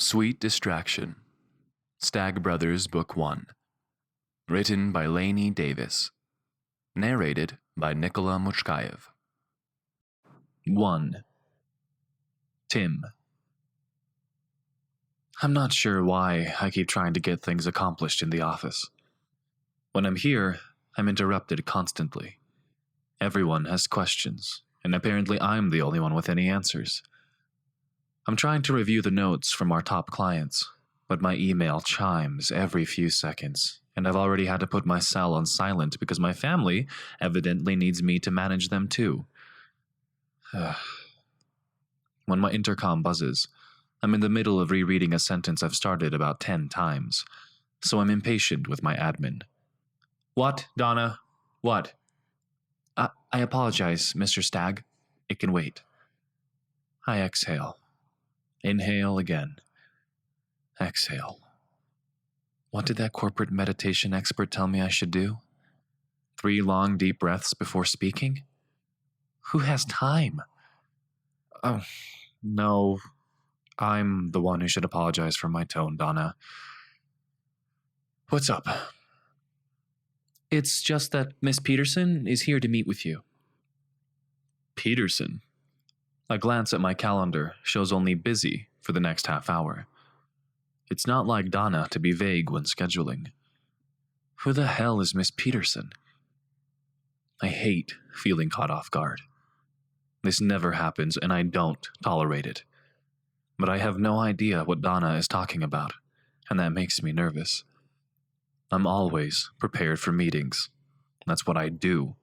Sweet Distraction, Stag Brothers Book 1. Written by Lainey Davis. Narrated by Nikola Muckajev. 1. Tim. I'm not sure why I keep trying to get things accomplished in the office. When I'm here, I'm interrupted constantly. Everyone has questions, and apparently I'm the only one with any answers. I'm trying to review the notes from our top clients, but my email chimes every few seconds, and I've already had to put my cell on silent because my family evidently needs me to manage them too. When my intercom buzzes, I'm in the middle of rereading a sentence I've started about 10 times, so I'm impatient with my admin. What, Donna? What? I apologize, Mr. Stag. It can wait. I exhale. Inhale again. Exhale. What did that corporate meditation expert tell me I should do? 3 long, deep breaths before speaking? Who has time? Oh, no. I'm the one who should apologize for my tone, Donna. What's up? It's just that Miss Peterson is here to meet with you. Peterson? A glance at my calendar shows only busy for the next half hour. It's not like Donna to be vague when scheduling. Who the hell is Miss Peterson? I hate feeling caught off guard. This never happens and I don't tolerate it. But I have no idea what Donna is talking about, and that makes me nervous. I'm always prepared for meetings. That's what I do.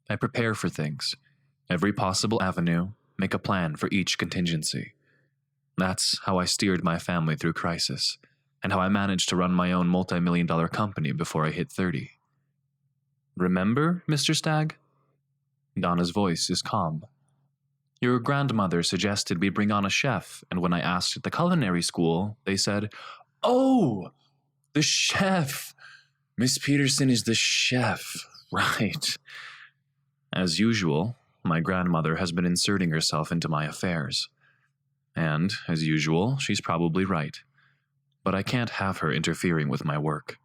I prepare for things. Every possible avenue, make a plan for each contingency. That's how I steered my family through crisis, and how I managed to run my own multi-million-dollar company before I hit 30. Remember, Mr. Stag? Donna's voice is calm. Your grandmother suggested we bring on a chef, and when I asked at the culinary school, they said, "Oh, the chef! Miss Peterson is the chef, right." As usual, my grandmother has been inserting herself into my affairs. And, as usual, she's probably right. But I can't have her interfering with my work.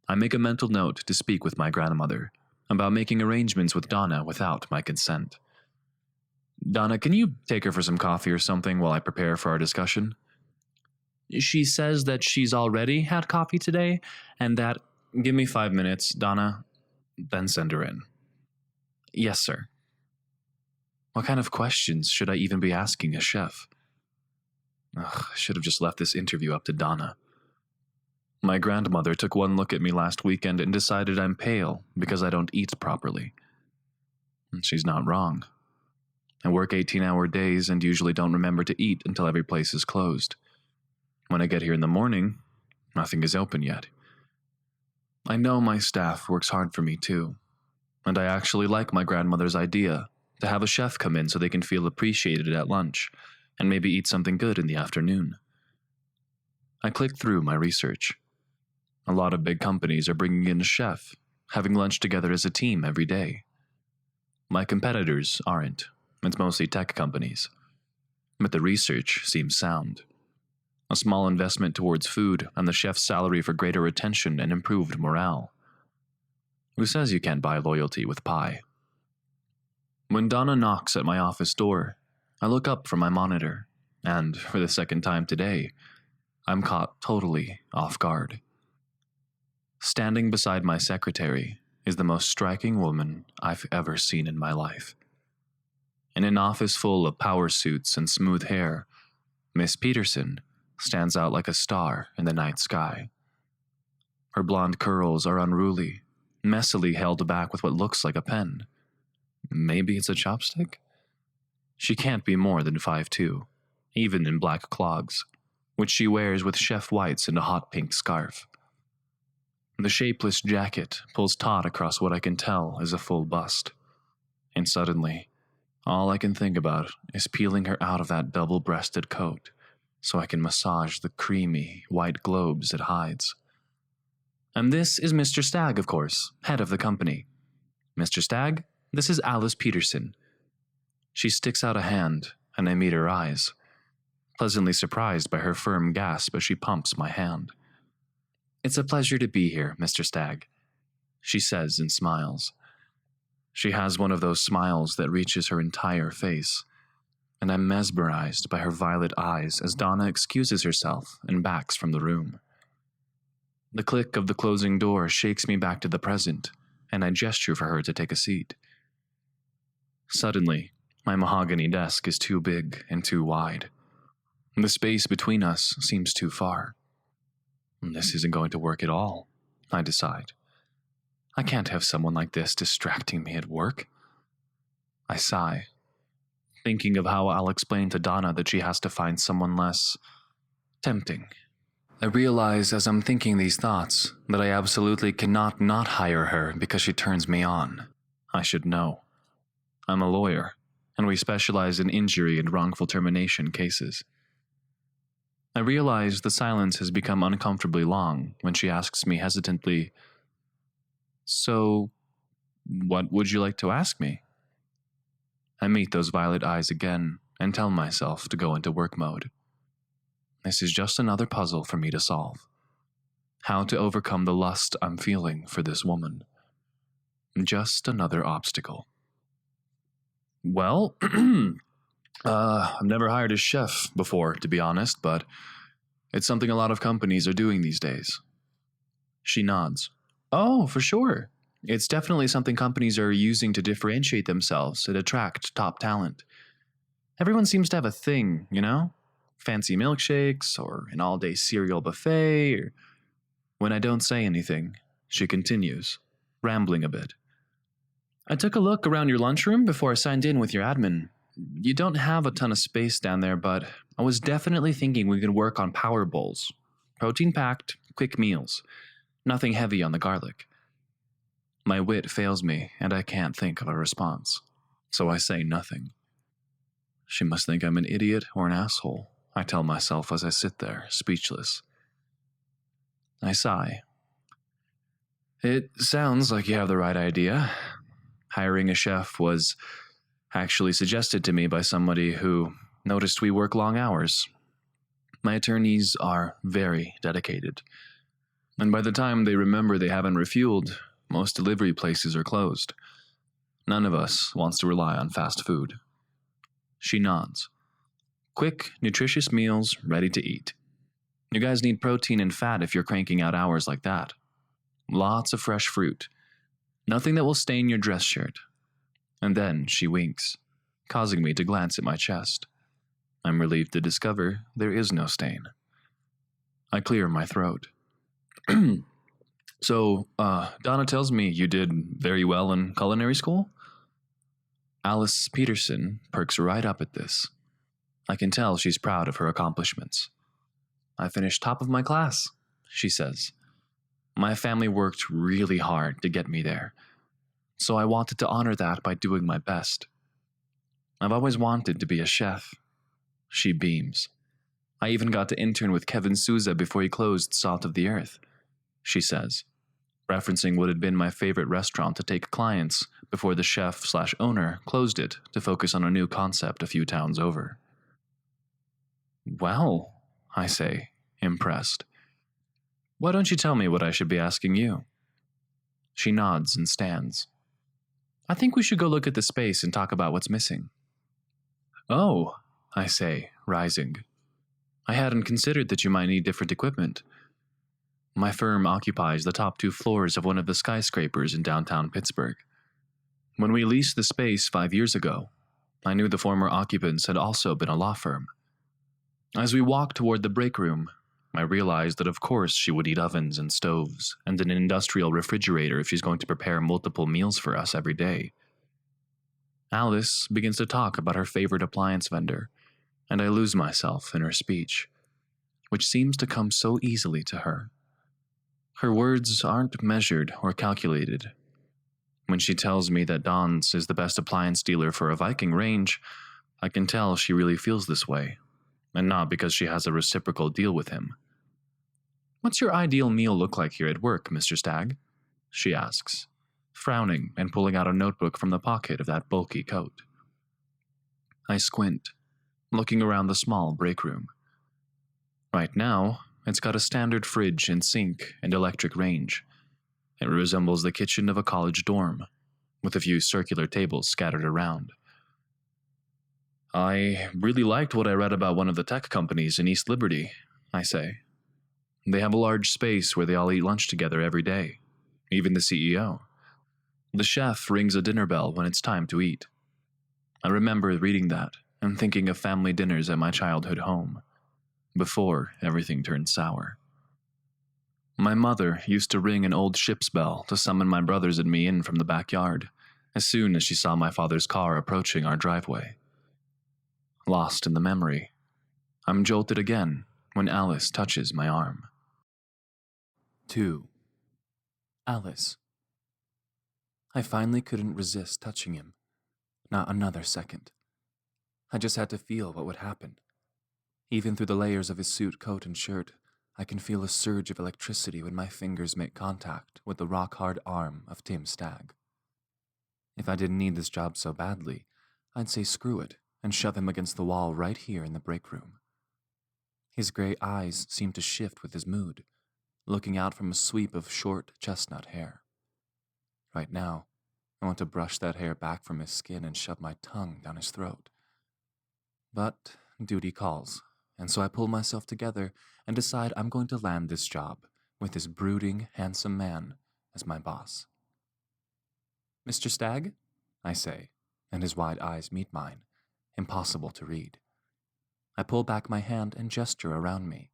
I make a mental note to speak with my grandmother about making arrangements with Donna without my consent. Donna, can you take her for some coffee or something while I prepare for our discussion? She says that she's already had coffee today, and that... Give me 5 minutes, Donna, then send her in. Yes, sir. What kind of questions should I even be asking a chef? I should have just left this interview up to Donna. My grandmother took one look at me last weekend and decided I'm pale because I don't eat properly. And she's not wrong. I work 18-hour days and usually don't remember to eat until every place is closed. When I get here in the morning, nothing is open yet. I know my staff works hard for me too, and I actually like my grandmother's idea to have a chef come in so they can feel appreciated at lunch and maybe eat something good in the afternoon. I clicked through my research. A lot of big companies are bringing in a chef, having lunch together as a team every day. My competitors aren't. It's mostly tech companies. But the research seems sound. A small investment towards food and the chef's salary for greater retention and improved morale. Who says you can't buy loyalty with pie? When Donna knocks at my office door, I look up from my monitor, and for the second time today, I'm caught totally off guard. Standing beside my secretary is the most striking woman I've ever seen in my life. In an office full of power suits and smooth hair, Miss Peterson stands out like a star in the night sky. Her blonde curls are unruly, messily held back with what looks like a pen. Maybe it's a chopstick? She can't be more than 5'2", even in black clogs, which she wears with chef whites and a hot pink scarf. The shapeless jacket pulls taut across what I can tell is a full bust. And suddenly, all I can think about is peeling her out of that double-breasted coat so I can massage the creamy, white globes it hides. And this is Mr. Stag, of course, head of the company. Mr. Stag, this is Alice Peterson. She sticks out a hand, and I meet her eyes. pleasantly surprised by her firm gasp as she pumps my hand. "It's a pleasure to be here, Mr. Stag," she says and smiles. She has one of those smiles that reaches her entire face, and I'm mesmerized by her violet eyes as Donna excuses herself and backs from the room. The click of the closing door shakes me back to the present, and I gesture for her to take a seat. Suddenly, my mahogany desk is too big and too wide. The space between us seems too far. This isn't going to work at all, I decide. I can't have someone like this distracting me at work. I sigh, thinking of how I'll explain to Donna that she has to find someone less tempting. I realize as I'm thinking these thoughts that I absolutely cannot not hire her because she turns me on. I should know. I'm a lawyer, and we specialize in injury and wrongful termination cases. I realize the silence has become uncomfortably long when she asks me hesitantly, "So, what would you like to ask me?" I meet those violet eyes again and tell myself to go into work mode. This is just another puzzle for me to solve. How to overcome the lust I'm feeling for this woman. Just another obstacle. Well, I've never hired a chef before, to be honest, but it's something a lot of companies are doing these days. She nods. Oh, for sure. It's definitely something companies are using to differentiate themselves and attract top talent. Everyone seems to have a thing, you know? Fancy milkshakes, or an all-day cereal buffet, or... When I don't say anything, she continues, rambling a bit. I took a look around your lunchroom before I signed in with your admin. You don't have a ton of space down there, but I was definitely thinking we could work on power bowls. Protein-packed, quick meals. Nothing heavy on the garlic. My wit fails me, and I can't think of a response, so I say nothing. She must think I'm an idiot or an asshole, I tell myself as I sit there, speechless. I sigh. It sounds like you have the right idea. Hiring a chef was actually suggested to me by somebody who noticed we work long hours. My attorneys are very dedicated, and by the time they remember they haven't refueled, most delivery places are closed. None of us wants to rely on fast food. She nods. Quick, nutritious meals ready to eat. You guys need protein and fat if you're cranking out hours like that. Lots of fresh fruit. Nothing that will stain your dress shirt. And then she winks, causing me to glance at my chest. I'm relieved to discover there is no stain. I clear my throat. So, Donna tells me you did very well in culinary school? Alice Peterson perks right up at this. I can tell she's proud of her accomplishments. I finished top of my class, she says. My family worked really hard to get me there, so I wanted to honor that by doing my best. I've always wanted to be a chef. She beams. I even got to intern with Kevin Souza before he closed Salt of the Earth, she says, referencing what had been my favorite restaurant to take clients before the chef/owner closed it to focus on a new concept a few towns over. Well, I say, impressed. Why don't you tell me what I should be asking you? She nods and stands. I think we should go look at the space and talk about what's missing. Oh, I say, rising. I hadn't considered that you might need different equipment. My firm occupies the top 2 floors of one of the skyscrapers in downtown Pittsburgh. When we leased the space 5 years ago, I knew the former occupants had also been a law firm. As we walked toward the break room, I realized that of course she would need ovens and stoves and an industrial refrigerator if she's going to prepare multiple meals for us every day. Alice begins to talk about her favorite appliance vendor, and I lose myself in her speech, which seems to come so easily to her. Her words aren't measured or calculated. When she tells me that Don's is the best appliance dealer for a Viking range, I can tell she really feels this way, and not because she has a reciprocal deal with him. What's your ideal meal look like here at work, Mr. Stag? She asks, frowning and pulling out a notebook from the pocket of that bulky coat. I squint. looking around the small break room. Right now, it's got a standard fridge and sink and electric range. It resembles the kitchen of a college dorm, with a few circular tables scattered around. I really liked what I read about one of the tech companies in East Liberty, I say. They have a large space where they all eat lunch together every day, even the CEO. The chef rings a dinner bell when it's time to eat. I remember reading that and thinking of family dinners at my childhood home, before everything turned sour. My mother used to ring an old ship's bell to summon my brothers and me in from the backyard, as soon as she saw my father's car approaching our driveway. Lost in the memory, I'm jolted again when Alice touches my arm. 2. Alice. I finally couldn't resist touching him. Not another second. I just had to feel what would happen. Even through the layers of his suit, coat, and shirt, I can feel a surge of electricity when my fingers make contact with the rock-hard arm of Tim Stag. If I didn't need this job so badly, I'd say screw it and shove him against the wall right here in the break room. His gray eyes seemed to shift with his mood, looking out from a sweep of short chestnut hair. Right now, I want to brush that hair back from his skin and shove my tongue down his throat. But duty calls, and so I pull myself together and decide I'm going to land this job with this brooding, handsome man as my boss. "Mr. Stag?" I say, and his wide eyes meet mine, impossible to read. I pull back my hand and gesture around me.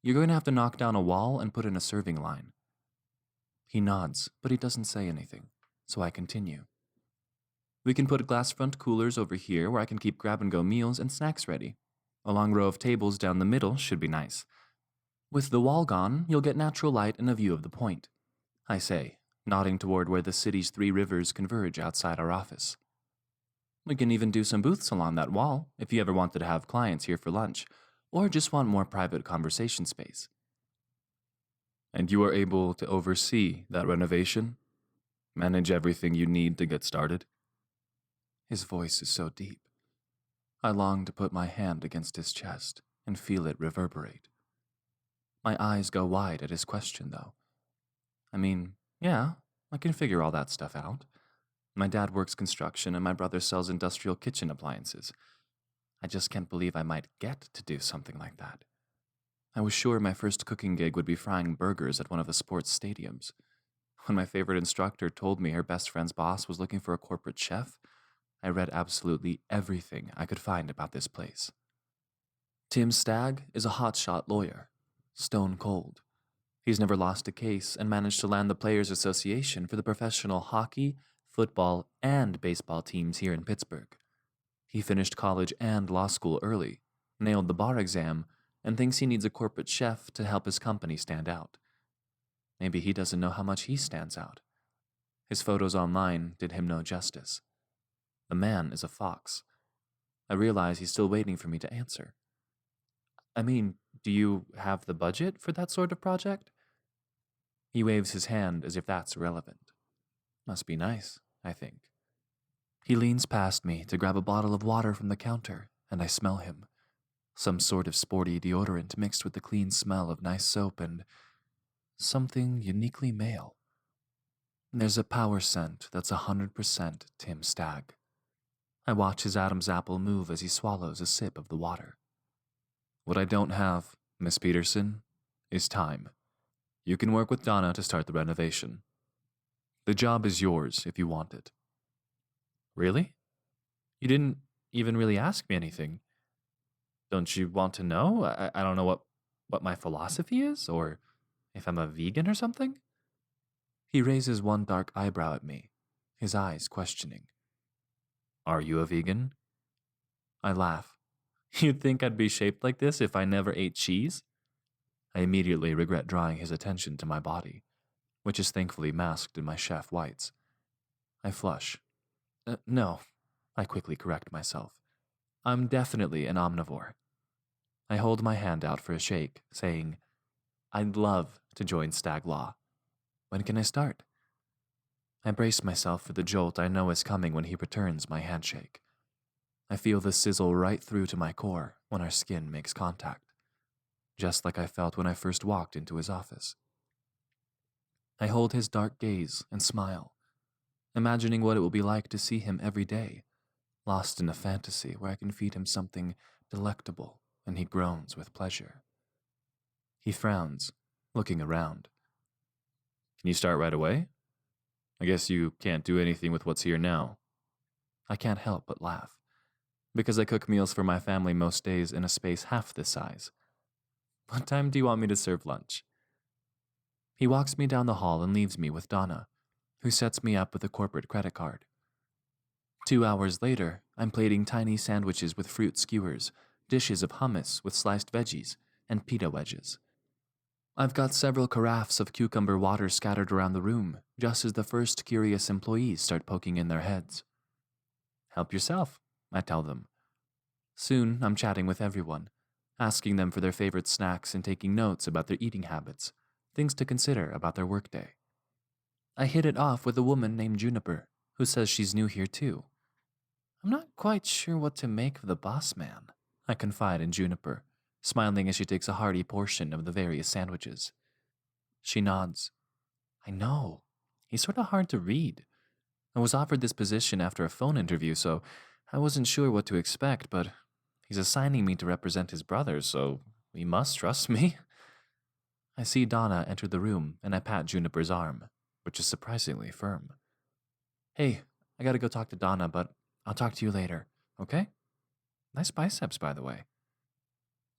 "You're going to have to knock down a wall and put in a serving line." He nods, but he doesn't say anything, so I continue. "We can put glass front coolers over here where I can keep grab-and-go meals and snacks ready. A long row of tables down the middle should be nice. With the wall gone, you'll get natural light and a view of the point," I say, nodding toward where the city's 3 rivers converge outside our office. "We can even do some booths along that wall if you ever wanted to have clients here for lunch, or just want more private conversation space." "And you are able to oversee that renovation? Manage everything you need to get started?" His voice is so deep. I long to put my hand against his chest and feel it reverberate. My eyes go wide at his question, though. I mean, yeah, I can figure all that stuff out. My dad works construction and my brother sells industrial kitchen appliances. I just can't believe I might get to do something like that. I was sure my first cooking gig would be frying burgers at one of the sports stadiums. When my favorite instructor told me her best friend's boss was looking for a corporate chef, I read absolutely everything I could find about this place. Tim Stag is a hotshot lawyer, stone cold. He's never lost a case and managed to land the Players Association for the professional hockey, football, and baseball teams here in Pittsburgh. He finished college and law school early, nailed the bar exam, and thinks he needs a corporate chef to help his company stand out. Maybe he doesn't know how much he stands out. His photos online did him no justice. The man is a fox. I realize he's still waiting for me to answer. "I mean, do you have the budget for that sort of project?" He waves his hand as if that's irrelevant. Must be nice, I think. He leans past me to grab a bottle of water from the counter, and I smell him. Some sort of sporty deodorant mixed with the clean smell of nice soap and something uniquely male. There's a power scent that's 100% Tim Stag. I watch his Adam's apple move as he swallows a sip of the water. "What I don't have, Miss Peterson, is time. You can work with Donna to start the renovation. The job is yours if you want it." "Really? You didn't even really ask me anything. Don't you want to know? I don't know what my philosophy is, or if I'm a vegan or something?" He raises one dark eyebrow at me, his eyes questioning. "Are you a vegan?" I laugh. "You'd think I'd be shaped like this if I never ate cheese?" I immediately regret drawing his attention to my body, which is thankfully masked in my chef whites. I flush. No, I quickly correct myself. I'm definitely an omnivore. I hold my hand out for a shake, saying, "I'd love to join Stag Law. When can I start?" I brace myself for the jolt I know is coming when he returns my handshake. I feel the sizzle right through to my core when our skin makes contact, just like I felt when I first walked into his office. I hold his dark gaze and smile, imagining what it will be like to see him every day, lost in a fantasy where I can feed him something delectable and he groans with pleasure. He frowns, looking around. Can you start right away? I guess you can't do anything with what's here now. I can't help but laugh, because I cook meals for my family most days in a space half this size. What time do you want me to serve lunch? He walks me down the hall and leaves me with Donna, who sets me up with a corporate credit card. 2 hours later, I'm plating tiny sandwiches with fruit skewers, dishes of hummus with sliced veggies, and pita wedges. I've got several carafes of cucumber water scattered around the room, just as the first curious employees start poking in their heads. Help yourself, I tell them. Soon, I'm chatting with everyone, asking them for their favorite snacks and taking notes about their eating habits, things to consider about their workday. I hit it off with a woman named Juniper, who says she's new here too. I'm not quite sure what to make of the boss man, I confide in Juniper, smiling as she takes a hearty portion of the various sandwiches. She nods. I know. He's sort of hard to read. I was offered this position after a phone interview, so I wasn't sure what to expect, but he's assigning me to represent his brother, so he must trust me. I see Donna enter the room, and I pat Juniper's arm, which is surprisingly firm. Hey, I gotta go talk to Donna, but I'll talk to you later, okay? Nice biceps, by the way.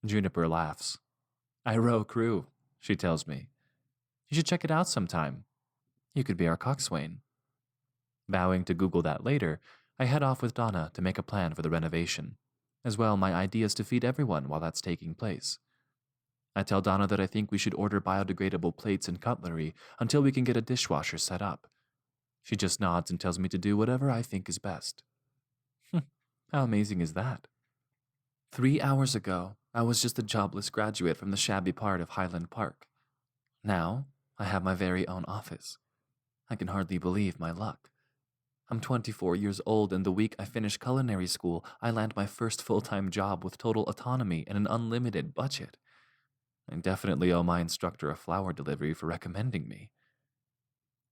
Juniper laughs. I row crew, she tells me. You should check it out sometime. You could be our coxswain. Vowing to Google that later, I head off with Donna to make a plan for the renovation, as well my ideas to feed everyone while that's taking place. I tell Donna that I think we should order biodegradable plates and cutlery until we can get a dishwasher set up. She just nods and tells me to do whatever I think is best. How amazing is that? 3 hours ago, I was just a jobless graduate from the shabby part of Highland Park. Now, I have my very own office. I can hardly believe my luck. I'm 24 years old, and the week I finish culinary school, I land my first full-time job with total autonomy and an unlimited budget. I definitely owe my instructor a flower delivery for recommending me.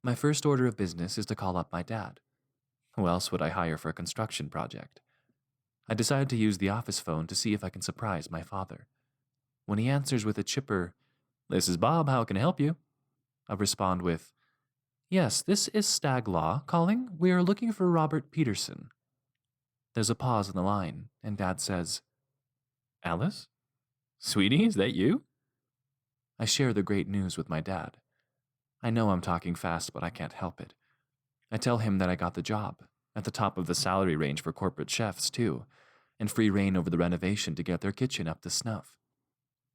My first order of business is to call up my dad. Who else would I hire for a construction project? I decide to use the office phone to see if I can surprise my father. When he answers with a chipper, "This is Bob, how can I help you?" I respond with, "Yes, this is Stag Law calling. We are looking for Robert Peterson." There's a pause in the line, and Dad says, "Alice? Sweetie, is that you?" I share the great news with my dad. I know I'm talking fast, but I can't help it. I tell him that I got the job, at the top of the salary range for corporate chefs, too, and free reign over the renovation to get their kitchen up to snuff.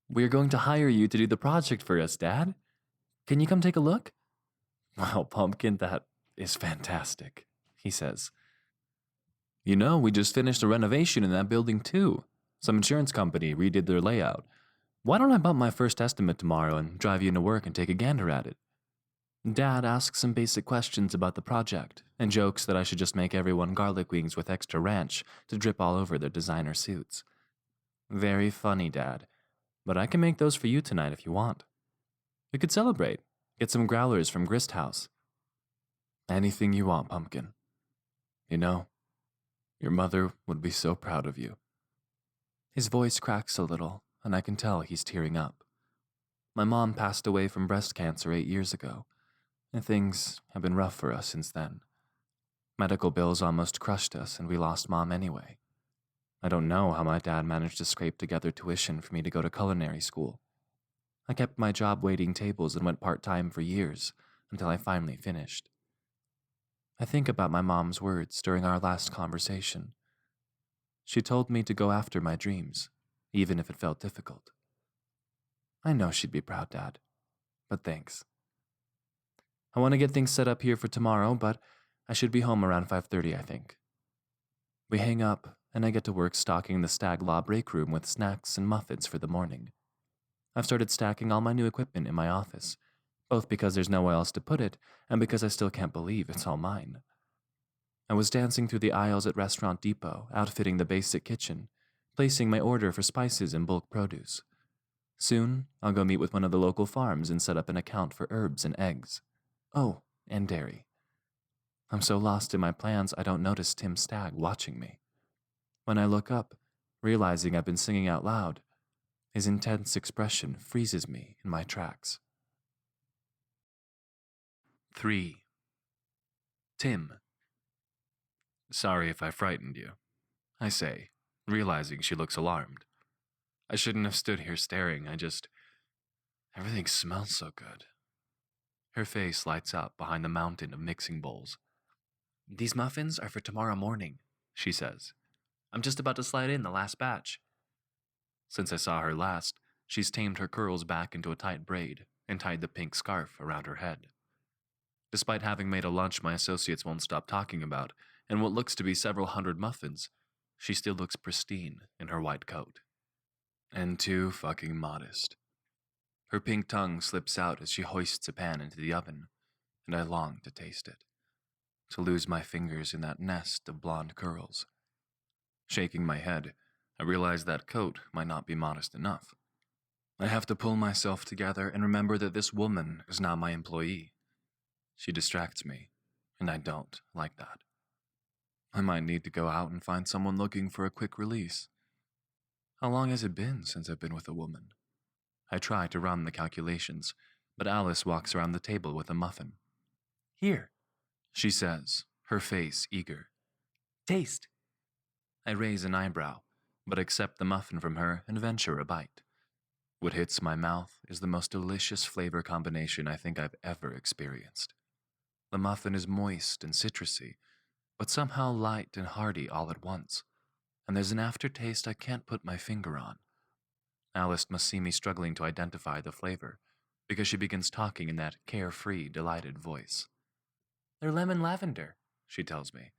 "We're going to hire you to do the project for us, Dad. Can you come take a look?" "Wow, Pumpkin, that is fantastic," he says. "You know, we just finished a renovation in that building, too. Some insurance company redid their layout. Why don't I bump my first estimate tomorrow and drive you into work and take a gander at it?" Dad asks some basic questions about the project and jokes that I should just make everyone garlic wings with extra ranch to drip all over their designer suits. Very funny, Dad, but I can make those for you tonight if you want. We could celebrate, get some growlers from Grist House. Anything you want, Pumpkin. You know, your mother would be so proud of you. His voice cracks a little, and I can tell he's tearing up. My mom passed away from breast cancer 8 years ago, and things have been rough for us since then. Medical bills almost crushed us, and we lost Mom anyway. I don't know how my dad managed to scrape together tuition for me to go to culinary school. I kept my job waiting tables and went part-time for years, until I finally finished. I think about my mom's words during our last conversation. She told me to go after my dreams, even if it felt difficult. I know she'd be proud, Dad, but thanks. I want to get things set up here for tomorrow, but I should be home around 5:30, I think. We hang up, and I get to work stocking the Stag Law break room with snacks and muffins for the morning. I've started stacking all my new equipment in my office, both because there's nowhere else to put it, and because I still can't believe it's all mine. I was dancing through the aisles at Restaurant Depot, outfitting the basic kitchen, placing my order for spices and bulk produce. Soon, I'll go meet with one of the local farms and set up an account for herbs and eggs. Oh, and dairy. I'm so lost in my plans I don't notice Tim Stagg watching me. When I look up, realizing I've been singing out loud, his intense expression freezes me in my tracks. 3. Tim. Sorry if I frightened you, I say, realizing she looks alarmed. I shouldn't have stood here staring, everything smells so good. Her face lights up behind the mountain of mixing bowls. These muffins are for tomorrow morning, she says. I'm just about to slide in the last batch. Since I saw her last, she's tamed her curls back into a tight braid and tied the pink scarf around her head. Despite having made a lunch my associates won't stop talking about, and what looks to be several hundred muffins, she still looks pristine in her white coat. And too fucking modest. Her pink tongue slips out as she hoists a pan into the oven, and I long to taste it, to lose my fingers in that nest of blonde curls. Shaking my head, I realize that coat might not be modest enough. I have to pull myself together and remember that this woman is now my employee. She distracts me, and I don't like that. I might need to go out and find someone looking for a quick release. How long has it been since I've been with a woman? I try to run the calculations, but Alice walks around the table with a muffin. Here, she says, her face eager. Taste. I raise an eyebrow, but accept the muffin from her and venture a bite. What hits my mouth is the most delicious flavor combination I think I've ever experienced. The muffin is moist and citrusy, but somehow light and hearty all at once, and there's an aftertaste I can't put my finger on. Alice must see me struggling to identify the flavor, because she begins talking in that carefree, delighted voice. They're lemon lavender, she tells me,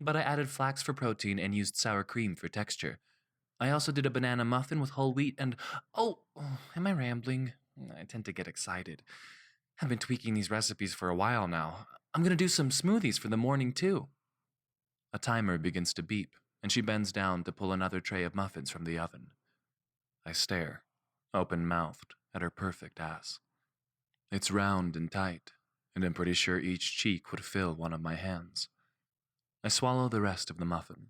but I added flax for protein and used sour cream for texture. I also did a banana muffin with whole wheat and… Oh, am I rambling? I tend to get excited. I've been tweaking these recipes for a while now. I'm going to do some smoothies for the morning, too. A timer begins to beep, and she bends down to pull another tray of muffins from the oven. I stare, open-mouthed, at her perfect ass. It's round and tight, and I'm pretty sure each cheek would fill one of my hands. I swallow the rest of the muffin,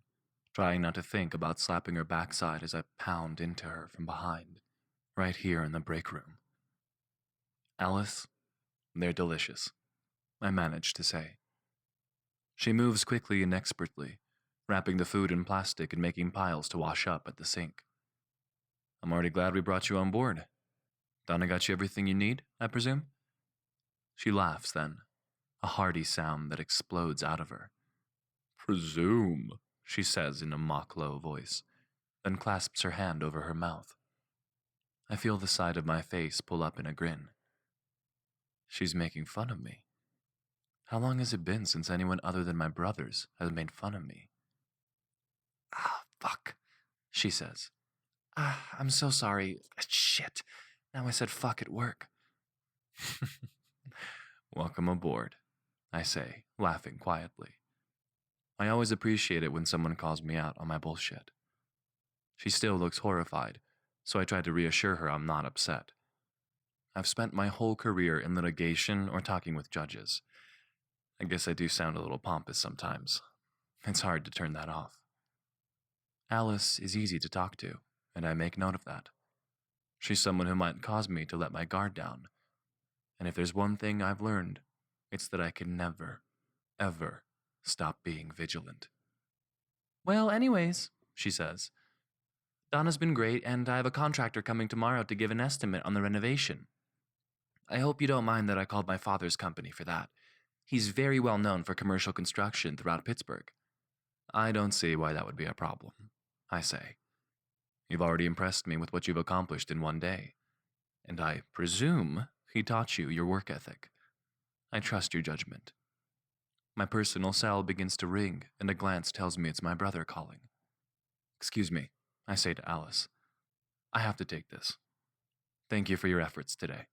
trying not to think about slapping her backside as I pound into her from behind, right here in the break room. Alice, they're delicious, I manage to say. She moves quickly and expertly, wrapping the food in plastic and making piles to wash up at the sink. I'm already glad we brought you on board. Donna got you everything you need, I presume? She laughs then, a hearty sound that explodes out of her. Presume, she says in a mock-low voice, then clasps her hand over her mouth. I feel the side of my face pull up in a grin. She's making fun of me. How long has it been since anyone other than my brothers has made fun of me? Ah, fuck, she says. I'm so sorry. Shit, now I said fuck at work. Welcome aboard, I say, laughing quietly. I always appreciate it when someone calls me out on my bullshit. She still looks horrified, so I try to reassure her I'm not upset. I've spent my whole career in litigation or talking with judges. I guess I do sound a little pompous sometimes. It's hard to turn that off. Alice is easy to talk to, and I make note of that. She's someone who might cause me to let my guard down. And if there's one thing I've learned, it's that I can never, ever stop being vigilant. Well, anyways, she says, Donna's been great, and I have a contractor coming tomorrow to give an estimate on the renovation. I hope you don't mind that I called my father's company for that. He's very well known for commercial construction throughout Pittsburgh. I don't see why that would be a problem, I say. You've already impressed me with what you've accomplished in one day, and I presume he taught you your work ethic. I trust your judgment. My personal cell begins to ring, and a glance tells me it's my brother calling. Excuse me, I say to Alice. I have to take this. Thank you for your efforts today.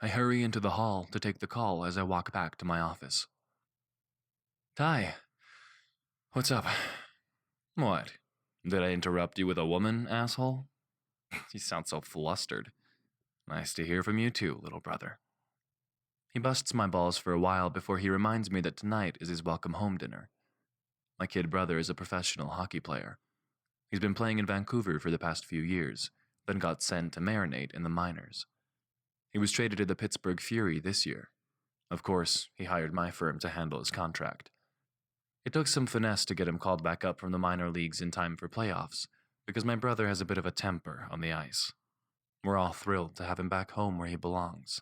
I hurry into the hall to take the call as I walk back to my office. Ty, what's up? What? Did I interrupt you with a woman, asshole? You sound so flustered. Nice to hear from you too, little brother. He busts my balls for a while before he reminds me that tonight is his welcome home dinner. My kid brother is a professional hockey player. He's been playing in Vancouver for the past few years, then got sent to marinate in the minors. He was traded to the Pittsburgh Fury this year. Of course, he hired my firm to handle his contract. It took some finesse to get him called back up from the minor leagues in time for playoffs, because my brother has a bit of a temper on the ice. We're all thrilled to have him back home where he belongs.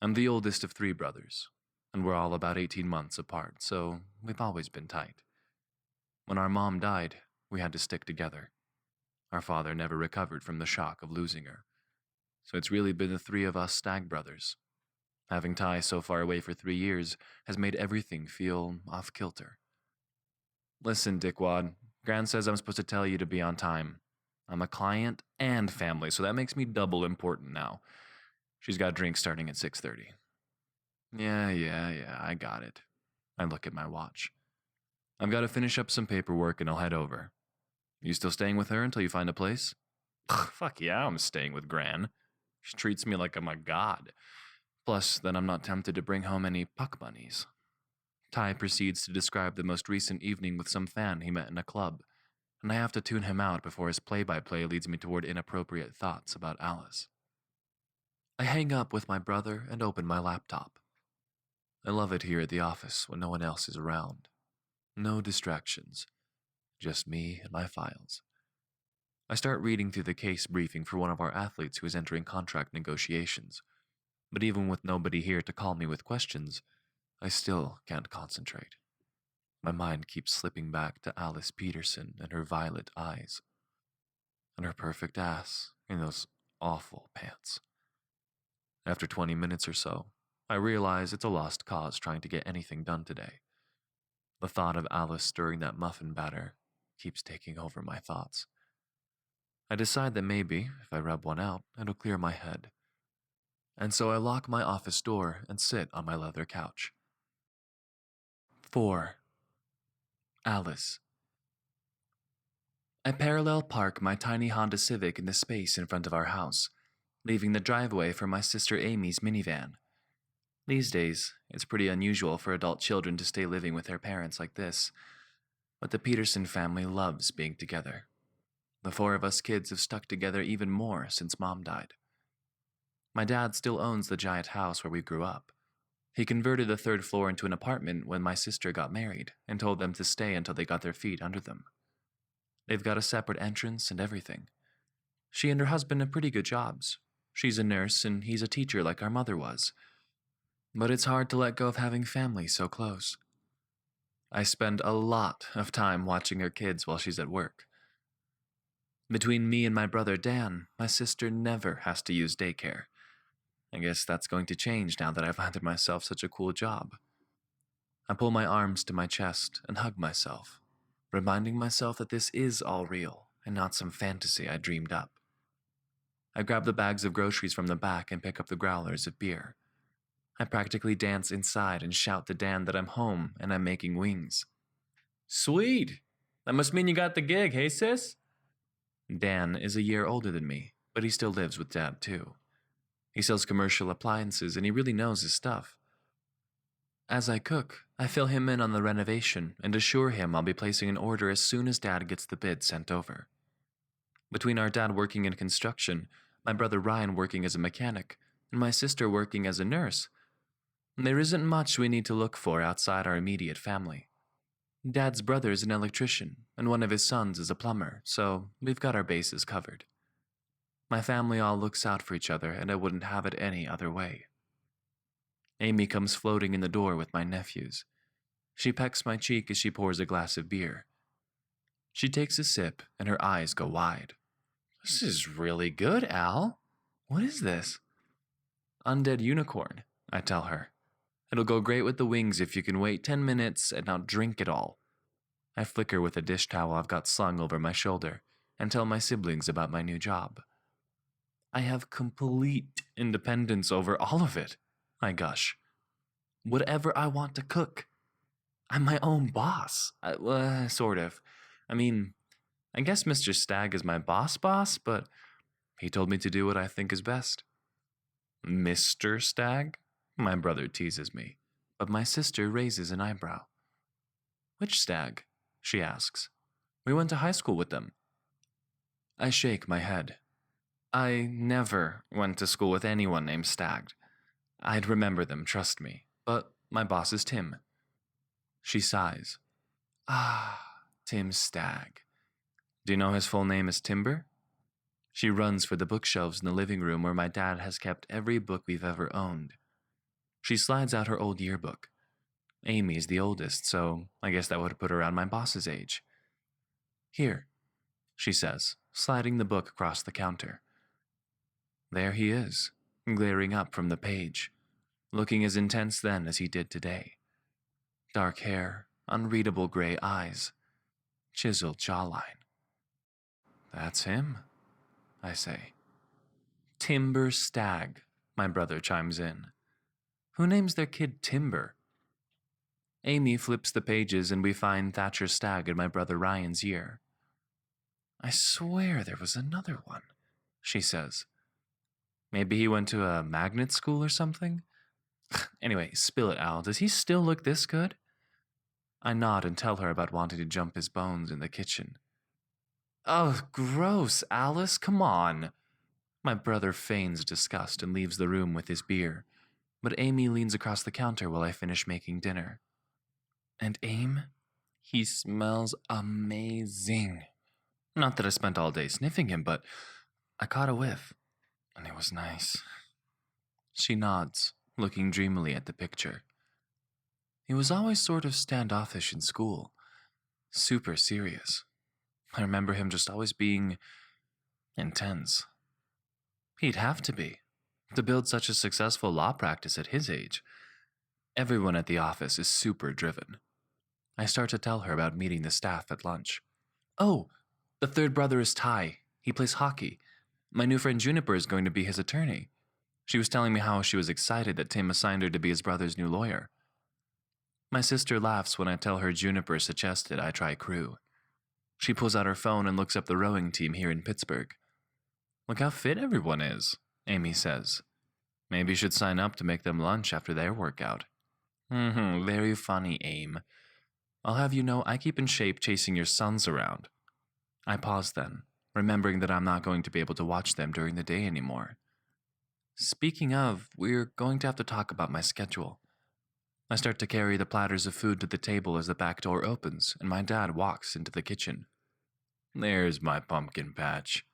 I'm the oldest of 3 brothers, and we're all about 18 months apart, so we've always been tight. When our mom died, we had to stick together. Our father never recovered from the shock of losing her, so it's really been the 3 of us Stag brothers. Having Ty so far away for 3 years has made everything feel off-kilter. Listen, dickwad, Gran says I'm supposed to tell you to be on time. I'm a client and family, so that makes me double important now. She's got drinks starting at 6:30. Yeah, I got it. I look at my watch. I've got to finish up some paperwork and I'll head over. You still staying with her until you find a place? Fuck yeah, I'm staying with Gran. She treats me like I'm a god. Plus, then I'm not tempted to bring home any puck bunnies. Ty proceeds to describe the most recent evening with some fan he met in a club, and I have to tune him out before his play-by-play leads me toward inappropriate thoughts about Alice. I hang up with my brother and open my laptop. I love it here at the office when no one else is around. No distractions. Just me and my files. I start reading through the case briefing for one of our athletes who is entering contract negotiations. But even with nobody here to call me with questions, I still can't concentrate. My mind keeps slipping back to Alice Peterson and her violet eyes, and her perfect ass in those awful pants. After 20 minutes or so, I realize it's a lost cause trying to get anything done today. The thought of Alice stirring that muffin batter keeps taking over my thoughts. I decide that maybe, if I rub one out, it'll clear my head. And so I lock my office door and sit on my leather couch. 4. Alice. I parallel park my tiny Honda Civic in the space in front of our house, leaving the driveway for my sister Amy's minivan. These days, it's pretty unusual for adult children to stay living with their parents like this, but the Peterson family loves being together. The 4 of us kids have stuck together even more since Mom died. My dad still owns the giant house where we grew up. He converted the 3rd floor into an apartment when my sister got married and told them to stay until they got their feet under them. They've got a separate entrance and everything. She and her husband have pretty good jobs. She's a nurse and he's a teacher like our mother was. But it's hard to let go of having family so close. I spend a lot of time watching her kids while she's at work. Between me and my brother Dan, my sister never has to use daycare. I guess that's going to change now that I've landed myself such a cool job. I pull my arms to my chest and hug myself, reminding myself that this is all real and not some fantasy I dreamed up. I grab the bags of groceries from the back and pick up the growlers of beer. I practically dance inside and shout to Dan that I'm home and I'm making wings. Sweet! That must mean you got the gig, hey sis? Dan is a year older than me, but he still lives with Dad too. He sells commercial appliances and he really knows his stuff. As I cook, I fill him in on the renovation and assure him I'll be placing an order as soon as Dad gets the bid sent over. Between our dad working in construction, my brother Ryan working as a mechanic, and my sister working as a nurse, there isn't much we need to look for outside our immediate family. Dad's brother is an electrician, and one of his sons is a plumber, so we've got our bases covered. My family all looks out for each other, and I wouldn't have it any other way. Amy comes floating in the door with my nephews. She pecks my cheek as she pours a glass of beer. She takes a sip, and her eyes go wide. This is really good, Al. What is this? Undead unicorn, I tell her. It'll go great with the wings if you can wait 10 minutes and not drink it all. I flicker with a dish towel I've got slung over my shoulder and tell my siblings about my new job. I have complete independence over all of it, I gush. Whatever I want to cook. I'm my own boss. Sort of. I mean, I guess Mr. Stag is my boss, but he told me to do what I think is best. Mr. Stag? My brother teases me, but my sister raises an eyebrow. Which Stag? She asks. We went to high school with them. I shake my head. I never went to school with anyone named Stag. I'd remember them, trust me, but my boss is Tim. She sighs. Ah, Tim Stag. Do you know his full name is Timber? She runs for the bookshelves in the living room where my dad has kept every book we've ever owned. She slides out her old yearbook. Amy's the oldest, so I guess that would put her around my boss's age. Here, she says, sliding the book across the counter. There he is, glaring up from the page, looking as intense then as he did today. Dark hair, unreadable gray eyes, chiseled jawline. That's him, I say. Timber Stag, my brother chimes in. Who names their kid Timber? Amy flips the pages and we find Thatcher Stag in my brother Ryan's year. I swear there was another one, she says. Maybe he went to a magnet school or something? Anyway, spill it, Al. Does he still look this good? I nod and tell her about wanting to jump his bones in the kitchen. Oh, gross, Alice, come on. My brother feigns disgust and leaves the room with his beer, but Amy leans across the counter while I finish making dinner. And Aim? He smells amazing. Not that I spent all day sniffing him, but I caught a whiff, and it was nice. She nods, looking dreamily at the picture. He was always sort of standoffish in school, super serious. I remember him just always being intense. He'd have to be, to build such a successful law practice at his age. Everyone at the office is super driven. I start to tell her about meeting the staff at lunch. Oh, the third brother is Ty. He plays hockey. My new friend Juniper is going to be his attorney. She was telling me how she was excited that Tim assigned her to be his brother's new lawyer. My sister laughs when I tell her Juniper suggested I try crew. She pulls out her phone and looks up the rowing team here in Pittsburgh. Look how fit everyone is, Amy says. Maybe you should sign up to make them lunch after their workout. Very funny, Aim. I'll have you know I keep in shape chasing your sons around. I pause then, remembering that I'm not going to be able to watch them during the day anymore. Speaking of, we're going to have to talk about my schedule. I start to carry the platters of food to the table as the back door opens and my dad walks into the kitchen. There's my pumpkin patch,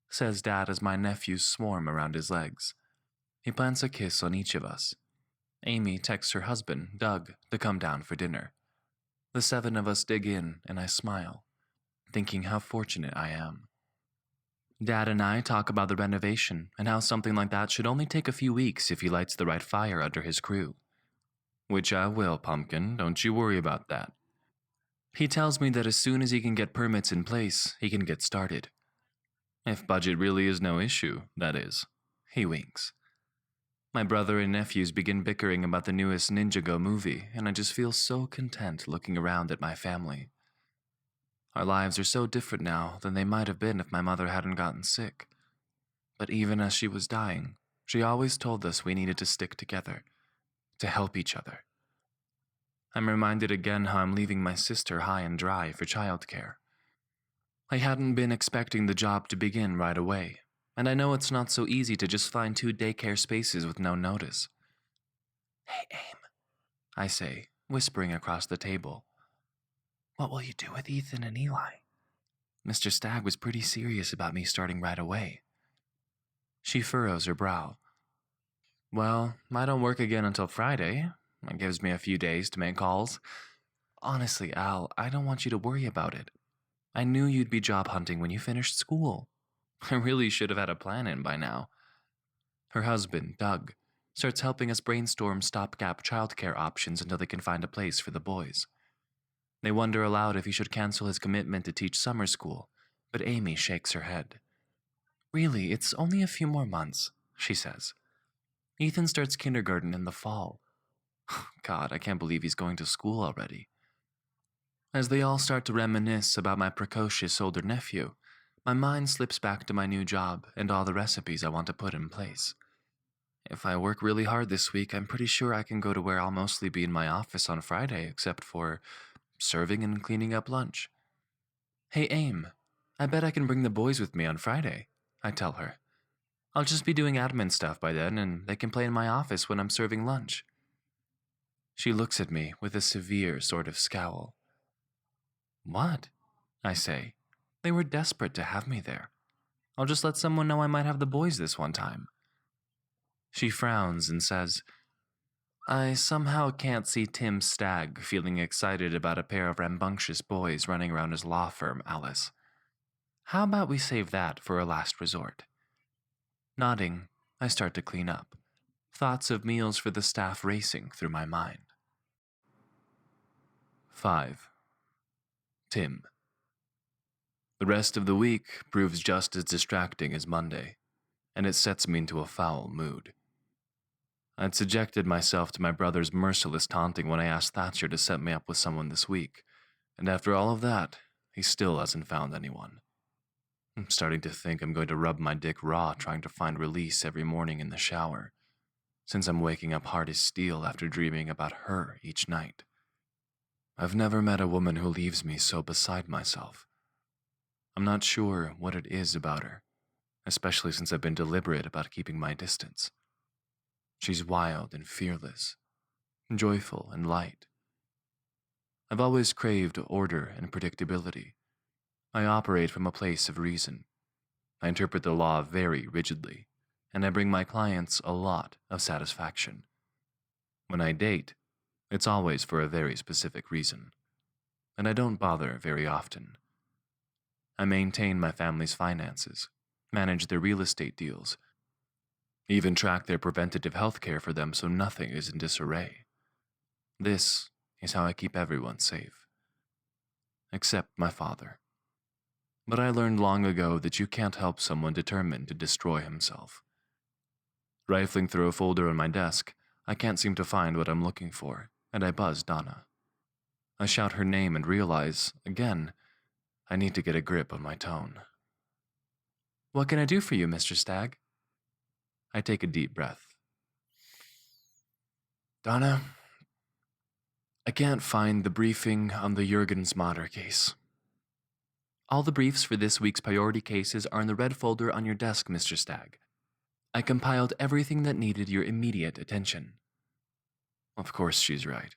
says Dad as my nephews swarm around his legs. He plants a kiss on each of us. Amy texts her husband, Doug, to come down for dinner. The 7 of us dig in and I smile, thinking how fortunate I am. Dad and I talk about the renovation and how something like that should only take a few weeks if he lights the right fire under his crew. Which I will, Pumpkin, don't you worry about that. He tells me that as soon as he can get permits in place, he can get started. If budget really is no issue, that is. He winks. My brother and nephews begin bickering about the newest Ninjago movie, and I just feel so content looking around at my family. Our lives are so different now than they might have been if my mother hadn't gotten sick. But even as she was dying, she always told us we needed to stick together, to help each other. I'm reminded again how I'm leaving my sister high and dry for childcare. I hadn't been expecting the job to begin right away, and I know it's not so easy to just find 2 daycare spaces with no notice. Hey, Aim, I say, whispering across the table. What will you do with Ethan and Eli? Mr. Stagg was pretty serious about me starting right away. She furrows her brow. Well, I don't work again until Friday. That gives me a few days to make calls. Honestly, Al, I don't want you to worry about it. I knew you'd be job hunting when you finished school. I really should have had a plan in by now. Her husband, Doug, starts helping us brainstorm stopgap childcare options until they can find a place for the boys. They wonder aloud if he should cancel his commitment to teach summer school, but Amy shakes her head. Really, it's only a few more months, she says. Ethan starts kindergarten in the fall. God, I can't believe he's going to school already. As they all start to reminisce about my precocious older nephew, my mind slips back to my new job and all the recipes I want to put in place. If I work really hard this week, I'm pretty sure I can go to where I'll mostly be in my office on Friday, except for serving and cleaning up lunch. Hey, Aim, I bet I can bring the boys with me on Friday, I tell her. I'll just be doing admin stuff by then, and they can play in my office when I'm serving lunch. She looks at me with a severe sort of scowl. What? I say. They were desperate to have me there. I'll just let someone know I might have the boys this one time. She frowns and says, I somehow can't see Tim Stagg feeling excited about a pair of rambunctious boys running around his law firm, Alice. How about we save that for a last resort? Nodding, I start to clean up, thoughts of meals for the staff racing through my mind. 5. Tim. The rest of the week proves just as distracting as Monday, and it sets me into a foul mood. I'd subjected myself to my brother's merciless taunting when I asked Thatcher to set me up with someone this week, and after all of that, he still hasn't found anyone. I'm starting to think I'm going to rub my dick raw trying to find release every morning in the shower, since I'm waking up hard as steel after dreaming about her each night. I've never met a woman who leaves me so beside myself. I'm not sure what it is about her, especially since I've been deliberate about keeping my distance. She's wild and fearless, joyful and light. I've always craved order and predictability. I operate from a place of reason. I interpret the law very rigidly, and I bring my clients a lot of satisfaction. When I date, it's always for a very specific reason, and I don't bother very often. I maintain my family's finances, manage their real estate deals, even track their preventative health care for them so nothing is in disarray. This is how I keep everyone safe. Except my father. But I learned long ago that you can't help someone determined to destroy himself. Rifling through a folder on my desk, I can't seem to find what I'm looking for, and I buzz Donna. I shout her name and realize, again, I need to get a grip on my tone. What can I do for you, Mr. Stagg? I take a deep breath. Donna, I can't find the briefing on the Jurgens Mater case. All the briefs for this week's priority cases are in the red folder on your desk, Mr. Stagg. I compiled everything that needed your immediate attention. Of course she's right.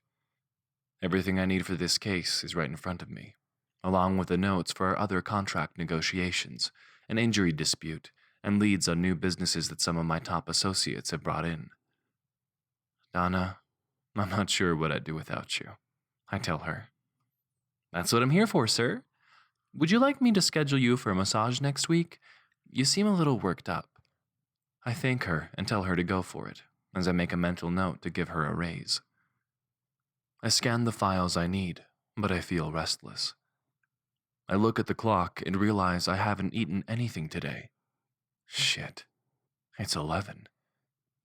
Everything I need for this case is right in front of me, along with the notes for our other contract negotiations, an injury dispute, and leads on new businesses that some of my top associates have brought in. Donna, I'm not sure what I'd do without you, I tell her. That's what I'm here for, sir. Would you like me to schedule you for a massage next week? You seem a little worked up. I thank her and tell her to go for it, as I make a mental note to give her a raise. I scan the files I need, but I feel restless. I look at the clock and realize I haven't eaten anything today. Shit. It's 11.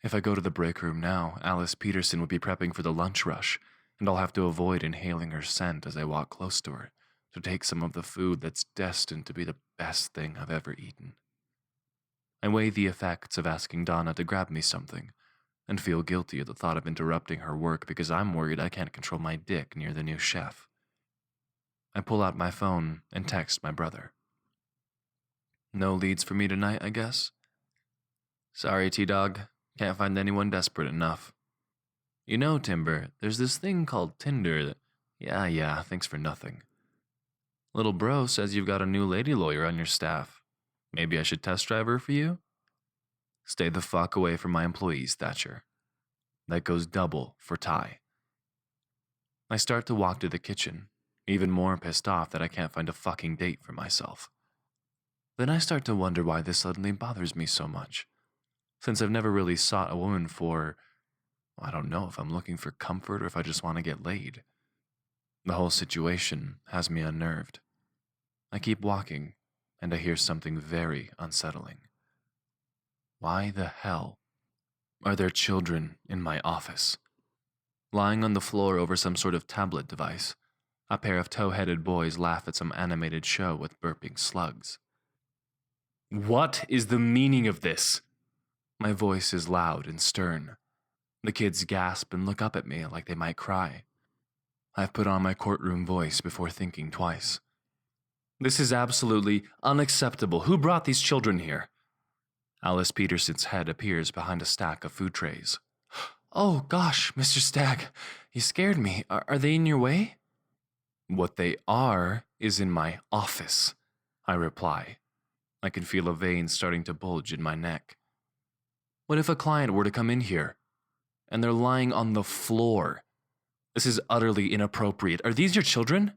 If I go to the break room now, Alice Peterson would be prepping for the lunch rush, and I'll have to avoid inhaling her scent as I walk close to her to take some of the food that's destined to be the best thing I've ever eaten. I weigh the effects of asking Donna to grab me something, and feel guilty at the thought of interrupting her work because I'm worried I can't control my dick near the new chef. I pull out my phone and text my brother. No leads for me tonight, I guess? Sorry, T-Dog. Can't find anyone desperate enough. You know, Timber, there's this thing called Tinder that... Yeah, thanks for nothing. Little bro says you've got a new lady lawyer on your staff. Maybe I should test drive her for you? Stay the fuck away from my employees, Thatcher. That goes double for Ty. I start to walk to the kitchen, even more pissed off that I can't find a fucking date for myself. Then I start to wonder why this suddenly bothers me so much. Since I've never really sought a woman for... I don't know if I'm looking for comfort or if I just want to get laid. The whole situation has me unnerved. I keep walking, and I hear something very unsettling. Why the hell are there children in my office? Lying on the floor over some sort of tablet device, a pair of tow-headed boys laugh at some animated show with burping slugs. What is the meaning of this? My voice is loud and stern. The kids gasp and look up at me like they might cry. I've put on my courtroom voice before thinking twice. This is absolutely unacceptable. Who brought these children here? Alice Peterson's head appears behind a stack of food trays. Oh gosh, Mr. Stagg, you scared me. Are they in your way? What they are is in my office, I reply. I can feel a vein starting to bulge in my neck. What if a client were to come in here and they're lying on the floor? This is utterly inappropriate. Are these your children?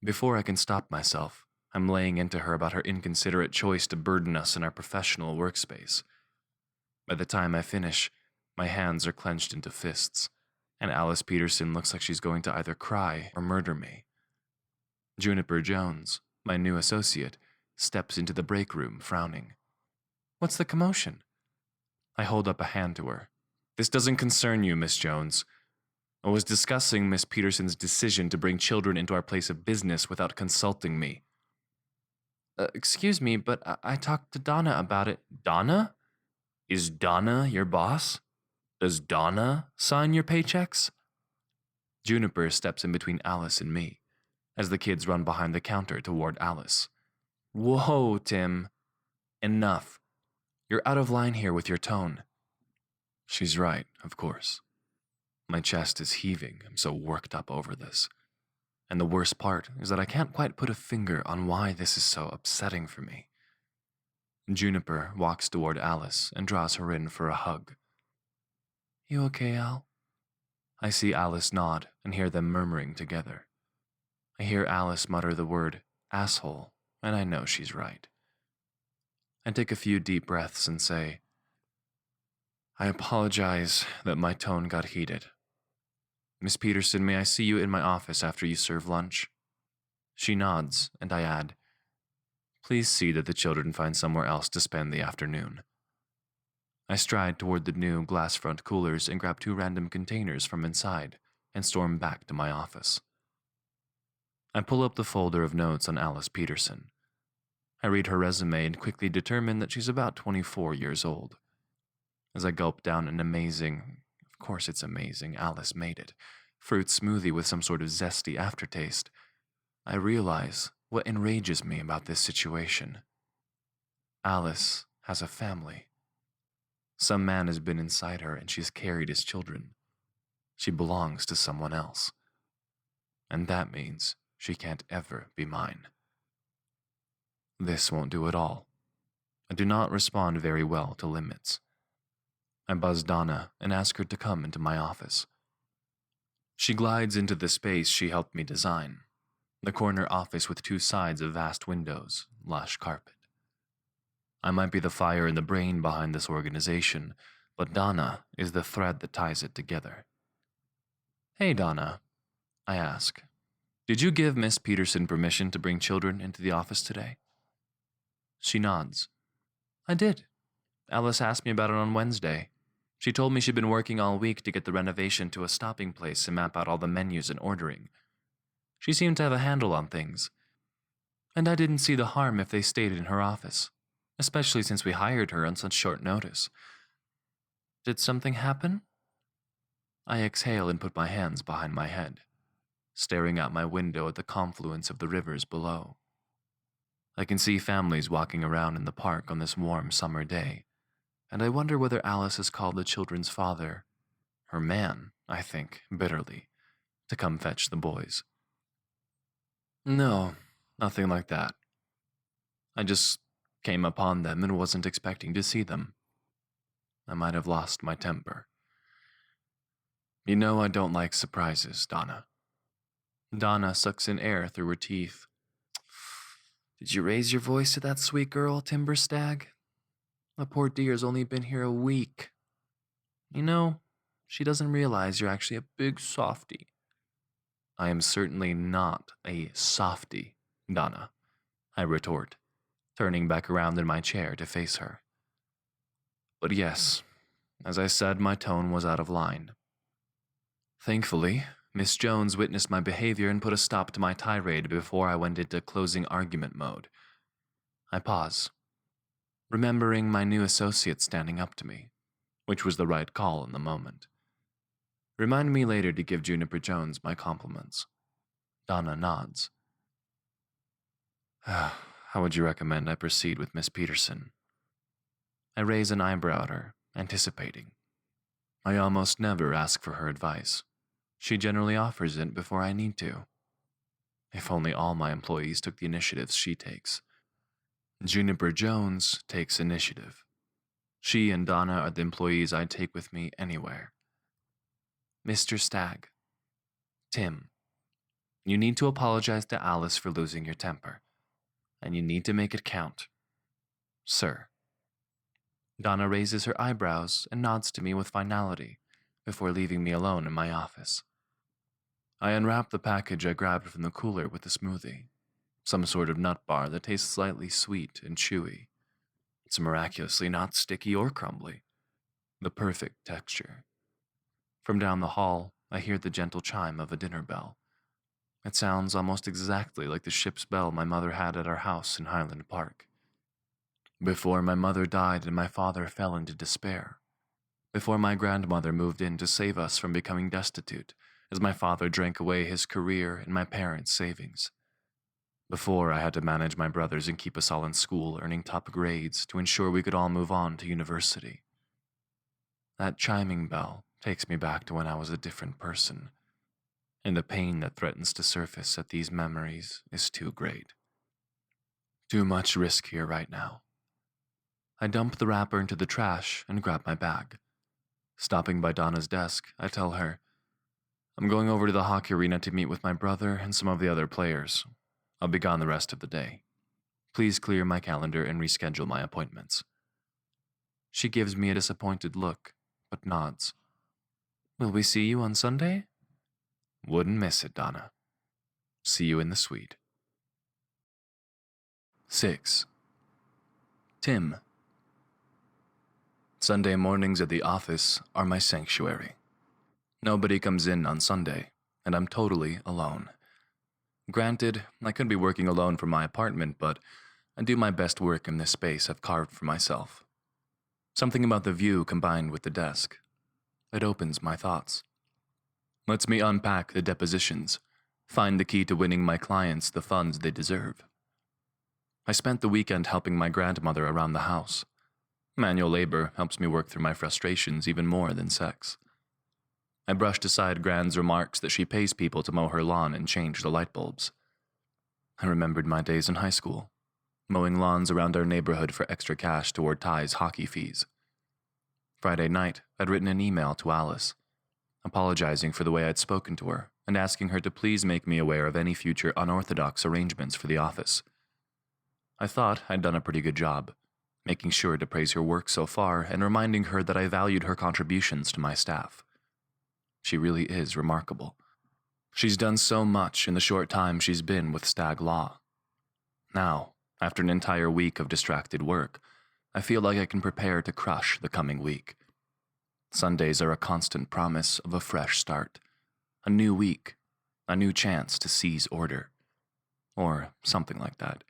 Before I can stop myself, I'm laying into her about her inconsiderate choice to burden us in our professional workspace. By the time I finish, my hands are clenched into fists, and Alice Peterson looks like she's going to either cry or murder me. Juniper Jones, my new associate, steps into the break room, frowning. What's the commotion? I hold up a hand to her. This doesn't concern you, Miss Jones. I was discussing Miss Peterson's decision to bring children into our place of business without consulting me. Excuse me, but I talked to Donna about it. Donna? Is Donna your boss? Does Donna sign your paychecks? Juniper steps in between Alice and me, as the kids run behind the counter toward Alice. Whoa, Tim. Enough. You're out of line here with your tone. She's right, of course. My chest is heaving. I'm so worked up over this. And the worst part is that I can't quite put a finger on why this is so upsetting for me. Juniper walks toward Alice and draws her in for a hug. You okay, Al? I see Alice nod and hear them murmuring together. I hear Alice mutter the word asshole, and I know she's right. I take a few deep breaths and say, I apologize that my tone got heated. Miss Peterson, may I see you in my office after you serve lunch? She nods, and I add, please see that the children find somewhere else to spend the afternoon. I stride toward the new glass front coolers and grab 2 random containers from inside and storm back to my office. I pull up the folder of notes on Alice Peterson. I read her resume and quickly determine that she's about 24 years old. As I gulp down an amazing, of course it's amazing, Alice made it, fruit smoothie with some sort of zesty aftertaste, I realize what enrages me about this situation. Alice has a family. Some man has been inside her and she's carried his children. She belongs to someone else. And that means she can't ever be mine. This won't do at all. I do not respond very well to limits. I buzz Donna and ask her to come into my office. She glides into the space she helped me design, the corner office with 2 sides of vast windows, lush carpet. I might be the fire in the brain behind this organization, but Donna is the thread that ties it together. Hey, Donna, I ask, did you give Miss Peterson permission to bring children into the office today? She nods. I did. Alice asked me about it on Wednesday. She told me she'd been working all week to get the renovation to a stopping place and map out all the menus and ordering. She seemed to have a handle on things. And I didn't see the harm if they stayed in her office, especially since we hired her on such short notice. Did something happen? I exhale and put my hands behind my head, staring out my window at the confluence of the rivers below. I can see families walking around in the park on this warm summer day, and I wonder whether Alice has called the children's father, her man, I think, bitterly, to come fetch the boys. No, nothing like that. I just came upon them and wasn't expecting to see them. I might have lost my temper. You know I don't like surprises, Donna. Donna sucks in air through her teeth. Did you raise your voice to that sweet girl, Timber Stag? The poor dear's only been here a week. You know, she doesn't realize you're actually a big softy. I am certainly not a softy, Donna, I retort, turning back around in my chair to face her. But yes, as I said, my tone was out of line. Thankfully, Miss Jones witnessed my behavior and put a stop to my tirade before I went into closing argument mode. I pause, remembering my new associate standing up to me, which was the right call in the moment. Remind me later to give Juniper Jones my compliments. Donna nods. How would you recommend I proceed with Miss Peterson? I raise an eyebrow at her, anticipating. I almost never ask for her advice. She generally offers it before I need to. If only all my employees took the initiatives she takes. Juniper Jones takes initiative. She and Donna are the employees I'd take with me anywhere. Mr. Stag. Tim. You need to apologize to Alice for losing your temper. And you need to make it count. Sir. Donna raises her eyebrows and nods to me with finality before leaving me alone in my office. I unwrap the package I grabbed from the cooler with the smoothie, some sort of nut bar that tastes slightly sweet and chewy. It's miraculously not sticky or crumbly. The perfect texture. From down the hall, I hear the gentle chime of a dinner bell. It sounds almost exactly like the ship's bell my mother had at our house in Highland Park. Before my mother died and my father fell into despair. Before my grandmother moved in to save us from becoming destitute, as my father drank away his career and my parents' savings. Before I had to manage my brothers and keep us all in school earning top grades to ensure we could all move on to university. That chiming bell takes me back to when I was a different person, and the pain that threatens to surface at these memories is too great. Too much risk here right now. I dump the wrapper into the trash and grab my bag. Stopping by Donna's desk, I tell her, I'm going over to the hockey arena to meet with my brother and some of the other players. I'll be gone the rest of the day. Please clear my calendar and reschedule my appointments. She gives me a disappointed look, but nods. Will we see you on Sunday? Wouldn't miss it, Donna. See you in the suite. 6. Tim. Sunday mornings at the office are my sanctuary. Nobody comes in on Sunday, and I'm totally alone. Granted, I could be working alone from my apartment, but I do my best work in this space I've carved for myself. Something about the view combined with the desk. It opens my thoughts. Lets me unpack the depositions, find the key to winning my clients the funds they deserve. I spent the weekend helping my grandmother around the house. Manual labor helps me work through my frustrations even more than sex. I brushed aside Grand's remarks that she pays people to mow her lawn and change the light bulbs. I remembered my days in high school, mowing lawns around our neighborhood for extra cash toward Ty's hockey fees. Friday night, I'd written an email to Alice, apologizing for the way I'd spoken to her and asking her to please make me aware of any future unorthodox arrangements for the office. I thought I'd done a pretty good job, making sure to praise her work so far and reminding her that I valued her contributions to my staff. She really is remarkable. She's done so much in the short time she's been with Stag Law. Now, after an entire week of distracted work, I feel like I can prepare to crush the coming week. Sundays are a constant promise of a fresh start, a new week, a new chance to seize order, or something like that.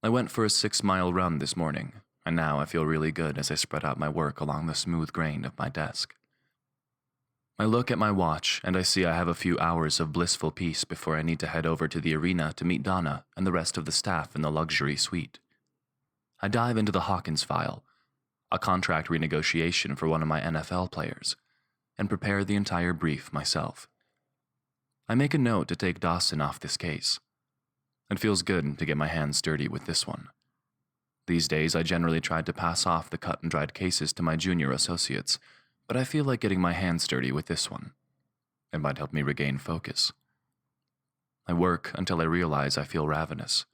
I went for a 6-mile run this morning, and now I feel really good as I spread out my work along the smooth grain of my desk. I look at my watch and I see I have a few hours of blissful peace before I need to head over to the arena to meet Donna and the rest of the staff in the luxury suite. I dive into the Hawkins file, a contract renegotiation for one of my NFL players, and prepare the entire brief myself. I make a note to take Dawson off this case. It feels good to get my hands dirty with this one. These days I generally try to pass off the cut and dried cases to my junior associates, but I feel like getting my hands dirty with this one. It might help me regain focus. I work until I realize I feel ravenous.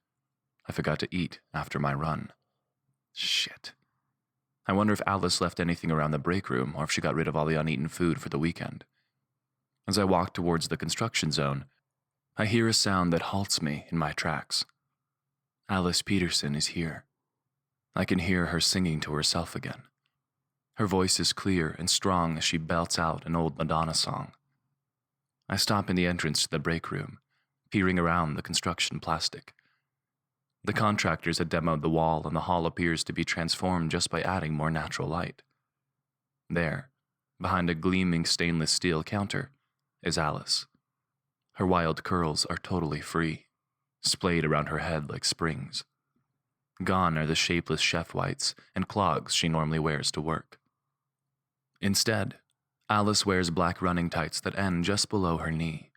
I forgot to eat after my run. Shit. I wonder if Alice left anything around the break room or if she got rid of all the uneaten food for the weekend. As I walk towards the construction zone, I hear a sound that halts me in my tracks. Alice Peterson is here. I can hear her singing to herself again. Her voice is clear and strong as she belts out an old Madonna song. I stop in the entrance to the break room, peering around the construction plastic. The contractors had demoed the wall, and the hall appears to be transformed just by adding more natural light. There, behind a gleaming stainless steel counter, is Alice. Her wild curls are totally free, splayed around her head like springs. Gone are the shapeless chef whites and clogs she normally wears to work. Instead, Alice wears black running tights that end just below her knee.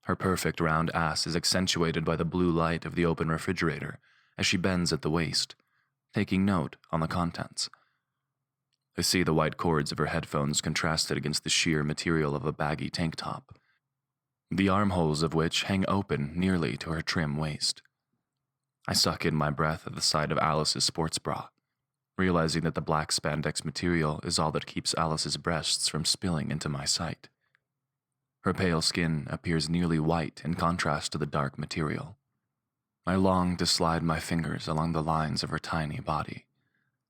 Her perfect round ass is accentuated by the blue light of the open refrigerator as she bends at the waist, taking note on the contents. I see the white cords of her headphones contrasted against the sheer material of a baggy tank top, the armholes of which hang open nearly to her trim waist. I suck in my breath at the sight of Alice's sports bra, realizing that the black spandex material is all that keeps Alice's breasts from spilling into my sight. Her pale skin appears nearly white in contrast to the dark material. I long to slide my fingers along the lines of her tiny body,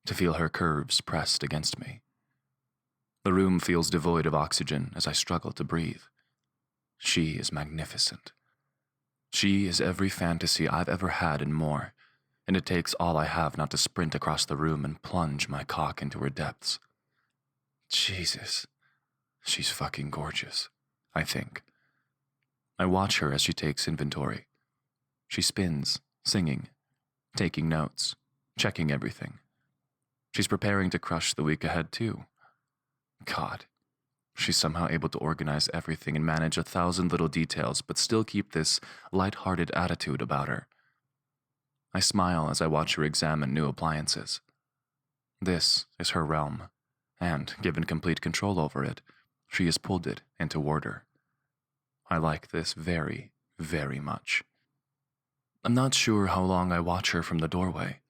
to feel her curves pressed against me. The room feels devoid of oxygen as I struggle to breathe. She is magnificent. She is every fantasy I've ever had and more, and it takes all I have not to sprint across the room and plunge my cock into her depths. Jesus, she's fucking gorgeous, I think. I watch her as she takes inventory. She spins, singing, taking notes, checking everything. She's preparing to crush the week ahead too. God, she's somehow able to organize everything and manage 1,000 little details, but still keep this light-hearted attitude about her. I smile as I watch her examine new appliances. This is her realm, and, given complete control over it, she has pulled it into order. I like this very, very much. I'm not sure how long I watch her from the doorway,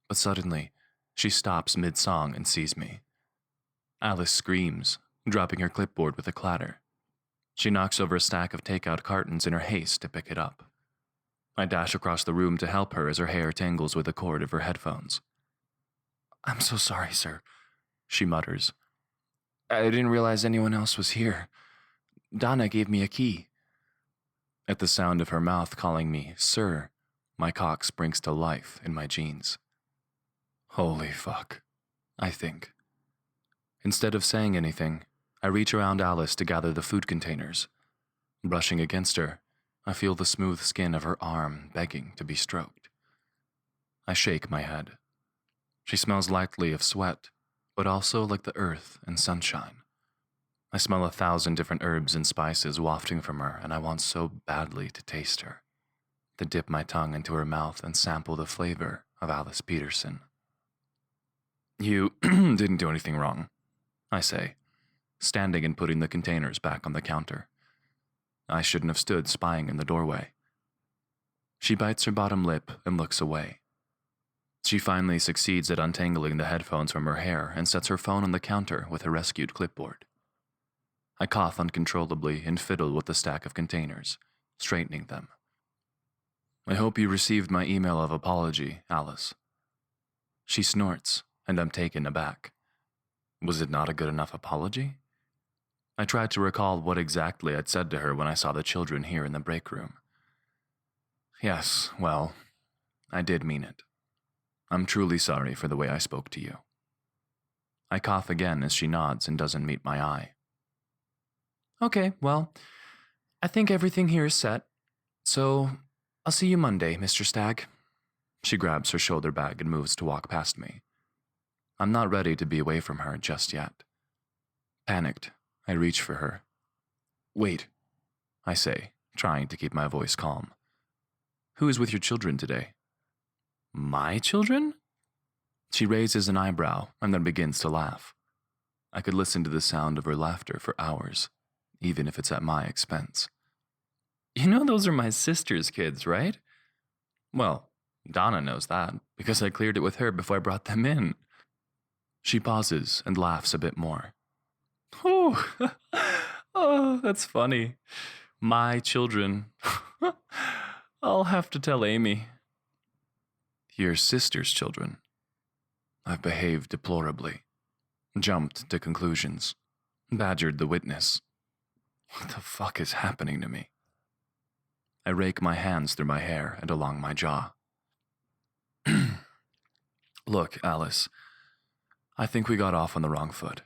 but suddenly, she stops mid-song and sees me. Alice screams, dropping her clipboard with a clatter. She knocks over a stack of takeout cartons in her haste to pick it up. I dash across the room to help her as her hair tangles with the cord of her headphones. "I'm so sorry, sir," she mutters. "I didn't realize anyone else was here. Donna gave me a key." At the sound of her mouth calling me sir, my cock springs to life in my jeans. Holy fuck, I think. Instead of saying anything, I reach around Alice to gather the food containers. Brushing against her, I feel the smooth skin of her arm begging to be stroked. I shake my head. She smells lightly of sweat, but also like the earth and sunshine. I smell 1,000 different herbs and spices wafting from her, and I want so badly to taste her, to dip my tongue into her mouth and sample the flavor of Alice Peterson. "You didn't do anything wrong," I say, standing and putting the containers back on the counter. I shouldn't have stood spying in the doorway. She bites her bottom lip and looks away. She finally succeeds at untangling the headphones from her hair and sets her phone on the counter with her rescued clipboard. I cough uncontrollably and fiddle with the stack of containers, straightening them. "I hope you received my email of apology, Alice." She snorts, and I'm taken aback. Was it not a good enough apology? I tried to recall what exactly I'd said to her when I saw the children here in the break room. Yes, well, I did mean it. I'm truly sorry for the way I spoke to you. I cough again as she nods and doesn't meet my eye. "Okay, well, I think everything here is set, so I'll see you Monday, Mr. Stag." She grabs her shoulder bag and moves to walk past me. I'm not ready to be away from her just yet. Panicked, I reach for her. "Wait," I say, trying to keep my voice calm. "Who is with your children today?" "My children?" She raises an eyebrow and then begins to laugh. I could listen to the sound of her laughter for hours, even if it's at my expense. "You know those are my sister's kids, right?" "Well, Donna knows that, because I cleared it with her before I brought them in." She pauses and laughs a bit more. "Oh, oh, that's funny. My children. I'll have to tell Amy." "Your sister's children." I've behaved deplorably, jumped to conclusions, badgered the witness. What the fuck is happening to me? I rake my hands through my hair and along my jaw. Look, Alice, I think we got off on the wrong foot.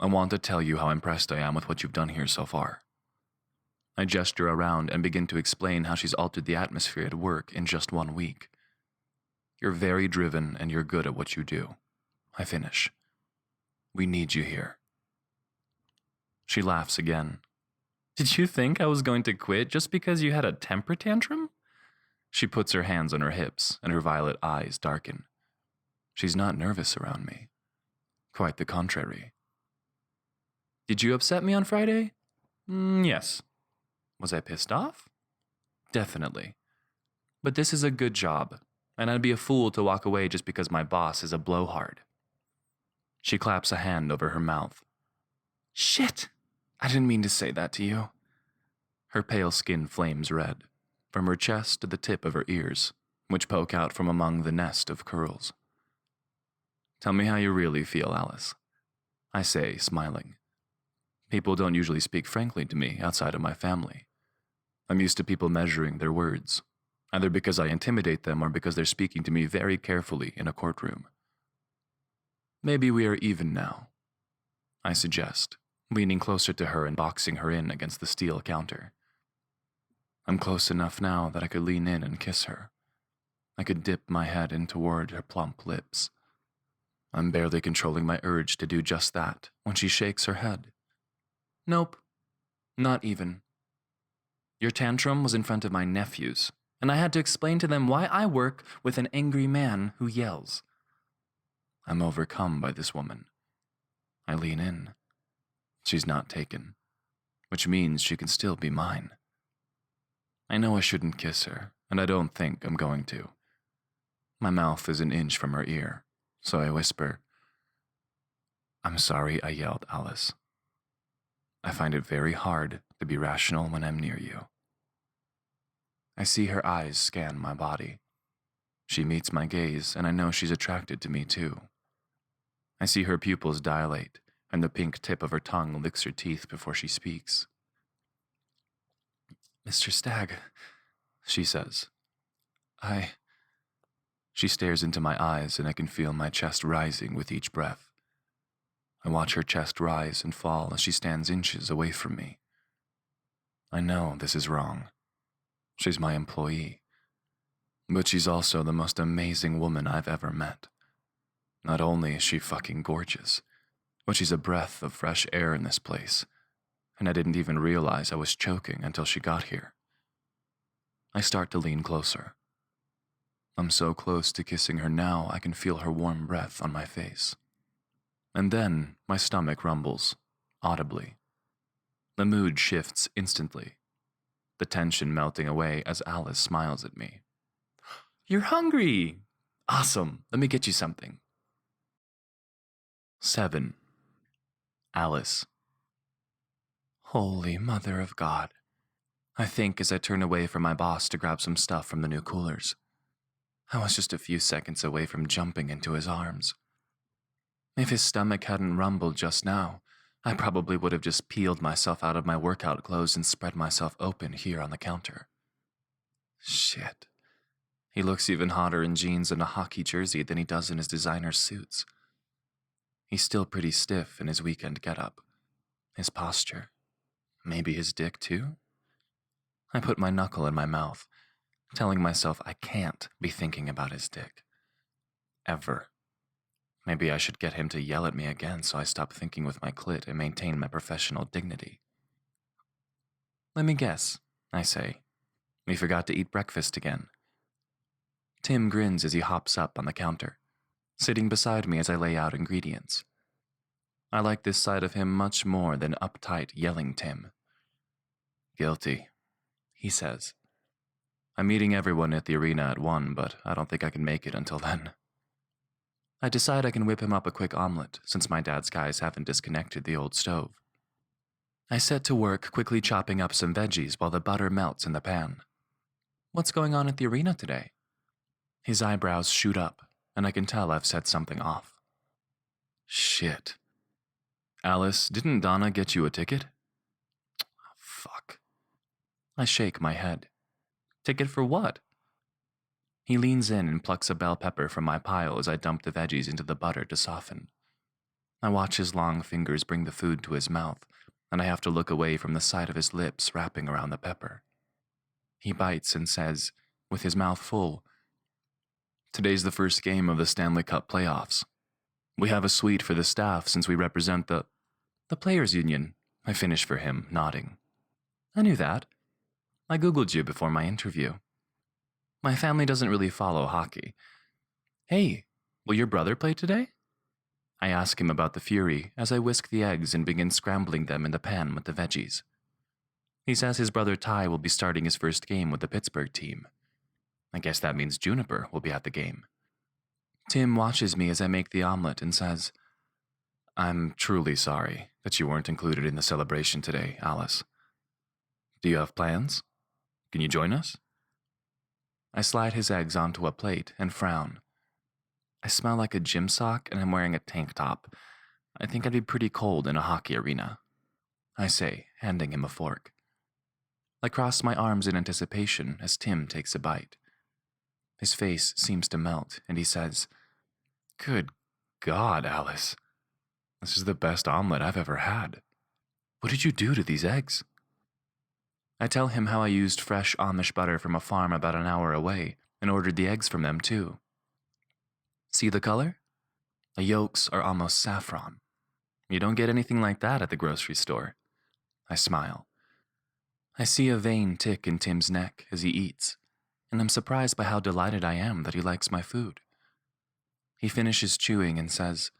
I want to tell you how impressed I am with what you've done here so far. I gesture around and begin to explain how she's altered the atmosphere at work in just 1 week. You're very driven and you're good at what you do. I finish. We need you here. She laughs again. Did you think I was going to quit just because you had a temper tantrum? She puts her hands on her hips and her violet eyes darken. She's not nervous around me. Quite the contrary. Did you upset me on Friday? Yes. Was I pissed off? Definitely. But this is a good job, and I'd be a fool to walk away just because my boss is a blowhard. She claps a hand over her mouth. Shit! I didn't mean to say that to you. Her pale skin flames red, from her chest to the tip of her ears, which poke out from among the nest of curls. Tell me how you really feel, Alice, I say, smiling. People don't usually speak frankly to me outside of my family. I'm used to people measuring their words, either because I intimidate them or because they're speaking to me very carefully in a courtroom. Maybe we are even now, I suggest, leaning closer to her and boxing her in against the steel counter. I'm close enough now that I could lean in and kiss her. I could dip my head in toward her plump lips. I'm barely controlling my urge to do just that when she shakes her head. Nope, not even. Your tantrum was in front of my nephews, and I had to explain to them why I work with an angry man who yells. I'm overcome by this woman. I lean in. She's not taken, which means she can still be mine. I know I shouldn't kiss her, and I don't think I'm going to. My mouth is an inch from her ear, so I whisper, I'm sorry I yelled, Alice. I find it very hard to be rational when I'm near you. I see her eyes scan my body. She meets my gaze, and I know she's attracted to me too. I see her pupils dilate, and the pink tip of her tongue licks her teeth before she speaks. Mr. Stagg, she says. She stares into my eyes, and I can feel my chest rising with each breath. I watch her chest rise and fall as she stands inches away from me. I know this is wrong. She's my employee. But she's also the most amazing woman I've ever met. Not only is she fucking gorgeous, but she's a breath of fresh air in this place, and I didn't even realize I was choking until she got here. I start to lean closer. I'm so close to kissing her now I can feel her warm breath on my face. And then my stomach rumbles, audibly. The mood shifts instantly, the tension melting away as Alice smiles at me. You're hungry! Awesome, let me get you something. 7. Alice. Holy Mother of God. I think as I turn away from my boss to grab some stuff from the new coolers. I was just a few seconds away from jumping into his arms. If his stomach hadn't rumbled just now, I probably would have just peeled myself out of my workout clothes and spread myself open here on the counter. Shit. He looks even hotter in jeans and a hockey jersey than he does in his designer suits. He's still pretty stiff in his weekend getup. His posture. Maybe his dick too? I put my knuckle in my mouth, telling myself I can't be thinking about his dick. Ever. Maybe I should get him to yell at me again so I stop thinking with my clit and maintain my professional dignity. Let me guess, I say. We forgot to eat breakfast again. Tim grins as he hops up on the counter, sitting beside me as I lay out ingredients. I like this side of him much more than uptight yelling Tim. Guilty, he says. I'm meeting everyone at the arena at 1, but I don't think I can make it until then. I decide I can whip him up a quick omelet since my dad's guys haven't disconnected the old stove. I set to work quickly chopping up some veggies while the butter melts in the pan. What's going on at the arena today? His eyebrows shoot up, and I can tell I've said something off. Shit. Alice, didn't Donna get you a ticket? I shake my head. Ticket for what? He leans in and plucks a bell pepper from my pile as I dump the veggies into the butter to soften. I watch his long fingers bring the food to his mouth, and I have to look away from the sight of his lips wrapping around the pepper. He bites and says, with his mouth full, "Today's the first game of the Stanley Cup playoffs. We have a suite for the staff since we represent the players' union," I finish for him, nodding. "I knew that. I Googled you before my interview. My family doesn't really follow hockey. Hey, will your brother play today?" I ask him about the Fury as I whisk the eggs and begin scrambling them in the pan with the veggies. He says his brother Ty will be starting his first game with the Pittsburgh team. I guess that means Juniper will be at the game. Tim watches me as I make the omelet and says, "I'm truly sorry that you weren't included in the celebration today, Alice. Do you have plans? Can you join us?" I slide his eggs onto a plate and frown. I smell like a gym sock and I'm wearing a tank top. I think I'd be pretty cold in a hockey arena, I say, handing him a fork. I cross my arms in anticipation as Tim takes a bite. His face seems to melt and he says, "Good God, Alice. This is the best omelet I've ever had. What did you do to these eggs?" I tell him how I used fresh Amish butter from a farm about an hour away and ordered the eggs from them too. See the color? The yolks are almost saffron. You don't get anything like that at the grocery store. I smile. I see a vein tick in Tim's neck as he eats, and I'm surprised by how delighted I am that he likes my food. He finishes chewing and says,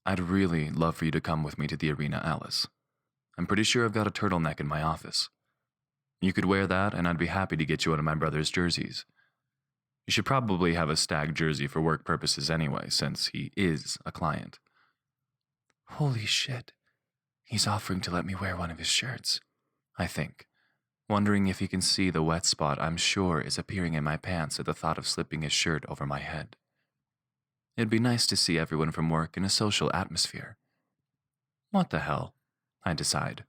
"I'd really love for you to come with me to the arena, Alice. I'm pretty sure I've got a turtleneck in my office. You could wear that and I'd be happy to get you one of my brother's jerseys. You should probably have a Stag jersey for work purposes anyway, since he is a client." Holy shit. He's offering to let me wear one of his shirts, I think, wondering if he can see the wet spot I'm sure is appearing in my pants at the thought of slipping his shirt over my head. It'd be nice to see everyone from work in a social atmosphere. What the hell, I decide,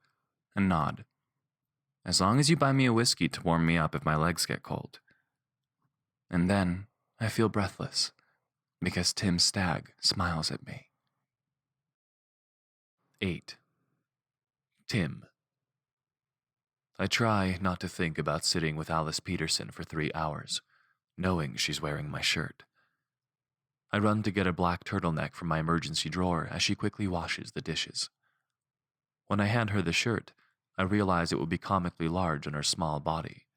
and nod. As long as you buy me a whiskey to warm me up if my legs get cold. And then I feel breathless, because Tim Stagg smiles at me. 8. Tim. I try not to think about sitting with Alice Peterson for 3 hours, knowing she's wearing my shirt. I run to get a black turtleneck from my emergency drawer as she quickly washes the dishes. When I hand her the shirt, I realize it will be comically large on her small body.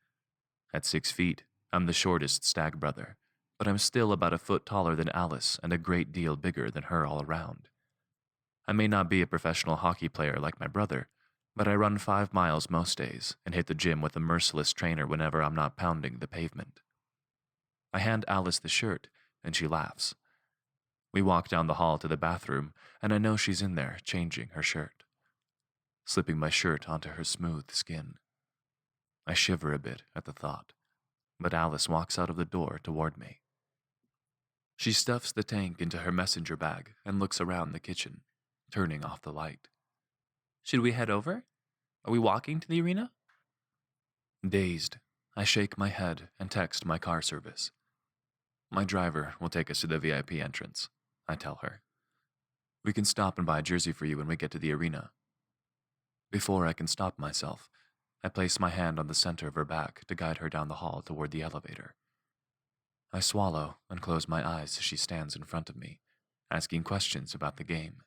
At 6 feet, I'm the shortest Stagg brother, but I'm still about a foot taller than Alice and a great deal bigger than her all around. I may not be a professional hockey player like my brother, but I run 5 miles most days and hit the gym with a merciless trainer whenever I'm not pounding the pavement. I hand Alice the shirt, and she laughs. We walk down the hall to the bathroom, and I know she's in there changing her shirt, slipping my shirt onto her smooth skin. I shiver a bit at the thought, but Alice walks out of the door toward me. She stuffs the tank into her messenger bag and looks around the kitchen, turning off the light. "Should we head over? Are we walking to the arena?" Dazed, I shake my head and text my car service. "My driver will take us to the VIP entrance," I tell her. "We can stop and buy a jersey for you when we get to the arena." Before I can stop myself, I place my hand on the center of her back to guide her down the hall toward the elevator. I swallow and close my eyes as she stands in front of me, asking questions about the game.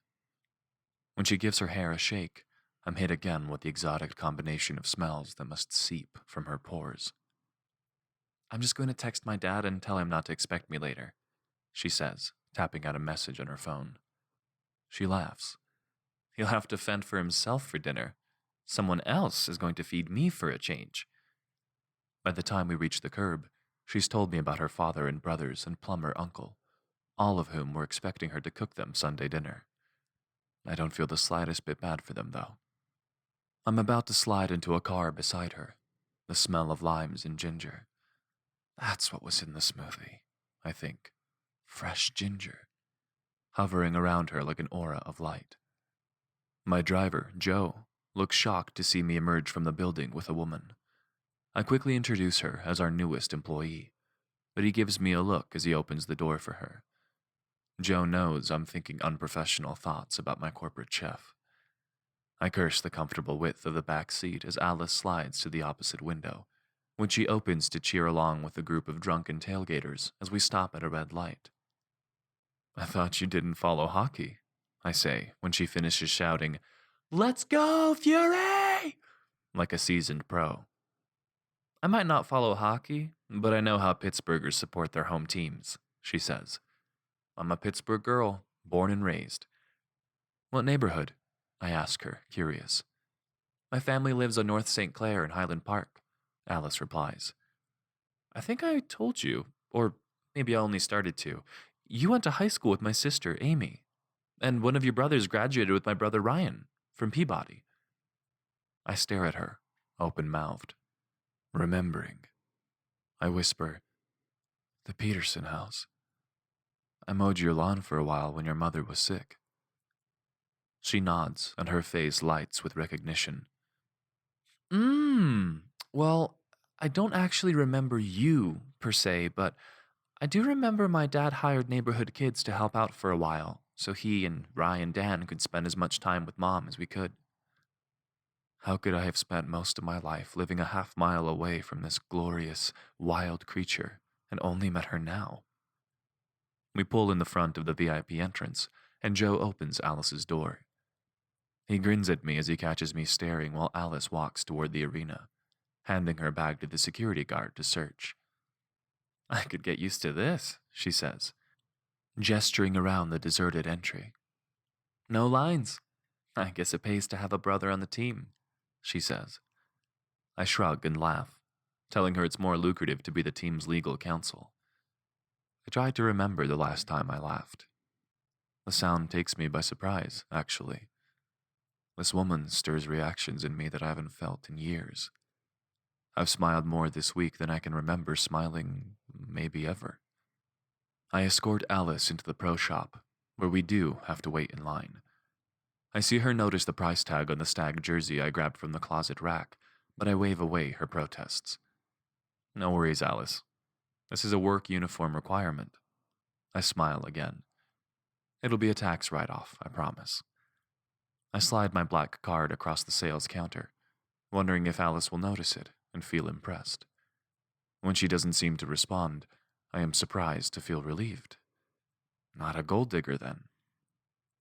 When she gives her hair a shake, I'm hit again with the exotic combination of smells that must seep from her pores. "I'm just going to text my dad and tell him not to expect me later," she says, tapping out a message on her phone. She laughs. "He'll have to fend for himself for dinner. Someone else is going to feed me for a change." By the time we reach the curb, she's told me about her father and brothers and plumber uncle, all of whom were expecting her to cook them Sunday dinner. I don't feel the slightest bit bad for them, though. I'm about to slide into a car beside her, the smell of limes and ginger. That's what was in the smoothie, I think. Fresh ginger, hovering around her like an aura of light. My driver, Joe, looks shocked to see me emerge from the building with a woman. I quickly introduce her as our newest employee, but he gives me a look as he opens the door for her. Joe knows I'm thinking unprofessional thoughts about my corporate chef. I curse the comfortable width of the back seat as Alice slides to the opposite window, which she opens to cheer along with a group of drunken tailgaters as we stop at a red light. "I thought you didn't follow hockey," I say when she finishes shouting, "Let's go, Fury!" like a seasoned pro. "I might not follow hockey, but I know how Pittsburghers support their home teams," she says. "I'm a Pittsburgh girl, born and raised." "What neighborhood?" I ask her, curious. "My family lives on North St. Clair in Highland Park," Alice replies. "I think I told you, or maybe I only started to. You went to high school with my sister, Amy, and one of your brothers graduated with my brother Ryan from Peabody." I stare at her, open-mouthed, remembering. I whisper, "The Peterson house. I mowed your lawn for a while when your mother was sick." She nods, and her face lights with recognition. Well, I don't actually remember you, per se, but I do remember my dad hired neighborhood kids to help out for a while, so he and Ryan and Dan could spend as much time with Mom as we could." How could I have spent most of my life living a half-mile away from this glorious, wild creature and only met her now? We pull in the front of the VIP entrance, and Joe opens Alice's door. He grins at me as he catches me staring while Alice walks toward the arena, handing her bag to the security guard to search. "I could get used to this," she says, gesturing around the deserted entry. "No lines. I guess it pays to have a brother on the team," she says. I shrug and laugh, telling her it's more lucrative to be the team's legal counsel. I try to remember the last time I laughed. The sound takes me by surprise, actually. This woman stirs reactions in me that I haven't felt in years. I've smiled more this week than I can remember smiling maybe ever. I escort Alice into the pro shop, where we do have to wait in line. I see her notice the price tag on the Stag jersey I grabbed from the closet rack, but I wave away her protests. "No worries, Alice. This is a work uniform requirement." I smile again. "It'll be a tax write-off, I promise." I slide my black card across the sales counter, wondering if Alice will notice it and feel impressed. When she doesn't seem to respond, I am surprised to feel relieved. Not a gold digger, then.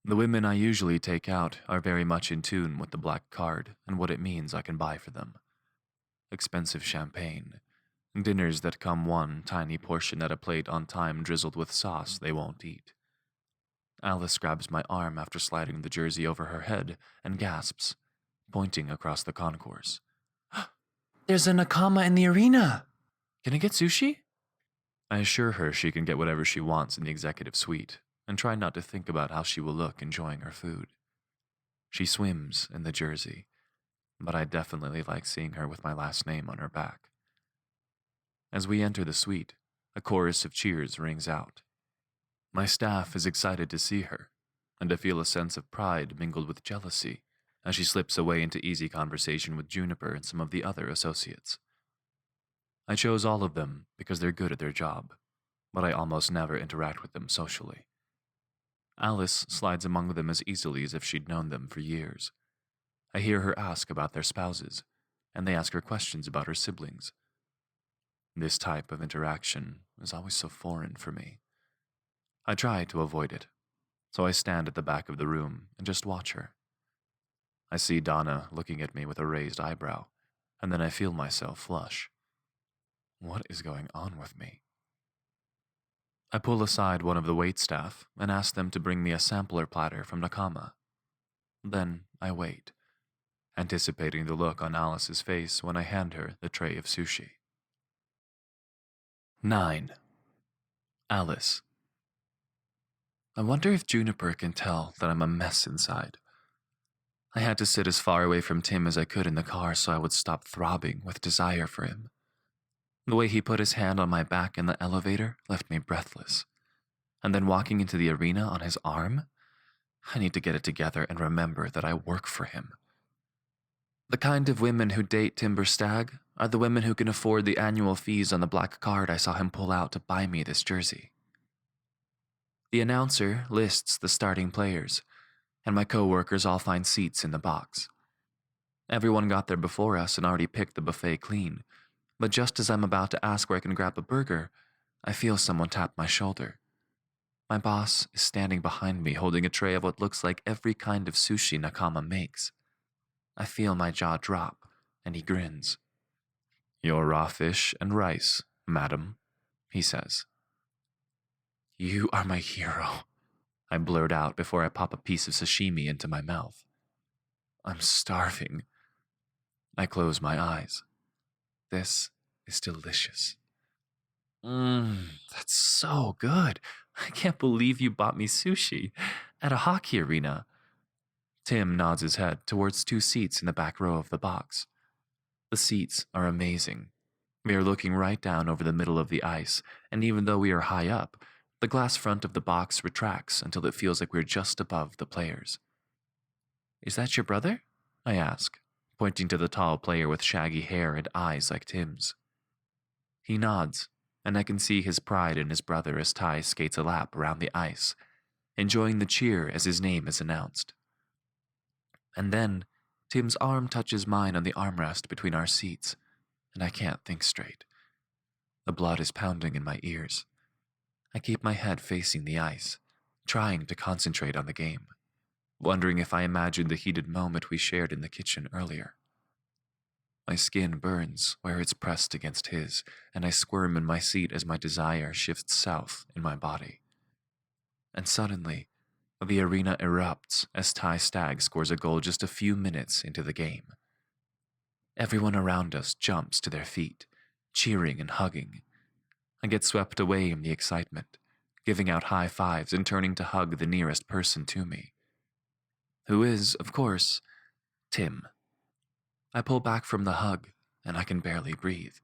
The women I usually take out are very much in tune with the black card and what it means I can buy for them. Expensive champagne, dinners that come one tiny portion at a plate on time drizzled with sauce they won't eat. Alice grabs my arm after sliding the jersey over her head and gasps, pointing across the concourse. "There's a nakama in the arena! Can I get sushi?" I assure her she can get whatever she wants in the executive suite, and try not to think about how she will look enjoying her food. She swims in the jersey, but I definitely like seeing her with my last name on her back. As we enter the suite, a chorus of cheers rings out. My staff is excited to see her, and I feel a sense of pride mingled with jealousy as she slips away into easy conversation with Juniper and some of the other associates. I chose all of them because they're good at their job, but I almost never interact with them socially. Alice slides among them as easily as if she'd known them for years. I hear her ask about their spouses, and they ask her questions about her siblings. This type of interaction is always so foreign for me. I try to avoid it, so I stand at the back of the room and just watch her. I see Donna looking at me with a raised eyebrow, and then I feel myself flush. What is going on with me? I pull aside one of the waitstaff and ask them to bring me a sampler platter from Nakama. Then I wait, anticipating the look on Alice's face when I hand her the tray of sushi. 9. Alice. I wonder if Juniper can tell that I'm a mess inside. I had to sit as far away from Tim as I could in the car so I would stop throbbing with desire for him. The way he put his hand on my back in the elevator left me breathless. And then walking into the arena on his arm? I need to get it together and remember that I work for him. The kind of women who date Timber Stag are the women who can afford the annual fees on the black card I saw him pull out to buy me this jersey. The announcer lists the starting players, and my co-workers all find seats in the box. Everyone got there before us and already picked the buffet clean, but just as I'm about to ask where I can grab a burger, I feel someone tap my shoulder. My boss is standing behind me holding a tray of what looks like every kind of sushi Nakama makes. I feel my jaw drop, and he grins. "Your raw fish and rice, madam," he says. "You are my hero," I blurt out before I pop a piece of sashimi into my mouth. "I'm starving." I close my eyes. This is delicious. That's so good. I can't believe you bought me sushi at a hockey arena. Tim nods his head towards 2 seats in the back row of the box. The seats are amazing. We are looking right down over the middle of the ice, and even though we are high up, the glass front of the box retracts until it feels like we're just above the players. "Is that your brother?" I ask, pointing to the tall player with shaggy hair and eyes like Tim's. He nods, and I can see his pride in his brother as Ty skates a lap around the ice, enjoying the cheer as his name is announced. And then, Tim's arm touches mine on the armrest between our seats, and I can't think straight. The blood is pounding in my ears. I keep my head facing the ice, trying to concentrate on the game, wondering if I imagined the heated moment we shared in the kitchen earlier. My skin burns where it's pressed against his, and I squirm in my seat as my desire shifts south in my body. And suddenly, the arena erupts as Ty Stag scores a goal just a few minutes into the game. Everyone around us jumps to their feet, cheering and hugging. I get swept away in the excitement, giving out high fives and turning to hug the nearest person to me, who is, of course, Tim. I pull back from the hug, and I can barely breathe.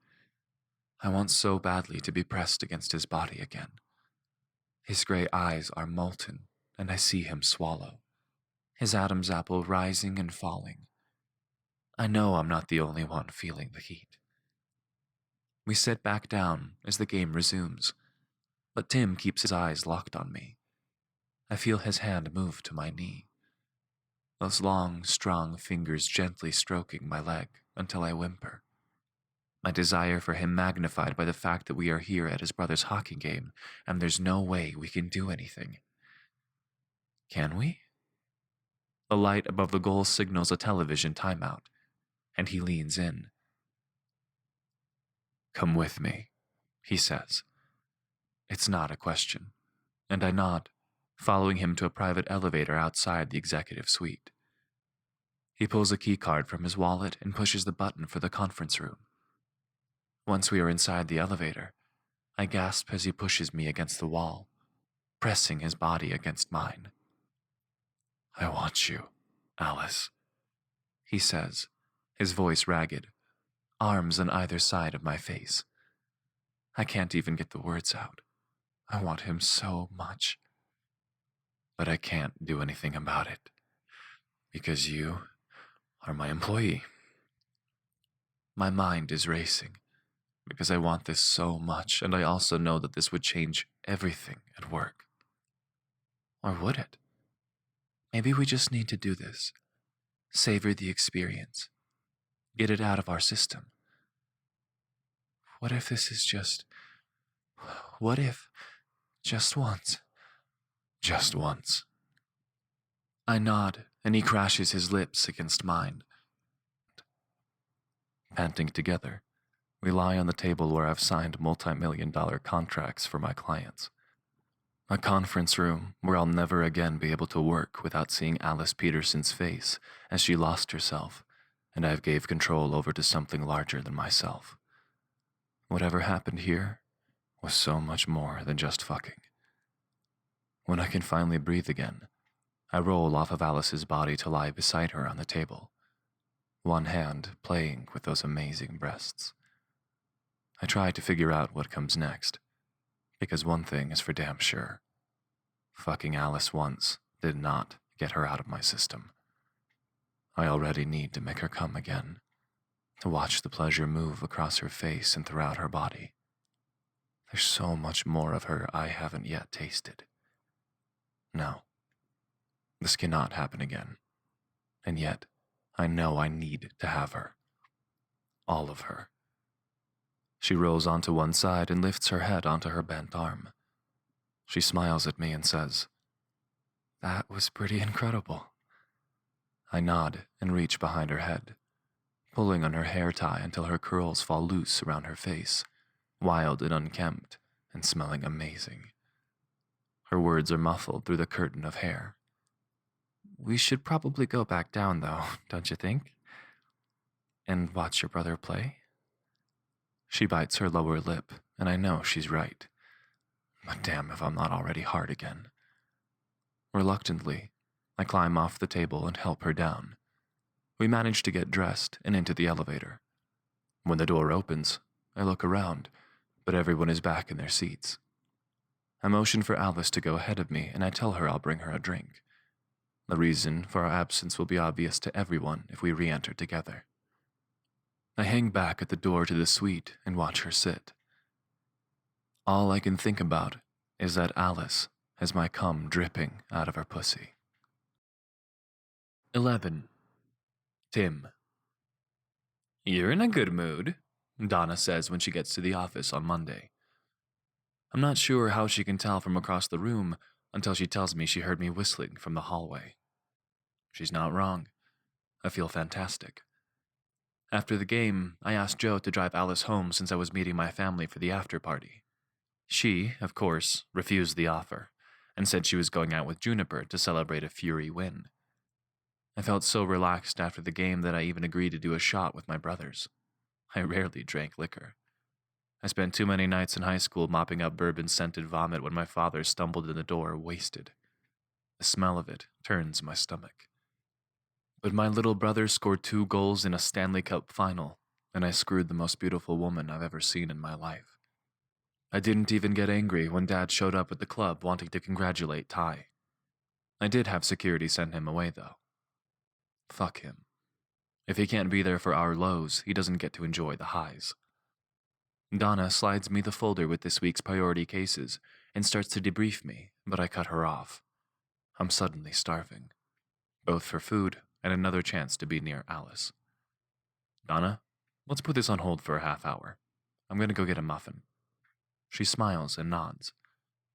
I want so badly to be pressed against his body again. His gray eyes are molten, and I see him swallow, his Adam's apple rising and falling. I know I'm not the only one feeling the heat. We sit back down as the game resumes, but Tim keeps his eyes locked on me. I feel his hand move to my knee, those long, strong fingers gently stroking my leg until I whimper. My desire for him magnified by the fact that we are here at his brother's hockey game, and there's no way we can do anything. Can we? The light above the goal signals a television timeout, and he leans in. "Come with me," he says. It's not a question, and I nod, following him to a private elevator outside the executive suite. He pulls a keycard from his wallet and pushes the button for the conference room. Once we are inside the elevator, I gasp as he pushes me against the wall, pressing his body against mine. "I want you, Alice," he says, his voice ragged, arms on either side of my face. I can't even get the words out. I want him so much. But I can't do anything about it, because you are my employee. My mind is racing, because I want this so much, and I also know that this would change everything at work. Or would it? Maybe we just need to do this. Savor the experience. Get it out of our system. What if this is just... What if... Just once. Just once. I nod, and he crashes his lips against mine. Panting together, we lie on the table where I've signed multi-million-dollar contracts for my clients. A conference room where I'll never again be able to work without seeing Alice Peterson's face as she lost herself, and I've gave control over to something larger than myself. Whatever happened here was so much more than just fucking. When I can finally breathe again, I roll off of Alice's body to lie beside her on the table, one hand playing with those amazing breasts. I try to figure out what comes next, because one thing is for damn sure. Fucking Alice once did not get her out of my system. I already need to make her come again. to watch the pleasure move across her face and throughout her body. There's so much more of her I haven't yet tasted. No, this cannot happen again. And yet, I know I need to have her. All of her. She rolls onto one side and lifts her head onto her bent arm. She smiles at me and says, "That was pretty incredible." I nod and reach behind her head, pulling on her hair tie until her curls fall loose around her face, wild and unkempt, and smelling amazing. Her words are muffled through the curtain of hair. "We should probably go back down, though, don't you think? And watch your brother play?" She bites her lower lip, and I know she's right. But damn if I'm not already hard again. Reluctantly, I climb off the table and help her down. We manage to get dressed and into the elevator. When the door opens, I look around, but everyone is back in their seats. I motion for Alice to go ahead of me, and I tell her I'll bring her a drink. The reason for our absence will be obvious to everyone if we re-enter together. I hang back at the door to the suite and watch her sit. All I can think about is that Alice has my cum dripping out of her pussy. 11. Tim. "You're in a good mood," Donna says when she gets to the office on Monday. I'm not sure how she can tell from across the room until she tells me she heard me whistling from the hallway. She's not wrong. I feel fantastic. After the game, I asked Joe to drive Alice home since I was meeting my family for the after party. She, of course, refused the offer and said she was going out with Juniper to celebrate a Fury win. I felt so relaxed after the game that I even agreed to do a shot with my brothers. I rarely drank liquor. I spent too many nights in high school mopping up bourbon-scented vomit when my father stumbled in the door wasted. The smell of it turns my stomach. But my little brother scored 2 goals in a Stanley Cup final, and I screwed the most beautiful woman I've ever seen in my life. I didn't even get angry when Dad showed up at the club wanting to congratulate Ty. I did have security send him away, though. Fuck him. If he can't be there for our lows, he doesn't get to enjoy the highs. Donna slides me the folder with this week's priority cases and starts to debrief me, but I cut her off. I'm suddenly starving, both for food and another chance to be near Alice. "Donna, let's put this on hold for a half hour. I'm going to go get a muffin." She smiles and nods.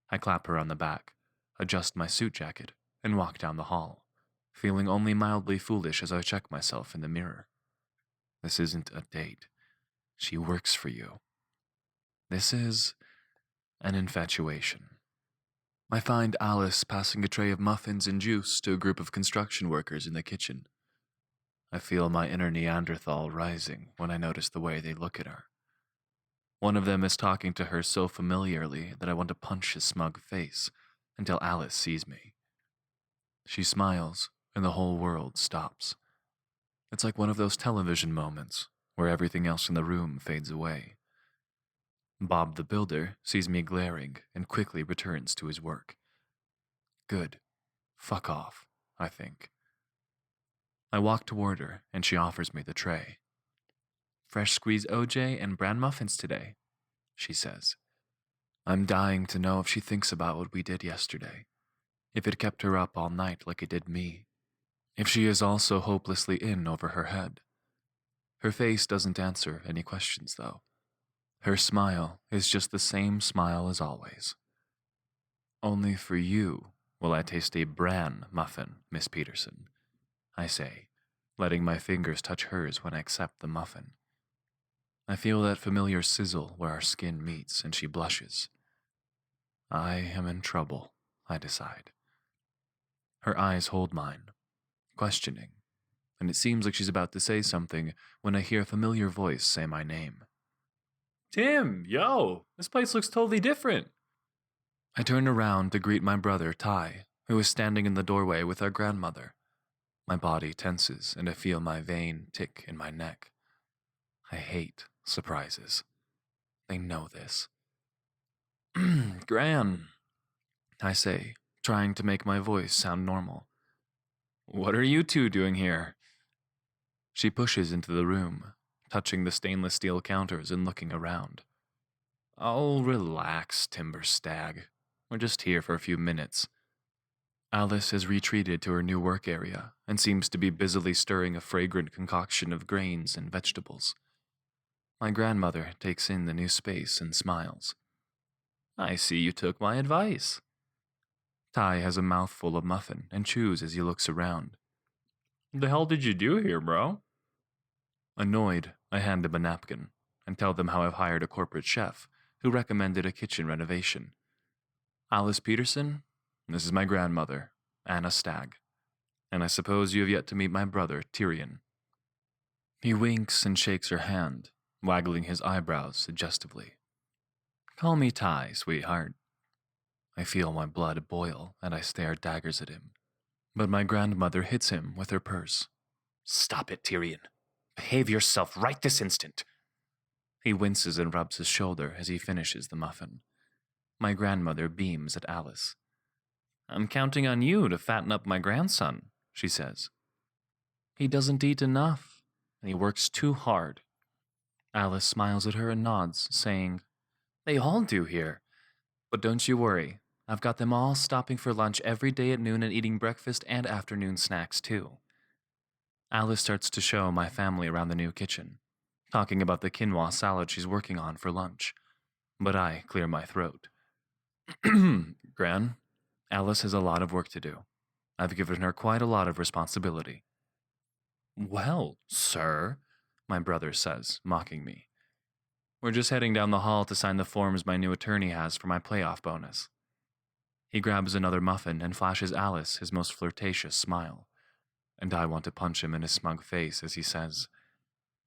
I clap her on the back, adjust my suit jacket, and walk down the hall, feeling only mildly foolish as I check myself in the mirror. This isn't a date. She works for you. This is an infatuation. I find Alice passing a tray of muffins and juice to a group of construction workers in the kitchen. I feel my inner Neanderthal rising when I notice the way they look at her. One of them is talking to her so familiarly that I want to punch his smug face until Alice sees me. She smiles, and the whole world stops. It's like one of those television moments where everything else in the room fades away. Bob the Builder sees me glaring and quickly returns to his work. Good. Fuck off, I think. I walk toward her, and she offers me the tray. "Fresh squeezed OJ and bran muffins today," she says. I'm dying to know if she thinks about what we did yesterday, if it kept her up all night like it did me, if she is also hopelessly in over her head. Her face doesn't answer any questions, though. Her smile is just the same smile as always. "Only for you will I taste a bran muffin, Miss Peterson," I say, letting my fingers touch hers when I accept the muffin. I feel that familiar sizzle where our skin meets, and she blushes. I am in trouble, I decide. Her eyes hold mine, questioning, and it seems like she's about to say something when I hear a familiar voice say my name. "Tim, yo, this place looks totally different." I turn around to greet my brother, Ty, who is standing in the doorway with our grandmother. My body tenses, and I feel my vein tick in my neck. I hate surprises. They know this. "Gran," I say, trying to make my voice sound normal. "What are you two doing here?" She pushes into the room, touching the stainless steel counters and looking around. Oh, relax, Timber Stag. We're just here for a few minutes. Alice has retreated to her new work area and seems to be busily stirring a fragrant concoction of grains and vegetables. My grandmother takes in the new space and smiles. I see you took my advice. Ty has a mouthful of muffin and chews as he looks around. The hell did you do here, bro? Annoyed, I hand him a napkin and tell them how I've hired a corporate chef who recommended a kitchen renovation. Alice Peterson, this is my grandmother, Anna Stag, and I suppose you have yet to meet my brother, Tyrion. He winks and shakes her hand, waggling his eyebrows suggestively. Call me Ty, sweetheart. I feel my blood boil and I stare daggers at him, but my grandmother hits him with her purse. Stop it, Tyrion. Behave yourself right this instant. He winces and rubs his shoulder as he finishes the muffin. My grandmother beams at Alice. I'm counting on you to fatten up my grandson, she says. He doesn't eat enough, and he works too hard. Alice smiles at her and nods, saying, They all do here. But don't you worry, I've got them all stopping for lunch every day at noon and eating breakfast and afternoon snacks too. Alice starts to show my family around the new kitchen, talking about the quinoa salad she's working on for lunch. But I clear my throat. Gran, Alice has a lot of work to do. I've given her quite a lot of responsibility. Well, sir, my brother says, mocking me. We're just heading down the hall to sign the forms my new attorney has for my playoff bonus. He grabs another muffin and flashes Alice his most flirtatious smile, and I want to punch him in his smug face as he says,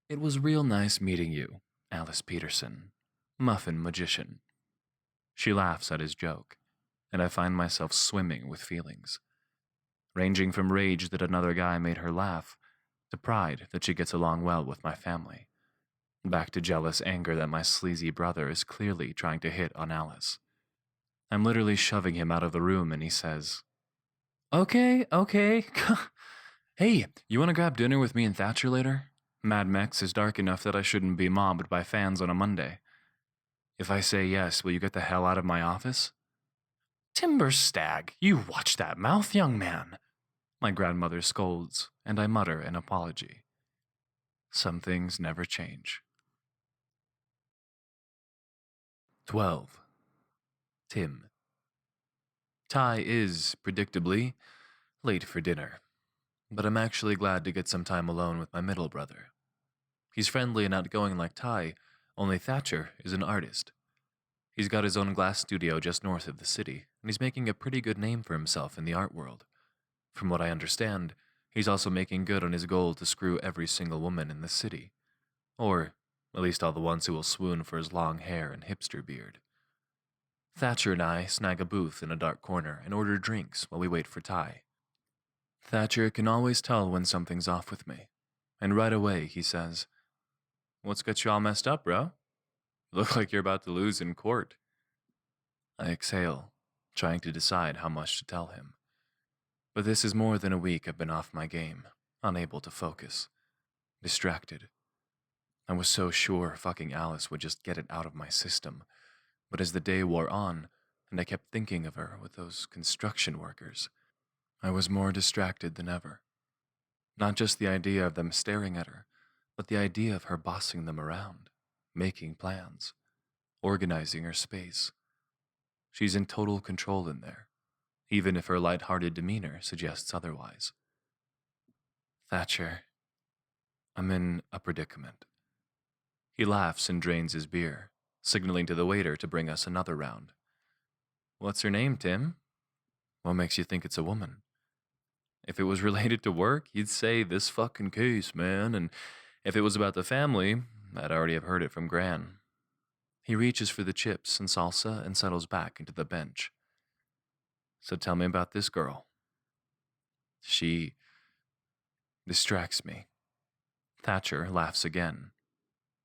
It was real nice meeting you, Alice Peterson, muffin magician. She laughs at his joke, and I find myself swimming with feelings, ranging from rage that another guy made her laugh, to pride that she gets along well with my family, back to jealous anger that my sleazy brother is clearly trying to hit on Alice. I'm literally shoving him out of the room and he says, Okay. Hey, you want to grab dinner with me and Thatcher later? Mad Mex is dark enough that I shouldn't be mobbed by fans on a Monday. If I say yes, will you get the hell out of my office? Timber Stag, you watch that mouth, young man. My grandmother scolds, and I mutter an apology. Some things never change. 12. Tim. Ty is, predictably, late for dinner, but I'm actually glad to get some time alone with my middle brother. He's friendly and outgoing like Ty, only Thatcher is an artist. He's got his own glass studio just north of the city, and he's making a pretty good name for himself in the art world. From what I understand, he's also making good on his goal to screw every single woman in the city. Or at least all the ones who will swoon for his long hair and hipster beard. Thatcher and I snag a booth in a dark corner and order drinks while we wait for Ty. Thatcher can always tell when something's off with me, and right away he says, What's got you all messed up, bro? Look like you're about to lose in court. I exhale, trying to decide how much to tell him. But this is more than a week I've been off my game, unable to focus, distracted. I was so sure fucking Alice would just get it out of my system, but as the day wore on, and I kept thinking of her with those construction workers, I was more distracted than ever. Not just the idea of them staring at her, but the idea of her bossing them around, making plans, organizing her space. She's in total control in there, even if her light-hearted demeanor suggests otherwise. Thatcher, I'm in a predicament. He laughs and drains his beer, signaling to the waiter to bring us another round. What's her name, Tim? What makes you think it's a woman? If it was related to work, you'd say this fucking case, man, and if it was about the family, I'd already have heard it from Gran. He reaches for the chips and salsa and settles back into the bench. So tell me about this girl. She distracts me. Thatcher laughs again,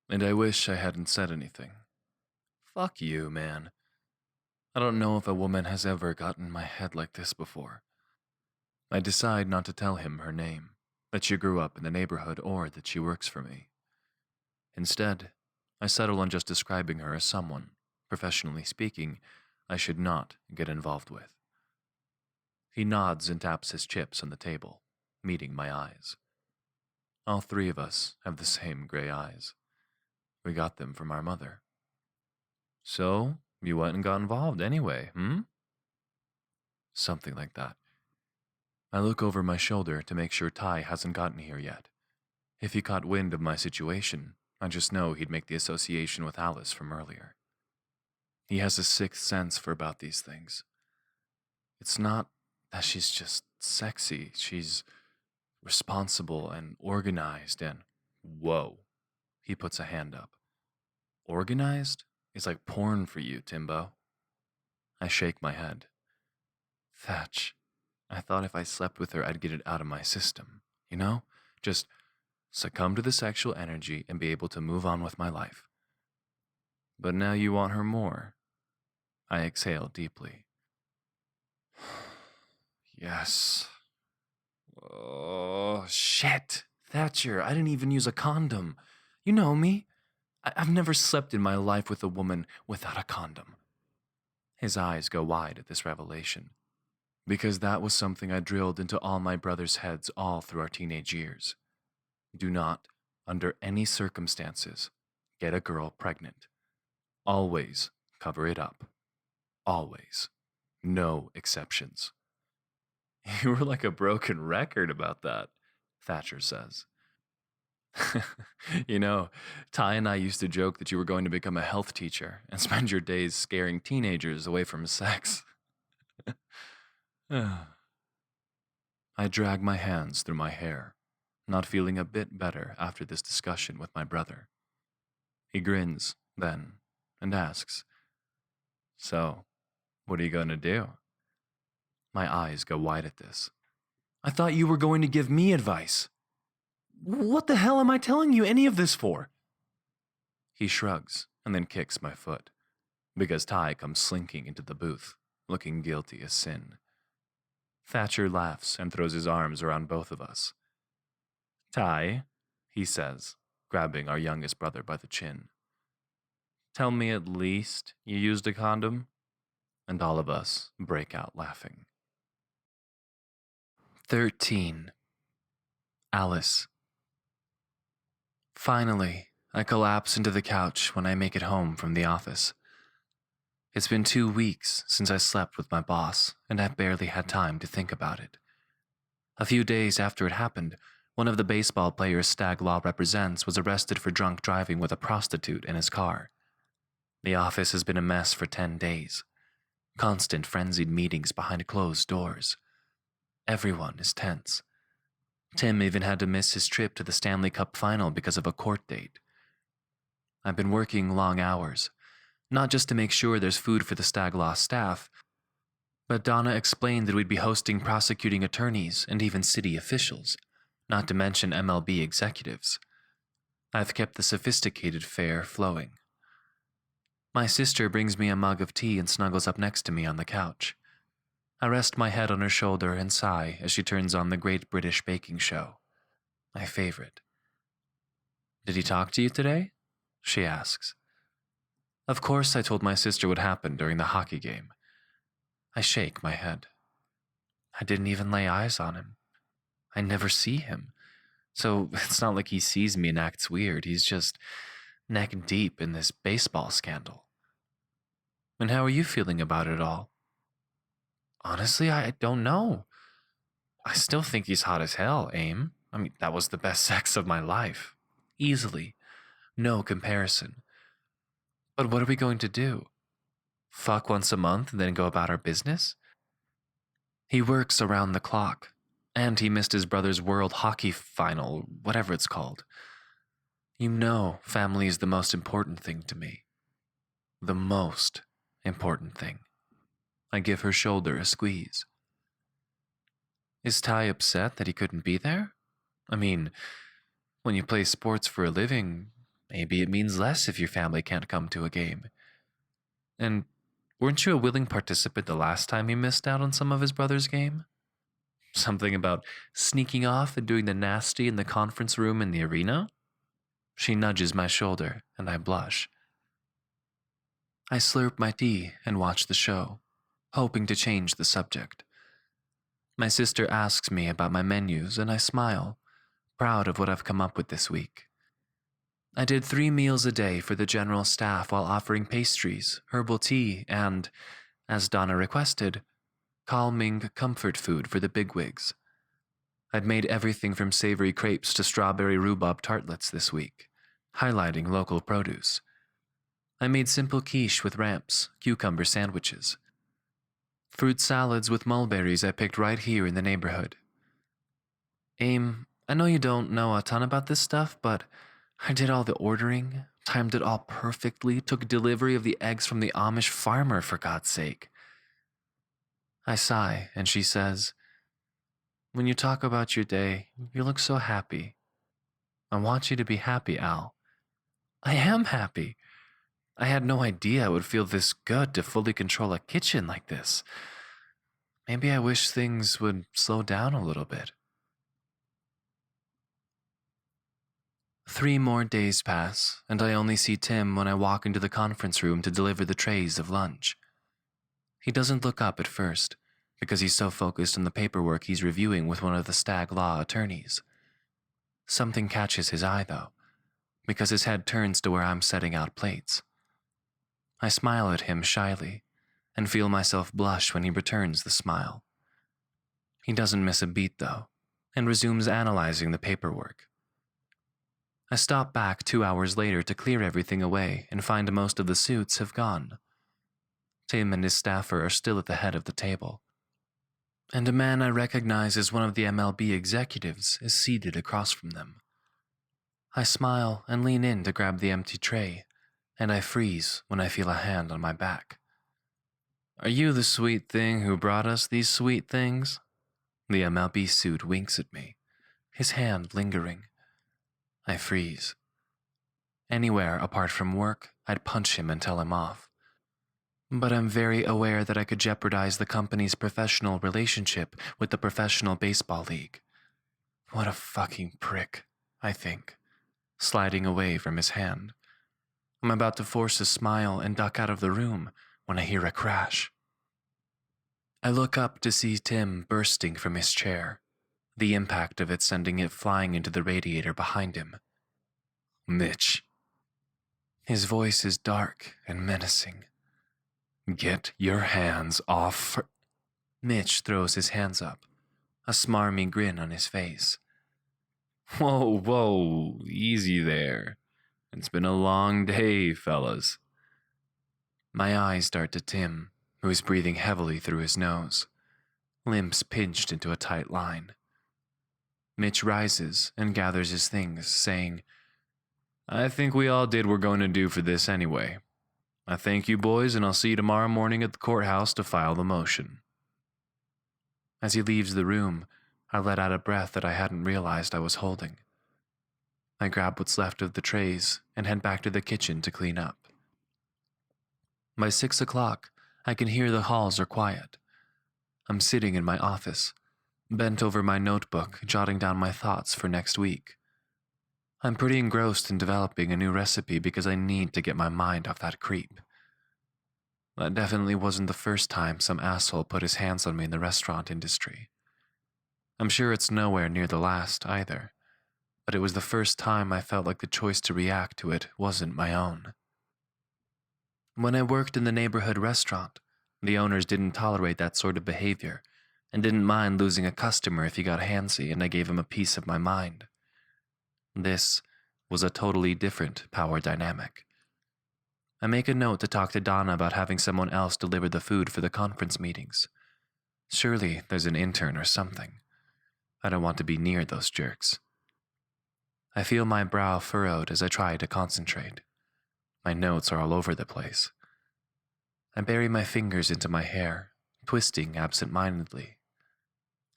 and I wish I hadn't said anything. Fuck you, man. I don't know if a woman has ever gotten my head like this before. I decide not to tell him her name, that she grew up in the neighborhood, or that she works for me. Instead, I settle on just describing her as someone, professionally speaking, I should not get involved with. He nods and taps his chips on the table, meeting my eyes. All three of us have the same gray eyes. We got them from our mother. So, you went and got involved anyway, Something like that. I look over my shoulder to make sure Ty hasn't gotten here yet. If he caught wind of my situation, I just know he'd make the association with Alice from earlier. He has a sixth sense for about these things. It's not that she's just sexy, she's responsible and organized and, whoa, he puts a hand up. Organized is like porn for you, Timbo. I shake my head. Thatch, I thought if I slept with her, I'd get it out of my system, Just succumb to the sexual energy and be able to move on with my life. But now you want her more. I exhale deeply. Yes. Oh, shit. Thatcher, I didn't even use a condom. You know me. I've never slept in my life with a woman without a condom. His eyes go wide at this revelation, because that was something I drilled into all my brothers' heads all through our teenage years. Do not, under any circumstances, get a girl pregnant. Always cover it up. Always. No exceptions. You were like a broken record about that, Thatcher says. Ty and I used to joke that you were going to become a health teacher and spend your days scaring teenagers away from sex. I drag my hands through my hair, not feeling a bit better after this discussion with my brother. He grins, then, and asks, "So, what are you going to do?" My eyes go wide at this. I thought you were going to give me advice. What the hell am I telling you any of this for? He shrugs and then kicks my foot, because Ty comes slinking into the booth, looking guilty as sin. Thatcher laughs and throws his arms around both of us. Ty, he says, grabbing our youngest brother by the chin. Tell me at least you used a condom? And all of us break out laughing. 13. Alice. Finally, I collapse into the couch when I make it home from the office. It's been 2 weeks since I slept with my boss, and I've barely had time to think about it. A few days after it happened, one of the baseball players Stag Law represents was arrested for drunk driving with a prostitute in his car. The office has been a mess for 10 days. Constant frenzied meetings behind closed doors. Everyone is tense. Tim even had to miss his trip to the Stanley Cup final because of a court date. I've been working long hours, not just to make sure there's food for the Stag Law staff, but Donna explained that we'd be hosting prosecuting attorneys and even city officials, not to mention MLB executives. I've kept the sophisticated fare flowing. My sister brings me a mug of tea and snuggles up next to me on the couch. I rest my head on her shoulder and sigh as she turns on the Great British Baking Show, my favorite. Did he talk to you today? She asks. Of course I told my sister what happened during the hockey game. I shake my head. I didn't even lay eyes on him. I never see him, so it's not like he sees me and acts weird. He's just neck deep in this baseball scandal. And how are you feeling about it all? Honestly, I don't know. I still think he's hot as hell, Aim. That was the best sex of my life. Easily. No comparison. But what are we going to do? Fuck once a month and then go about our business? He works around the clock, and he missed his brother's World Hockey Final, whatever it's called. Family is the most important thing to me. The most important thing. I give her shoulder a squeeze. Is Ty upset that he couldn't be there? When you play sports for a living, maybe it means less if your family can't come to a game. And weren't you a willing participant the last time he missed out on some of his brother's game? Something about sneaking off and doing the nasty in the conference room in the arena? She nudges my shoulder, and I blush. I slurp my tea and watch the show, hoping to change the subject. My sister asks me about my menus, and I smile, proud of what I've come up with this week. I did 3 meals a day for the general staff while offering pastries, herbal tea, and, as Donna requested, calming comfort food for the bigwigs. I'd made everything from savory crepes to strawberry rhubarb tartlets this week, highlighting local produce. I made simple quiche with ramps, cucumber sandwiches. Fruit salads with mulberries I picked right here in the neighborhood. Aim, I know you don't know a ton about this stuff, but I did all the ordering, timed it all perfectly, took delivery of the eggs from the Amish farmer, for God's sake. I sigh, and she says, "When you talk about your day, you look so happy. I want you to be happy, Al." I am happy. I had no idea it would feel this good to fully control a kitchen like this. Maybe I wish things would slow down a little bit. 3 more days pass, and I only see Tim when I walk into the conference room to deliver the trays of lunch. He doesn't look up at first, because he's so focused on the paperwork he's reviewing with one of the Stag Law attorneys. Something catches his eye, though, because his head turns to where I'm setting out plates. I smile at him shyly, and feel myself blush when he returns the smile. He doesn't miss a beat, though, and resumes analyzing the paperwork. I stop back 2 hours later to clear everything away and find most of the suits have gone. Tim and his staffer are still at the head of the table, and a man I recognize as one of the MLB executives is seated across from them. I smile and lean in to grab the empty tray, and I freeze when I feel a hand on my back. "Are you the sweet thing who brought us these sweet things?" The MLB suit winks at me, his hand lingering. I freeze. Anywhere apart from work, I'd punch him and tell him off. But I'm very aware that I could jeopardize the company's professional relationship with the Professional Baseball League. What a fucking prick, I think, sliding away from his hand. I'm about to force a smile and duck out of the room when I hear a crash. I look up to see Tim bursting from his chair, the impact of it sending it flying into the radiator behind him. "Mitch." His voice is dark and menacing. "Get your hands off her." Mitch throws his hands up, a smarmy grin on his face. Whoa, easy there. It's been a long day, fellas." My eyes dart to Tim, who is breathing heavily through his nose, lips pinched into a tight line. Mitch rises and gathers his things, saying, "I think we all did what we're going to do for this anyway. I thank you boys, and I'll see you tomorrow morning at the courthouse to file the motion." As he leaves the room, I let out a breath that I hadn't realized I was holding. I grab what's left of the trays and head back to the kitchen to clean up. By 6 o'clock, I can hear the halls are quiet. I'm sitting in my office, bent over my notebook, jotting down my thoughts for next week. I'm pretty engrossed in developing a new recipe because I need to get my mind off that creep. That definitely wasn't the first time some asshole put his hands on me in the restaurant industry. I'm sure it's nowhere near the last either, but it was the first time I felt like the choice to react to it wasn't my own. When I worked in the neighborhood restaurant, the owners didn't tolerate that sort of behavior and didn't mind losing a customer if he got handsy and I gave him a piece of my mind. This was a totally different power dynamic. I make a note to talk to Donna about having someone else deliver the food for the conference meetings. Surely there's an intern or something. I don't want to be near those jerks. I feel my brow furrowed as I try to concentrate. My notes are all over the place. I bury my fingers into my hair, twisting absent-mindedly.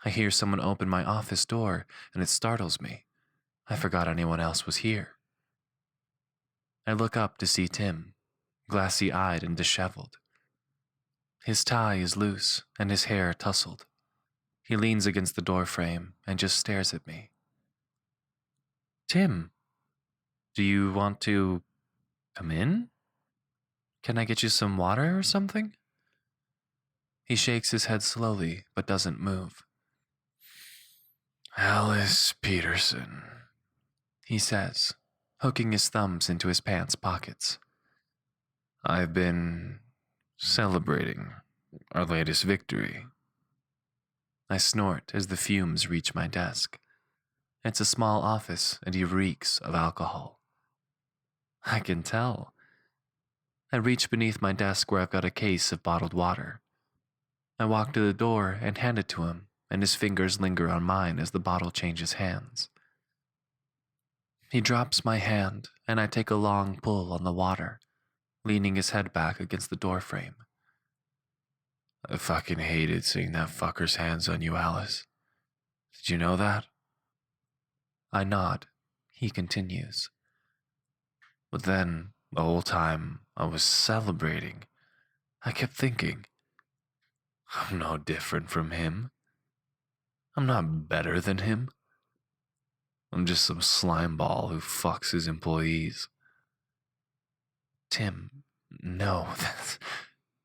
I hear someone open my office door, and it startles me. I forgot anyone else was here. I look up to see Tim, glassy-eyed and disheveled. His tie is loose and his hair tousled. He leans against the doorframe and just stares at me. "Tim." Do you want to come in? Can I get you some water or something? He shakes his head slowly, but doesn't move. Alice Peterson, he says, hooking his thumbs into his pants pockets. I've been celebrating our latest victory. I snort as the fumes reach my desk. It's a small office and he reeks of alcohol. I can tell. I reach beneath my desk where I've got a case of bottled water. I walk to the door and hand it to him, and his fingers linger on mine as the bottle changes hands. He drops my hand, and I take a long pull on the water, leaning his head back against the doorframe. I fucking hated seeing that fucker's hands on you, Alice. Did you know that? I nod. He continues. But then, the whole time I was celebrating, I kept thinking, I'm no different from him. I'm not better than him. I'm just some slimeball who fucks his employees. Tim, no,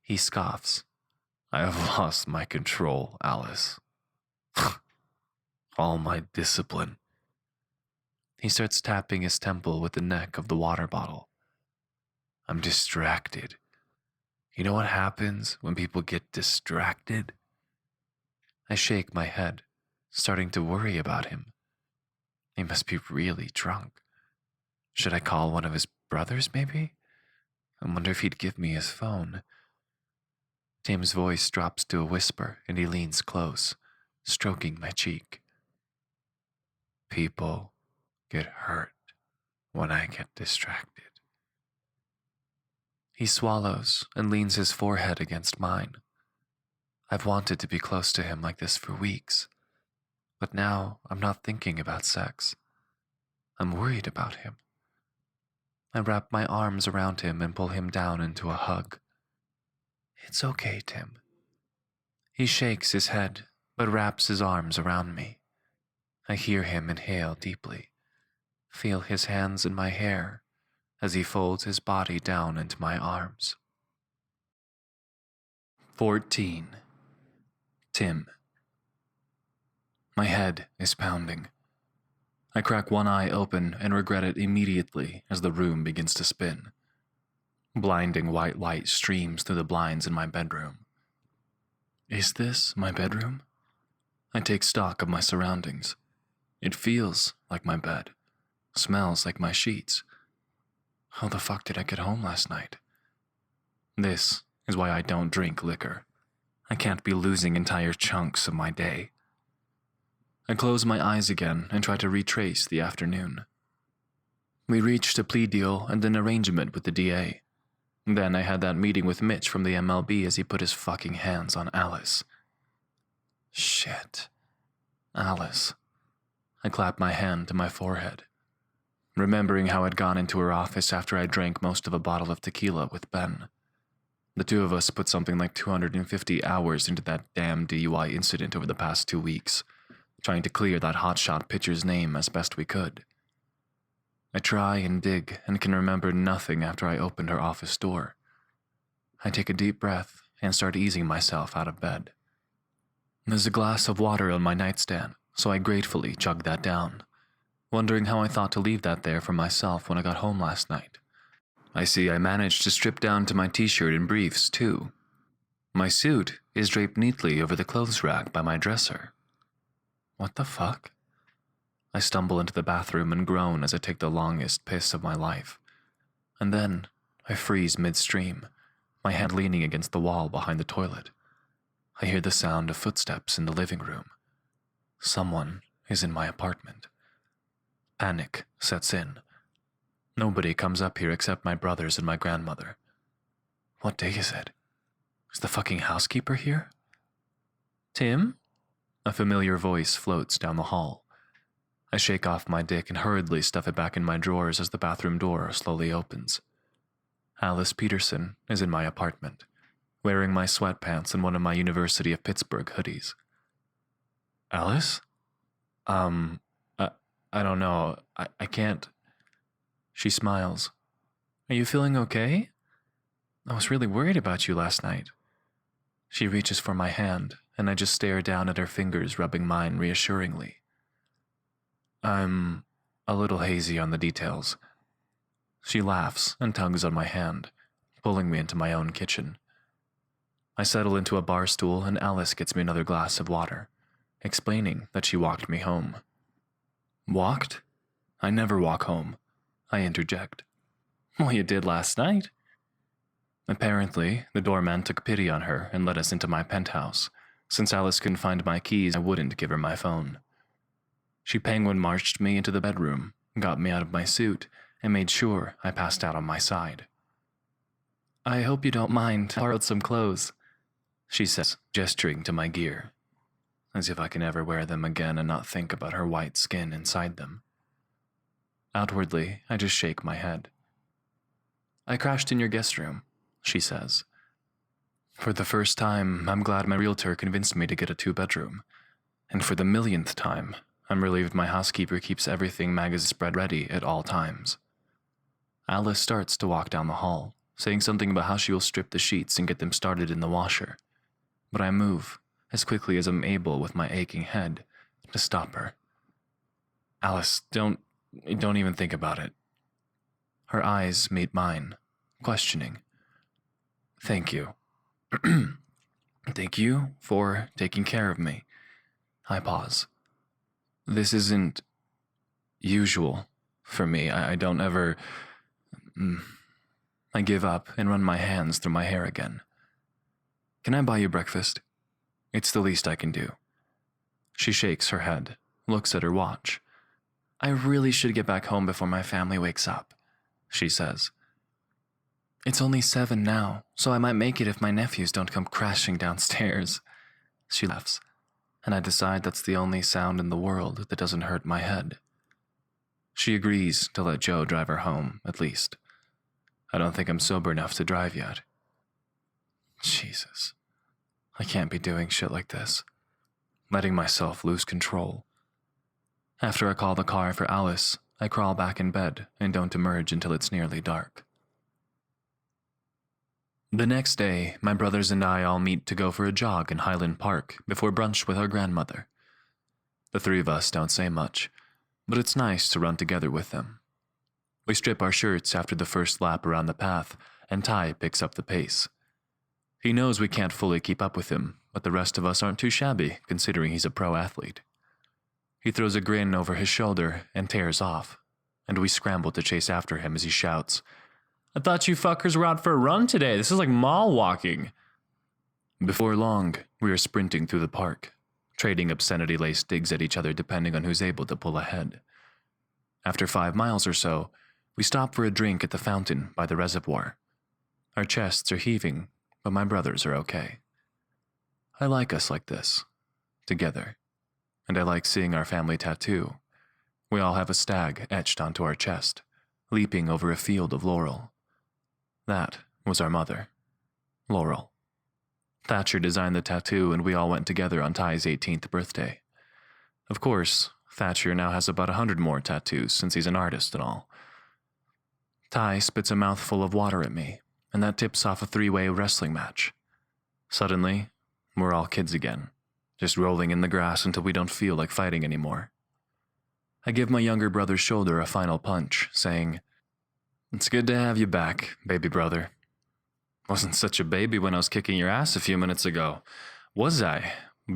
he scoffs. I have lost my control, Alice. All my discipline. He starts tapping his temple with the neck of the water bottle. I'm distracted. You know what happens when people get distracted? I shake my head, starting to worry about him. He must be really drunk. Should I call one of his brothers, maybe? I wonder if he'd give me his phone. Tim's voice drops to a whisper and he leans close, stroking my cheek. People get hurt when I get distracted. He swallows and leans his forehead against mine. I've wanted to be close to him like this for weeks, but now I'm not thinking about sex. I'm worried about him. I wrap my arms around him and pull him down into a hug. It's okay, Tim. He shakes his head, but wraps his arms around me. I hear him inhale deeply, feel his hands in my hair as he folds his body down into my arms. 14. Tim. My head is pounding. I crack one eye open and regret it immediately as the room begins to spin. Blinding white light streams through the blinds in my bedroom. Is this my bedroom? I take stock of my surroundings. It feels like my bed. Smells like my sheets. How the fuck did I get home last night? This is why I don't drink liquor. I can't be losing entire chunks of my day. I close my eyes again and try to retrace the afternoon. We reached a plea deal and an arrangement with the DA. Then I had that meeting with Mitch from the MLB as he put his fucking hands on Alice. Shit. Alice. I clapped my hand to my forehead, remembering how I'd gone into her office after I drank most of a bottle of tequila with Ben. The two of us put something like 250 hours into that damn DUI incident over the past 2 weeks, trying to clear that hotshot pitcher's name as best we could. I try and dig and can remember nothing after I opened her office door. I take a deep breath and start easing myself out of bed. There's a glass of water on my nightstand, so I gratefully chug that down, wondering how I thought to leave that there for myself when I got home last night. I see I managed to strip down to my t-shirt and briefs, too. My suit is draped neatly over the clothes rack by my dresser. What the fuck? I stumble into the bathroom and groan as I take the longest piss of my life. And then I freeze midstream, my head leaning against the wall behind the toilet. I hear the sound of footsteps in the living room. Someone is in my apartment. Panic sets in. Nobody comes up here except my brothers and my grandmother. What day is it? Is the fucking housekeeper here? Tim? A familiar voice floats down the hall. I shake off my dick and hurriedly stuff it back in my drawers as the bathroom door slowly opens. Alice Peterson is in my apartment, wearing my sweatpants and one of my University of Pittsburgh hoodies. Alice? I don't know. I can't... She smiles. Are you feeling okay? I was really worried about you last night. She reaches for my hand, and I just stare down at her fingers rubbing mine reassuringly. I'm a little hazy on the details. She laughs and tugs on my hand, pulling me into my own kitchen. I settle into a bar stool and Alice gets me another glass of water, explaining that she walked me home. Walked? I never walk home, I interject. Well, you did last night. Apparently, the doorman took pity on her and let us into my penthouse. Since Alice couldn't find my keys, I wouldn't give her my phone. She penguin marched me into the bedroom, got me out of my suit, and made sure I passed out on my side. I hope you don't mind, I borrowed some clothes, she says, gesturing to my gear, as if I can ever wear them again and not think about her white skin inside them. Outwardly, I just shake my head. I crashed in your guest room, she says. For the first time, I'm glad my realtor convinced me to get a 2-bedroom. And for the millionth time, I'm relieved my housekeeper keeps everything Maga's spread ready at all times. Alice starts to walk down the hall, saying something about how she will strip the sheets and get them started in the washer. But I move, as quickly as I'm able with my aching head, to stop her. Alice, don't even think about it. Her eyes meet mine, questioning. Thank you. Thank you for taking care of me. I pause. This isn't usual for me. I don't ever... I give up and run my hands through my hair again. Can I buy you breakfast? It's the least I can do. She shakes her head, looks at her watch. I really should get back home before my family wakes up, she says. It's only 7 now, so I might make it if my nephews don't come crashing downstairs. She laughs, and I decide that's the only sound in the world that doesn't hurt my head. She agrees to let Joe drive her home, at least. I don't think I'm sober enough to drive yet. Jesus. I can't be doing shit like this. Letting myself lose control. After I call the car for Alice, I crawl back in bed and don't emerge until it's nearly dark. The next day, my brothers and I all meet to go for a jog in Highland Park before brunch with our grandmother. The 3 of us don't say much, but it's nice to run together with them. We strip our shirts after the first lap around the path, and Ty picks up the pace. He knows we can't fully keep up with him, but the rest of us aren't too shabby, considering he's a pro athlete. He throws a grin over his shoulder and tears off, and we scramble to chase after him as he shouts, I thought you fuckers were out for a run today. This is like mall walking. Before long, we are sprinting through the park, trading obscenity-laced digs at each other depending on who's able to pull ahead. After 5 miles or so, we stop for a drink at the fountain by the reservoir. Our chests are heaving, but my brothers are okay. I like us like this, together, and I like seeing our family tattoo. We all have a stag etched onto our chest, leaping over a field of laurel. That was our mother, Laurel. Thatcher designed the tattoo and we all went together on Ty's 18th birthday. Of course, Thatcher now has about 100 more tattoos since he's an artist and all. Ty spits a mouthful of water at me, and that tips off a 3-way wrestling match. Suddenly, we're all kids again, just rolling in the grass until we don't feel like fighting anymore. I give my younger brother's shoulder a final punch, saying, It's good to have you back, baby brother. Wasn't such a baby when I was kicking your ass a few minutes ago, was I,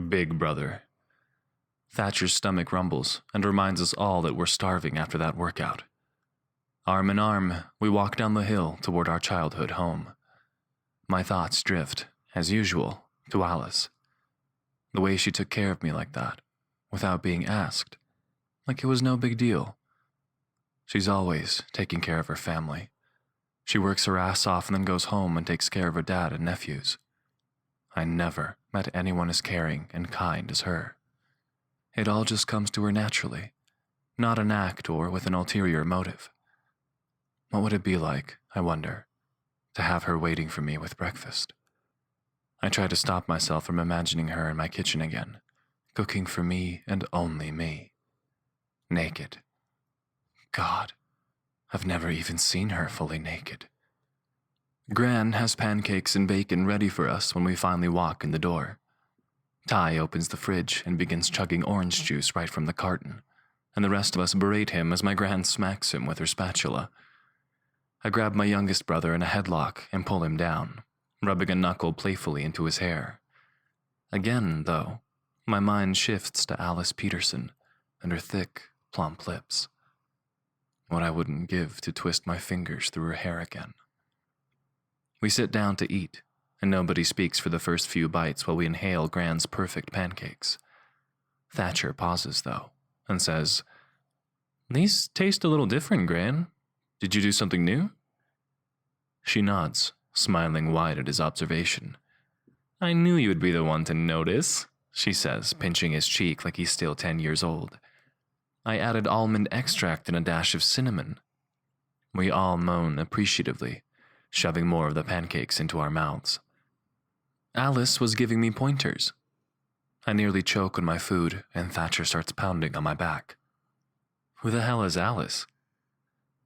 big brother? Thatcher's stomach rumbles and reminds us all that we're starving after that workout. Arm in arm, we walk down the hill toward our childhood home. My thoughts drift, as usual, to Alice. The way she took care of me like that, without being asked, like it was no big deal. She's always taking care of her family. She works her ass off and then goes home and takes care of her dad and nephews. I never met anyone as caring and kind as her. It all just comes to her naturally, not an act or with an ulterior motive. What would it be like, I wonder, to have her waiting for me with breakfast? I try to stop myself from imagining her in my kitchen again, cooking for me and only me. Naked. God, I've never even seen her fully naked. Gran has pancakes and bacon ready for us when we finally walk in the door. Ty opens the fridge and begins chugging orange juice right from the carton, and the rest of us berate him as my Gran smacks him with her spatula. I grab my youngest brother in a headlock and pull him down, rubbing a knuckle playfully into his hair. Again, though, my mind shifts to Alice Peterson and her thick, plump lips. What I wouldn't give to twist my fingers through her hair again. We sit down to eat, and nobody speaks for the first few bites while we inhale Gran's perfect pancakes. Thatcher pauses, though, and says, "These taste a little different, Gran. Did you do something new?" She nods, smiling wide at his observation. "I knew you would be the one to notice," she says, pinching his cheek like he's still 10 years old. "I added almond extract and a dash of cinnamon." We all moan appreciatively, shoving more of the pancakes into our mouths. Alice was giving me pointers. I nearly choke on my food, and Thatcher starts pounding on my back. "Who the hell is Alice?"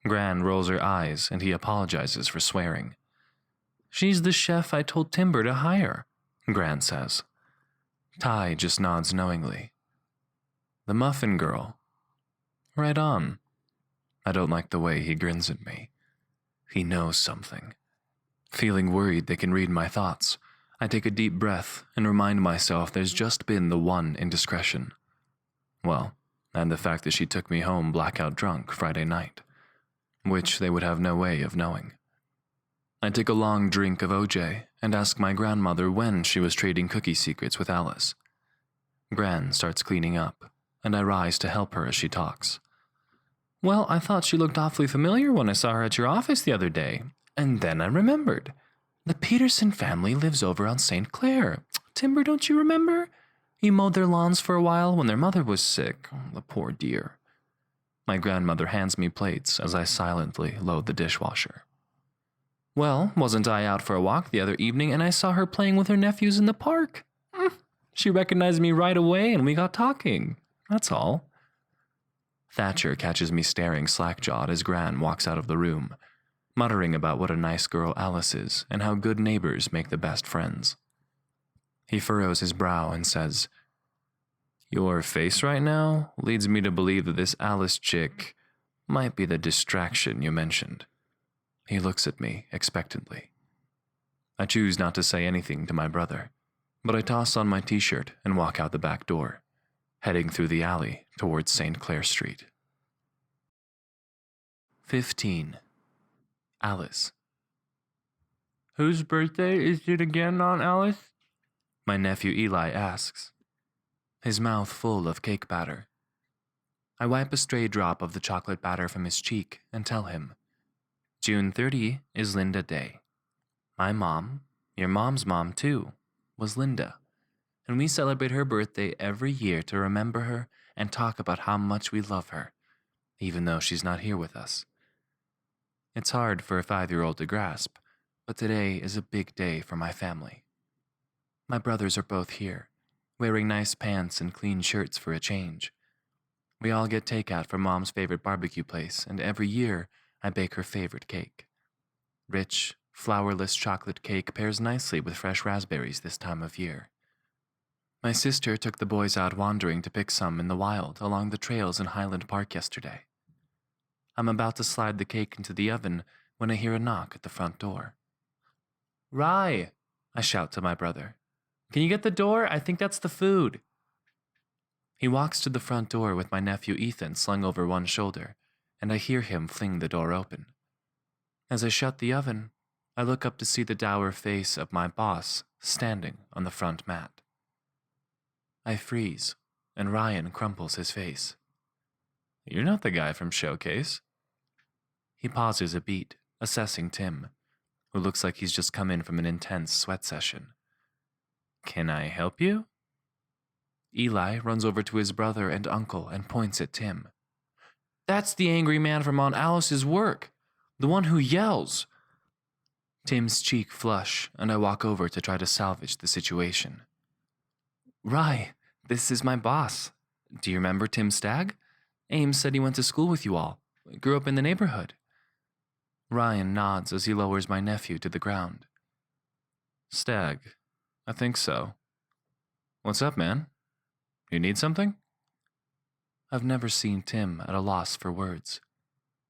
Gran rolls her eyes, and he apologizes for swearing. "She's the chef I told Timber to hire," Gran says. Ty just nods knowingly. "The muffin girl." "Right on." I don't like the way he grins at me. He knows something. Feeling worried they can read my thoughts, I take a deep breath and remind myself there's just been the one indiscretion. Well, and the fact that she took me home blackout drunk Friday night, which they would have no way of knowing. I take a long drink of OJ and ask my grandmother when she was trading cookie secrets with Alice. Gran starts cleaning up, and I rise to help her as she talks. "Well, I thought she looked awfully familiar when I saw her at your office the other day, and then I remembered. The Peterson family lives over on St. Clair. Timber, don't you remember? You mowed their lawns for a while when their mother was sick. Oh, the poor dear." My grandmother hands me plates as I silently load the dishwasher. "Well, wasn't I out for a walk the other evening and I saw her playing with her nephews in the park? She recognized me right away and we got talking. That's all." Thatcher catches me staring slack-jawed as Gran walks out of the room, muttering about what a nice girl Alice is and how good neighbors make the best friends. He furrows his brow and says, "Your face right now leads me to believe that this Alice chick might be the distraction you mentioned." He looks at me expectantly. I choose not to say anything to my brother, but I toss on my t-shirt and walk out the back door, heading through the alley towards St. Clair Street. 15. Alice. "Whose birthday is it again, Aunt Alice?" my nephew Eli asks, his mouth full of cake batter. I wipe a stray drop of the chocolate batter from his cheek and tell him, "June 30 is Linda Day. My mom, your mom's mom too, was Linda, and we celebrate her birthday every year to remember her and talk about how much we love her, even though she's not here with us. It's hard for a 5-year-old to grasp, but today is a big day for my family. My brothers are both here, wearing nice pants and clean shirts for a change. We all get takeout from Mom's favorite barbecue place, and every year I bake her favorite cake. Rich, flourless chocolate cake pairs nicely with fresh raspberries this time of year. My sister took the boys out wandering to pick some in the wild along the trails in Highland Park yesterday. I'm about to slide the cake into the oven when I hear a knock at the front door. "Rye!" I shout to my brother. "Can you get the door? I think that's the food." He walks to the front door with my nephew Ethan slung over one shoulder, and I hear him fling the door open. As I shut the oven, I look up to see the dour face of my boss standing on the front mat. I freeze, and Ryan crumples his face. "You're not the guy from Showcase." He pauses a beat, assessing Tim, who looks like he's just come in from an intense sweat session. "Can I help you?" Eli runs over to his brother and uncle and points at Tim. "That's the angry man from Aunt Alice's work, the one who yells." Tim's cheek flush, and I walk over to try to salvage the situation. "Rye, this is my boss. Do you remember Tim Stagg? Ames said he went to school with you all. Grew up in the neighborhood. Ryan nods as he lowers my nephew to the ground. Stag, I think so. What's up, man? You need something? I've never seen Tim at a loss for words.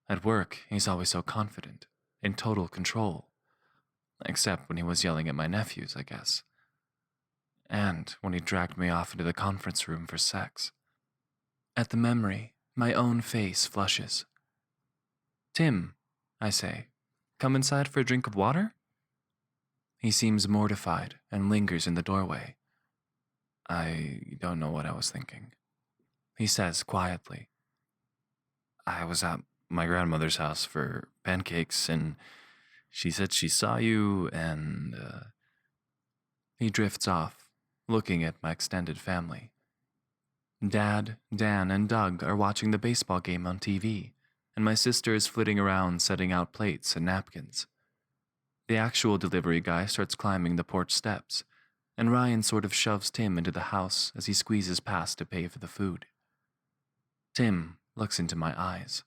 At work, he's always so confident, in total control. Except when he was yelling at my nephews, I guess. And when he dragged me off into the conference room for sex. At the memory, my own face flushes. Tim, I say, come inside for a drink of water? He seems mortified and lingers in the doorway. I don't know what I was thinking, he says quietly. I was at my grandmother's house for pancakes, and she said she saw you, and He drifts off, looking at my extended family. Dad, Dan, and Doug are watching the baseball game on TV, and my sister is flitting around setting out plates and napkins. The actual delivery guy starts climbing the porch steps, and Ryan sort of shoves Tim into the house as he squeezes past to pay for the food. Tim looks into my eyes.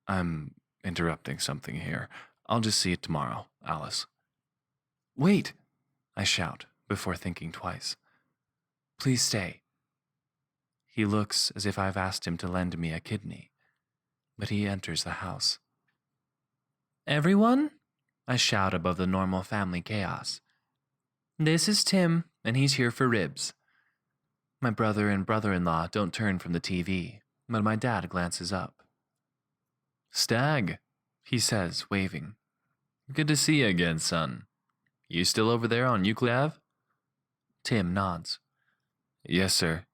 I'm interrupting something here. I'll just see it tomorrow, Alice. Wait, I shout before thinking twice. Please stay. He looks as if I've asked him to lend me a kidney, but he enters the house. Everyone? I shout above the normal family chaos. This is Tim, and he's here for ribs. My brother and brother-in-law don't turn from the TV, but my dad glances up. Stag, he says, waving. Good to see you again, son. You still over there on Muckajev? Tim nods. Yes, sir.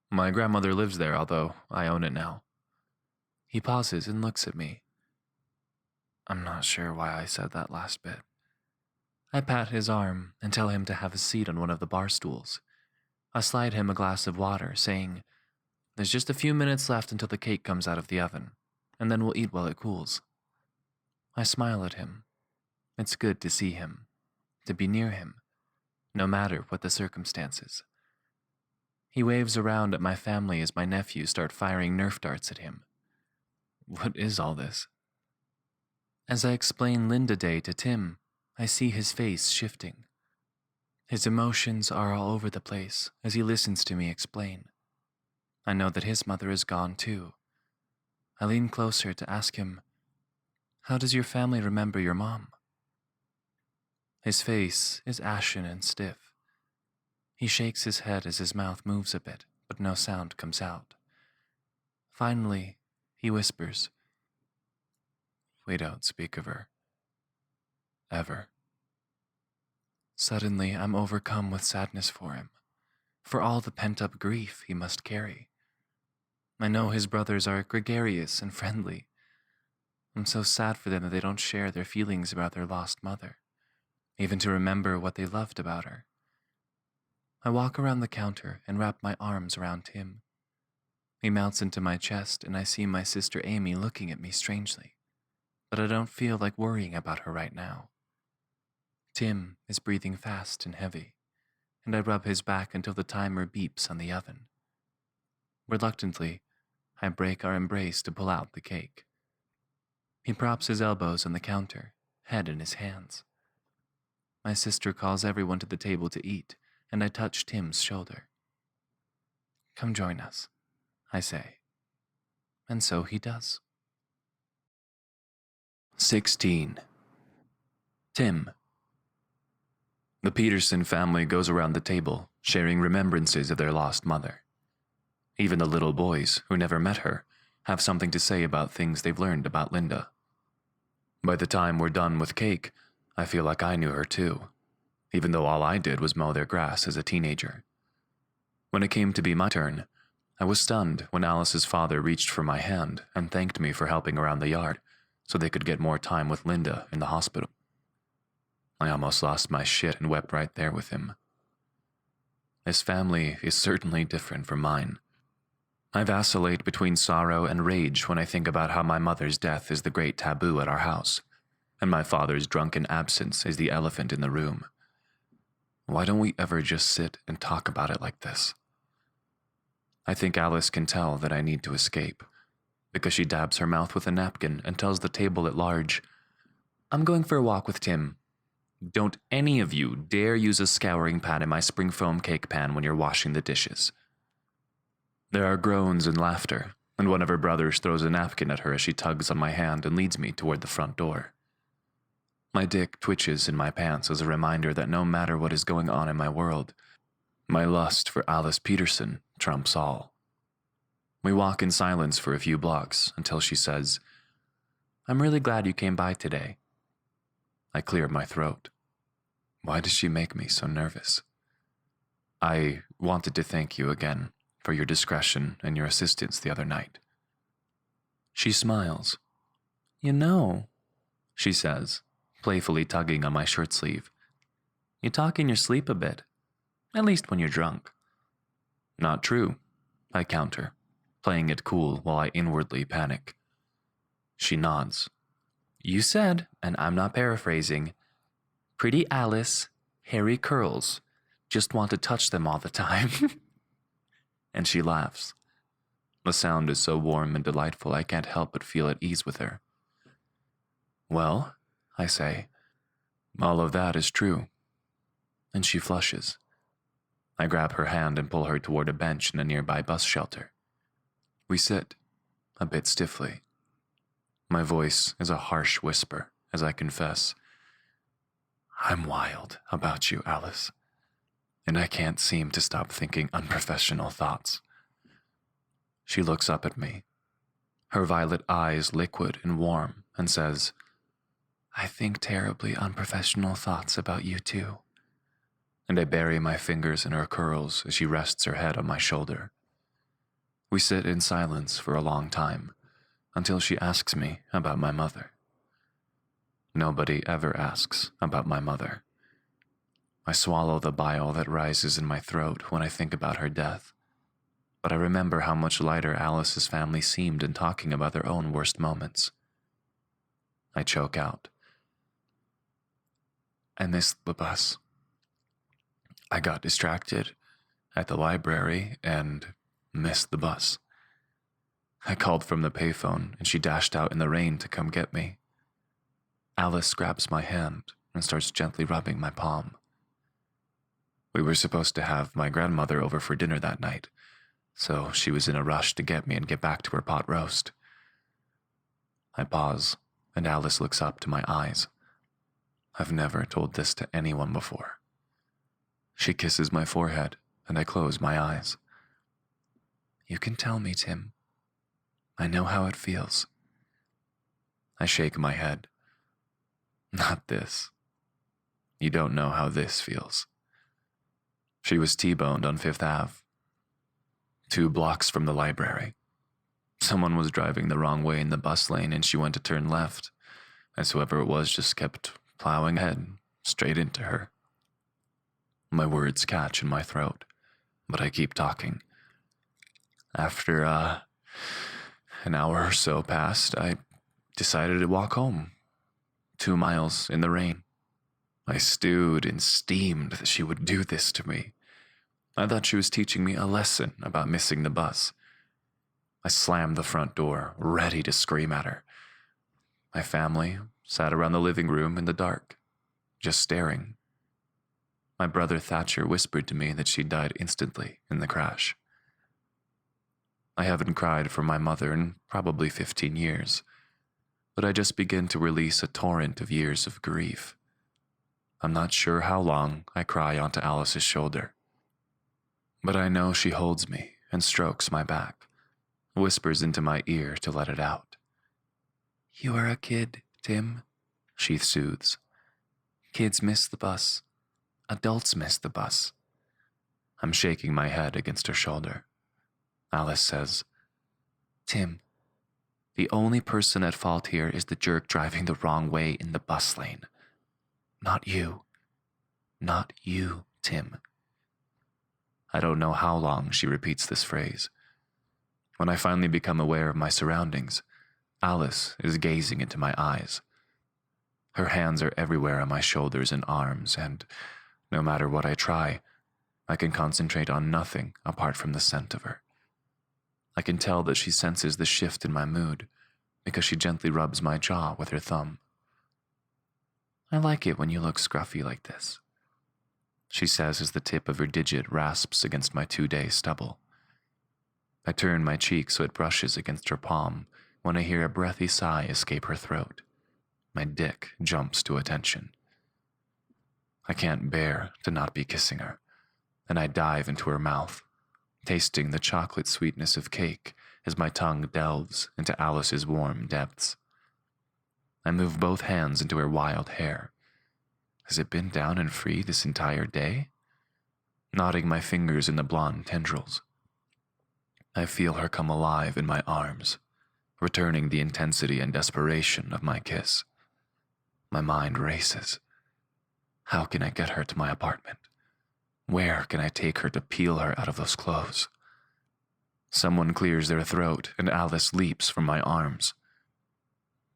My grandmother lives there, although I own it now. He pauses and looks at me. I'm not sure why I said that last bit. I pat his arm and tell him to have a seat on one of the bar stools. I slide him a glass of water, saying, There's just a few minutes left until the cake comes out of the oven, and then we'll eat while it cools. I smile at him. It's good to see him, to be near him, no matter what the circumstances. He waves around at my family as my nephews start firing Nerf darts at him. What is all this? As I explain Linda Day to Tim, I see his face shifting. His emotions are all over the place as he listens to me explain. I know that his mother is gone too. I lean closer to ask him, How does your family remember your mom? His face is ashen and stiff. He shakes his head as his mouth moves a bit, but no sound comes out. Finally, he whispers, We don't speak of her. Ever. Suddenly, I'm overcome with sadness for him, for all the pent-up grief he must carry. I know his brothers are gregarious and friendly. I'm so sad for them that they don't share their feelings about their lost mother, even to remember what they loved about her. I walk around the counter and wrap my arms around him. He mounts into my chest, and I see my sister Amy looking at me strangely, but I don't feel like worrying about her right now. Tim is breathing fast and heavy, and I rub his back until the timer beeps on the oven. Reluctantly, I break our embrace to pull out the cake. He props his elbows on the counter, head in his hands. My sister calls everyone to the table to eat, and I touch Tim's shoulder. Come join us, I say. And so he does. 16. Tim. The Peterson family goes around the table, sharing remembrances of their lost mother. Even the little boys, who never met her, have something to say about things they've learned about Linda. By the time we're done with cake, I feel like I knew her too, even though all I did was mow their grass as a teenager. When it came to be my turn, I was stunned when Alice's father reached for my hand and thanked me for helping around the yard so they could get more time with Linda in the hospital. I almost lost my shit and wept right there with him. This family is certainly different from mine. I vacillate between sorrow and rage when I think about how my mother's death is the great taboo at our house, and my father's drunken absence is the elephant in the room. Why don't we ever just sit and talk about it like this? I think Alice can tell that I need to escape, because she dabs her mouth with a napkin and tells the table at large, I'm going for a walk with Tim. Don't any of you dare use a scouring pad in my spring foam cake pan when you're washing the dishes. There are groans and laughter, and one of her brothers throws a napkin at her as she tugs on my hand and leads me toward the front door. My dick twitches in my pants as a reminder that no matter what is going on in my world, my lust for Alice Peterson trumps all. We walk in silence for a few blocks until she says, "I'm really glad you came by today." I clear my throat. Why does she make me so nervous? I wanted to thank you again for your discretion and your assistance the other night. She smiles. You know, she says, playfully tugging on my shirt sleeve. You talk in your sleep a bit, at least when you're drunk. Not true, I counter, playing it cool while I inwardly panic. She nods. You said, and I'm not paraphrasing, pretty Alice, hairy curls, just want to touch them all the time. And she laughs. The sound is so warm and delightful I can't help but feel at ease with her. Well, I say, all of that is true. And she flushes. I grab her hand and pull her toward a bench in a nearby bus shelter. We sit, a bit stiffly. My voice is a harsh whisper as I confess, I'm wild about you, Alice, and I can't seem to stop thinking unprofessional thoughts. She looks up at me, her violet eyes liquid and warm, and says, I think terribly unprofessional thoughts about you too. And I bury my fingers in her curls as she rests her head on my shoulder. We sit in silence for a long time, until she asks me about my mother. Nobody ever asks about my mother. I swallow the bile that rises in my throat when I think about her death, but I remember how much lighter Alice's family seemed in talking about their own worst moments. I choke out. I missed the bus. I got distracted at the library and missed the bus. I called from the payphone, and she dashed out in the rain to come get me. Alice grabs my hand and starts gently rubbing my palm. We were supposed to have my grandmother over for dinner that night, so she was in a rush to get me and get back to her pot roast. I pause, and Alice looks up to my eyes. I've never told this to anyone before. She kisses my forehead, and I close my eyes. You can tell me, Tim. I know how it feels. I shake my head. Not this. You don't know how this feels. She was T-boned on 5th Ave, 2 blocks from the library. Someone was driving the wrong way in the bus lane and she went to turn left, as whoever it was just kept plowing ahead, straight into her. My words catch in my throat, but I keep talking. After, an hour or so passed, I decided to walk home, 2 miles in the rain. I stewed and steamed that she would do this to me. I thought she was teaching me a lesson about missing the bus. I slammed the front door, ready to scream at her. My family sat around the living room in the dark, just staring. My brother Thatcher whispered to me that she died instantly in the crash. I haven't cried for my mother in probably 15 years, but I just begin to release a torrent of years of grief. I'm not sure how long I cry onto Alice's shoulder, but I know she holds me and strokes my back, whispers into my ear to let it out. You are a kid, Tim, she soothes. Kids miss the bus. Adults miss the bus. I'm shaking my head against her shoulder. Alice says, Tim, the only person at fault here is the jerk driving the wrong way in the bus lane. Not you. Not you, Tim. I don't know how long she repeats this phrase. When I finally become aware of my surroundings, Alice is gazing into my eyes. Her hands are everywhere on my shoulders and arms, and no matter what I try, I can concentrate on nothing apart from the scent of her. I can tell that she senses the shift in my mood because she gently rubs my jaw with her thumb. I like it when you look scruffy like this, she says as the tip of her digit rasps against my 2-day stubble. I turn my cheek so it brushes against her palm when I hear a breathy sigh escape her throat. My dick jumps to attention. I can't bear to not be kissing her, and I dive into her mouth, tasting the chocolate sweetness of cake as my tongue delves into Alice's warm depths. I move both hands into her wild hair. Has it been down and free this entire day? Knotting my fingers in the blonde tendrils. I feel her come alive in my arms, returning the intensity and desperation of my kiss. My mind races. How can I get her to my apartment? Where can I take her to peel her out of those clothes? Someone clears their throat and Alice leaps from my arms.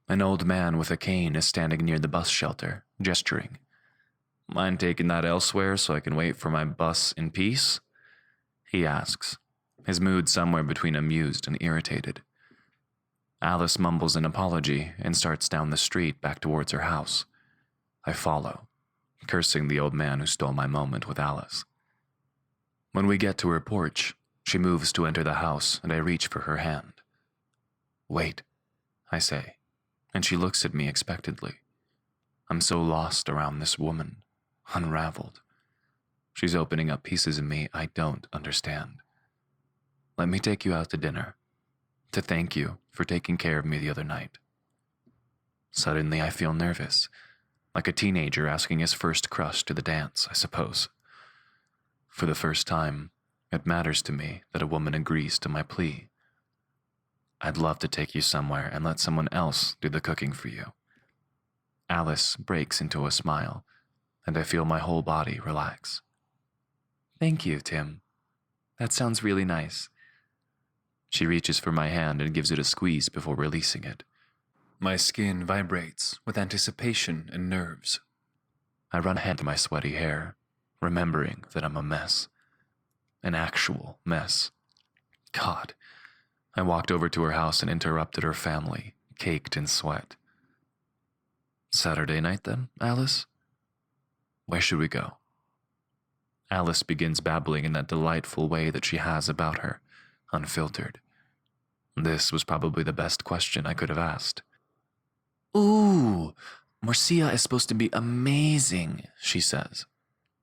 An old man with a cane is standing near the bus shelter, gesturing. Mind taking that elsewhere so I can wait for my bus in peace? He asks, his mood somewhere between amused and irritated. Alice mumbles an apology and starts down the street back towards her house. I follow, cursing the old man who stole my moment with Alice. When we get to her porch, she moves to enter the house and I reach for her hand. Wait, I say, and she looks at me expectantly. I'm so lost around this woman, unraveled. She's opening up pieces of me I don't understand. Let me take you out to dinner, to thank you for taking care of me the other night. Suddenly I feel nervous, like a teenager asking his first crush to the dance, I suppose. For the first time, it matters to me that a woman agrees to my plea. I'd love to take you somewhere and let someone else do the cooking for you. Alice breaks into a smile, and I feel my whole body relax. Thank you, Tim. That sounds really nice. She reaches for my hand and gives it a squeeze before releasing it. My skin vibrates with anticipation and nerves. I run a hand through my sweaty hair, remembering that I'm a mess. An actual mess. God. I walked over to her house and interrupted her family, caked in sweat. Saturday night then, Alice? Where should we go? Alice begins babbling in that delightful way that she has about her, unfiltered. This was probably the best question I could have asked. Ooh, morcilla is supposed to be amazing, she says.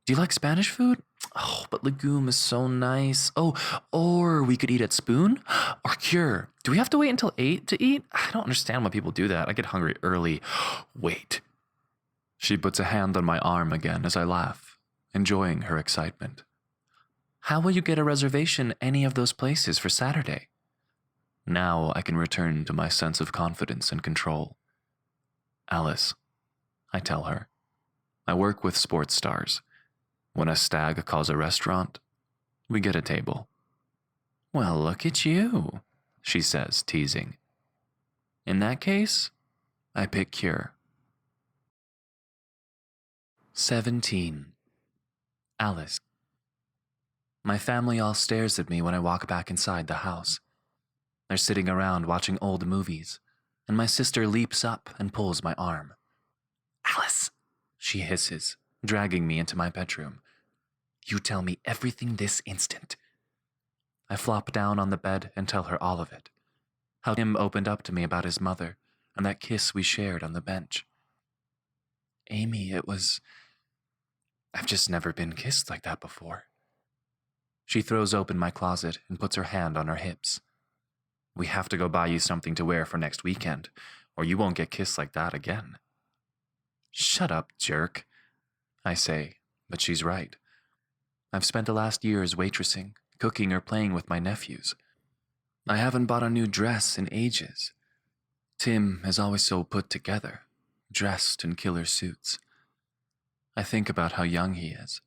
Do you like Spanish food? Oh, but legume is so nice. Oh, or we could eat at Spoon or Cure. Do we have to wait until 8 to eat? I don't understand why people do that. I get hungry early. Wait. She puts a hand on my arm again as I laugh, enjoying her excitement. How will you get a reservation any of those places for Saturday? Now I can return to my sense of confidence and control. Alice, I tell her, I work with sports stars. When a stag calls a restaurant, we get a table. Well, look at you, she says, teasing. In that case, I pick Cure. 17. Alice. My family all stares at me when I walk back inside the house. They're sitting around watching old movies, and my sister leaps up and pulls my arm. Alice, she hisses, dragging me into my bedroom. You tell me everything this instant. I flop down on the bed and tell her all of it. How Tim opened up to me about his mother and that kiss we shared on the bench. Amy, I've just never been kissed like that before. She throws open my closet and puts her hand on her hips. We have to go buy you something to wear for next weekend, or you won't get kissed like that again. Shut up, jerk, I say, but she's right. I've spent the last years waitressing, cooking, or playing with my nephews. I haven't bought a new dress in ages. Tim is always so put together, dressed in killer suits. I think about how young he is,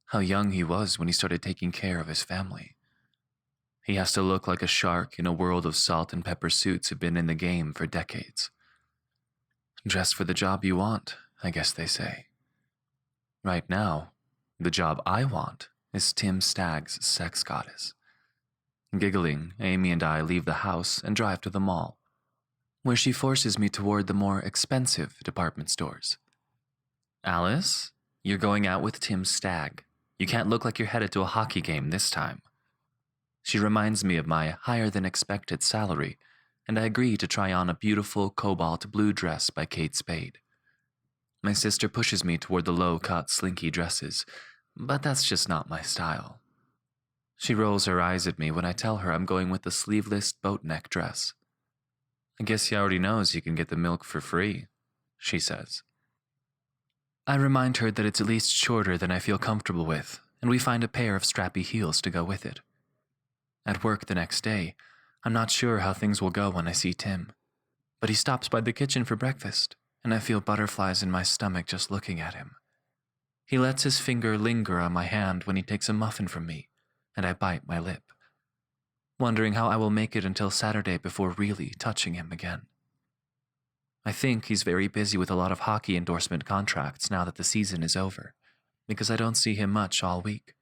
how young he was when he started taking care of his family. He has to look like a shark in a world of salt and pepper suits who've been in the game for decades. Dress for the job you want, I guess they say. Right now, the job I want is Tim Stagg's sex goddess. Giggling, Amy and I leave the house and drive to the mall, where she forces me toward the more expensive department stores. Alice, you're going out with Tim Stag. You can't look like you're headed to a hockey game this time. She reminds me of my higher-than-expected salary, and I agree to try on a beautiful cobalt blue dress by Kate Spade. My sister pushes me toward the low-cut, slinky dresses, but that's just not my style. She rolls her eyes at me when I tell her I'm going with the sleeveless boat-neck dress. I guess he already knows you can get the milk for free, she says. I remind her that it's at least shorter than I feel comfortable with, and we find a pair of strappy heels to go with it. At work the next day, I'm not sure how things will go when I see Tim, but he stops by the kitchen for breakfast, and I feel butterflies in my stomach just looking at him. He lets his finger linger on my hand when he takes a muffin from me, and I bite my lip, wondering how I will make it until Saturday before really touching him again. I think he's very busy with a lot of hockey endorsement contracts now that the season is over, because I don't see him much all week.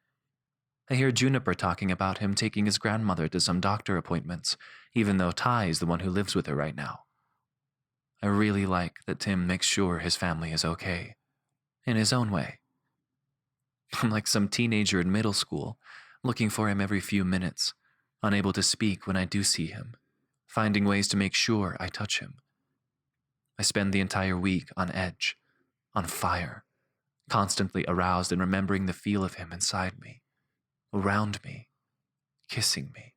I hear Juniper talking about him taking his grandmother to some doctor appointments, even though Ty is the one who lives with her right now. I really like that Tim makes sure his family is okay, in his own way. I'm like some teenager in middle school, looking for him every few minutes, unable to speak when I do see him, finding ways to make sure I touch him. I spend the entire week on edge, on fire, constantly aroused and remembering the feel of him inside me, around me, kissing me.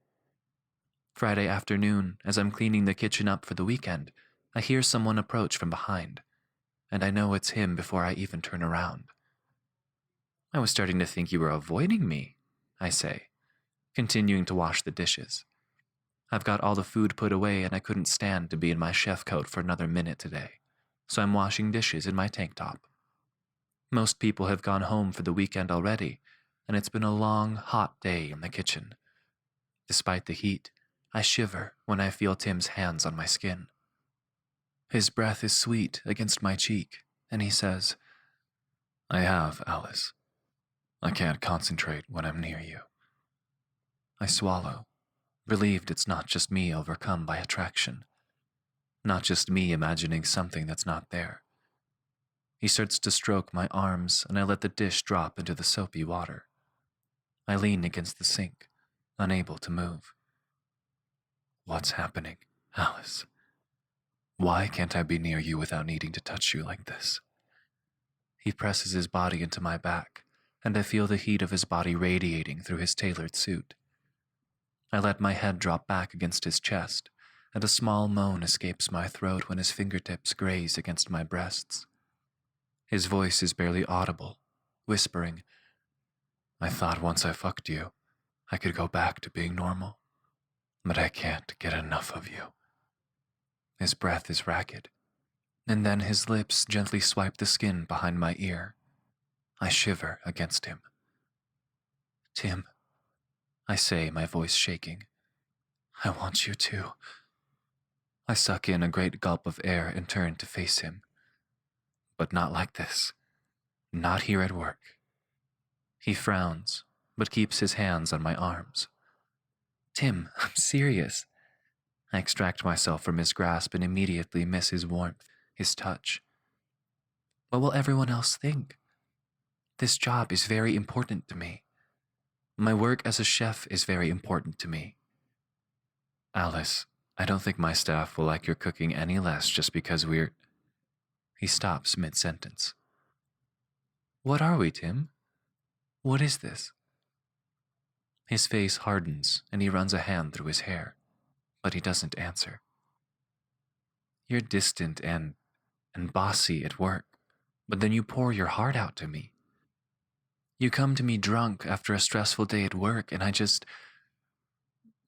Friday afternoon, as I'm cleaning the kitchen up for the weekend, I hear someone approach from behind, and I know it's him before I even turn around. I was starting to think you were avoiding me, I say, continuing to wash the dishes. I've got all the food put away and I couldn't stand to be in my chef coat for another minute today, so I'm washing dishes in my tank top. Most people have gone home for the weekend already, and it's been a long, hot day in the kitchen. Despite the heat, I shiver when I feel Tim's hands on my skin. His breath is sweet against my cheek, and he says, "I have, Alice. I can't concentrate when I'm near you." I swallow, relieved it's not just me overcome by attraction. Not just me imagining something that's not there. He starts to stroke my arms, and I let the dish drop into the soapy water. I lean against the sink, unable to move. What's happening, Alice? Why can't I be near you without needing to touch you like this? He presses his body into my back, and I feel the heat of his body radiating through his tailored suit. I let my head drop back against his chest, and a small moan escapes my throat when his fingertips graze against my breasts. His voice is barely audible, whispering, "I thought once I fucked you, I could go back to being normal, but I can't get enough of you." His breath is ragged, and then his lips gently swipe the skin behind my ear. I shiver against him. "Tim," I say, my voice shaking. "I want you too." I suck in a great gulp of air and turn to face him. But not like this. Not here at work. He frowns, but keeps his hands on my arms. "Tim, I'm serious." I extract myself from his grasp and immediately miss his warmth, his touch. What will everyone else think? This job is very important to me. My work as a chef is very important to me. "Alice, I don't think my staff will like your cooking any less just because we're..." He stops mid-sentence. "What are we, Tim? What is this?" His face hardens and he runs a hand through his hair, but he doesn't answer. "You're distant and bossy at work, but then you pour your heart out to me. You come to me drunk after a stressful day at work, and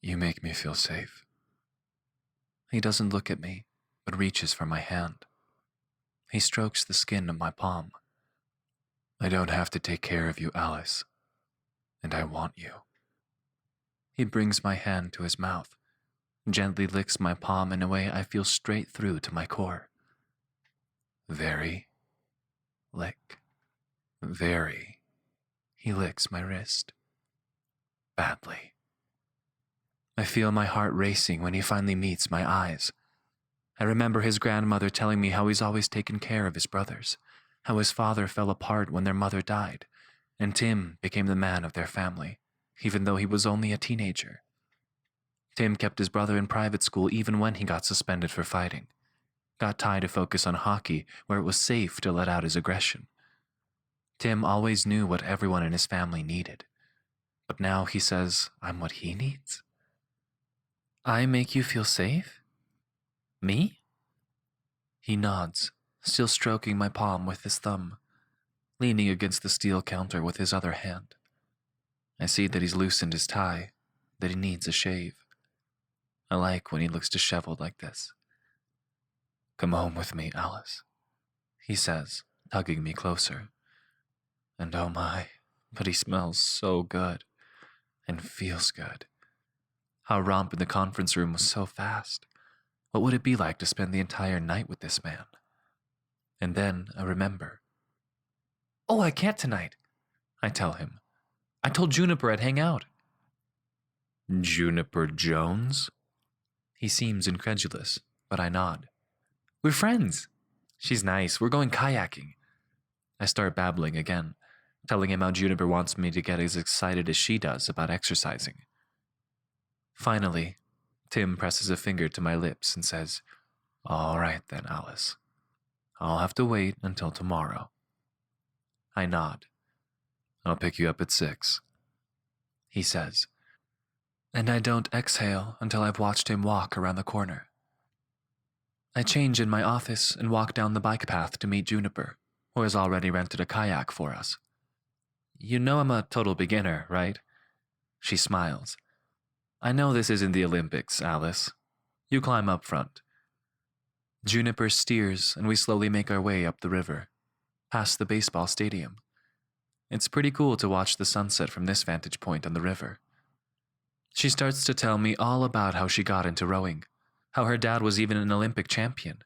you make me feel safe." He doesn't look at me, but reaches for my hand. He strokes the skin of my palm. "I don't have to take care of you, Alice, and I want you." He brings my hand to his mouth, gently licks my palm in a way I feel straight through to my core. "Very, lick, very." He licks my wrist. Badly. I feel my heart racing when he finally meets my eyes. I remember his grandmother telling me how he's always taken care of his brothers, how his father fell apart when their mother died, and Tim became the man of their family, even though he was only a teenager. Tim kept his brother in private school even when he got suspended for fighting. Got Ty to focus on hockey where it was safe to let out his aggression. Tim always knew what everyone in his family needed. But now he says I'm what he needs? I make you feel safe? Me? He nods, still stroking my palm with his thumb, leaning against the steel counter with his other hand. I see that he's loosened his tie, that he needs a shave. I like when he looks disheveled like this. Come home with me, Alice, he says, tugging me closer. And oh my, but he smells so good and feels good. Our romp in the conference room was so fast. What would it be like to spend the entire night with this man? And then I remember. Oh, I can't tonight, I tell him. I told Juniper I'd hang out. Juniper Jones? He seems incredulous, but I nod. We're friends. She's nice. We're going kayaking. I start babbling again, telling him how Juniper wants me to get as excited as she does about exercising. Finally, Tim presses a finger to my lips and says, All right then, Alice. I'll have to wait until tomorrow. I nod. I'll pick you up at 6, he says. And I don't exhale until I've watched him walk around the corner. I change in my office and walk down the bike path to meet Juniper, who has already rented a kayak for us. You know I'm a total beginner, right? She smiles. I know this isn't the Olympics, Alice. You climb up front. Juniper steers and we slowly make our way up the river, past the baseball stadium. It's pretty cool to watch the sunset from this vantage point on the river. She starts to tell me all about how she got into rowing, how her dad was even an Olympic champion.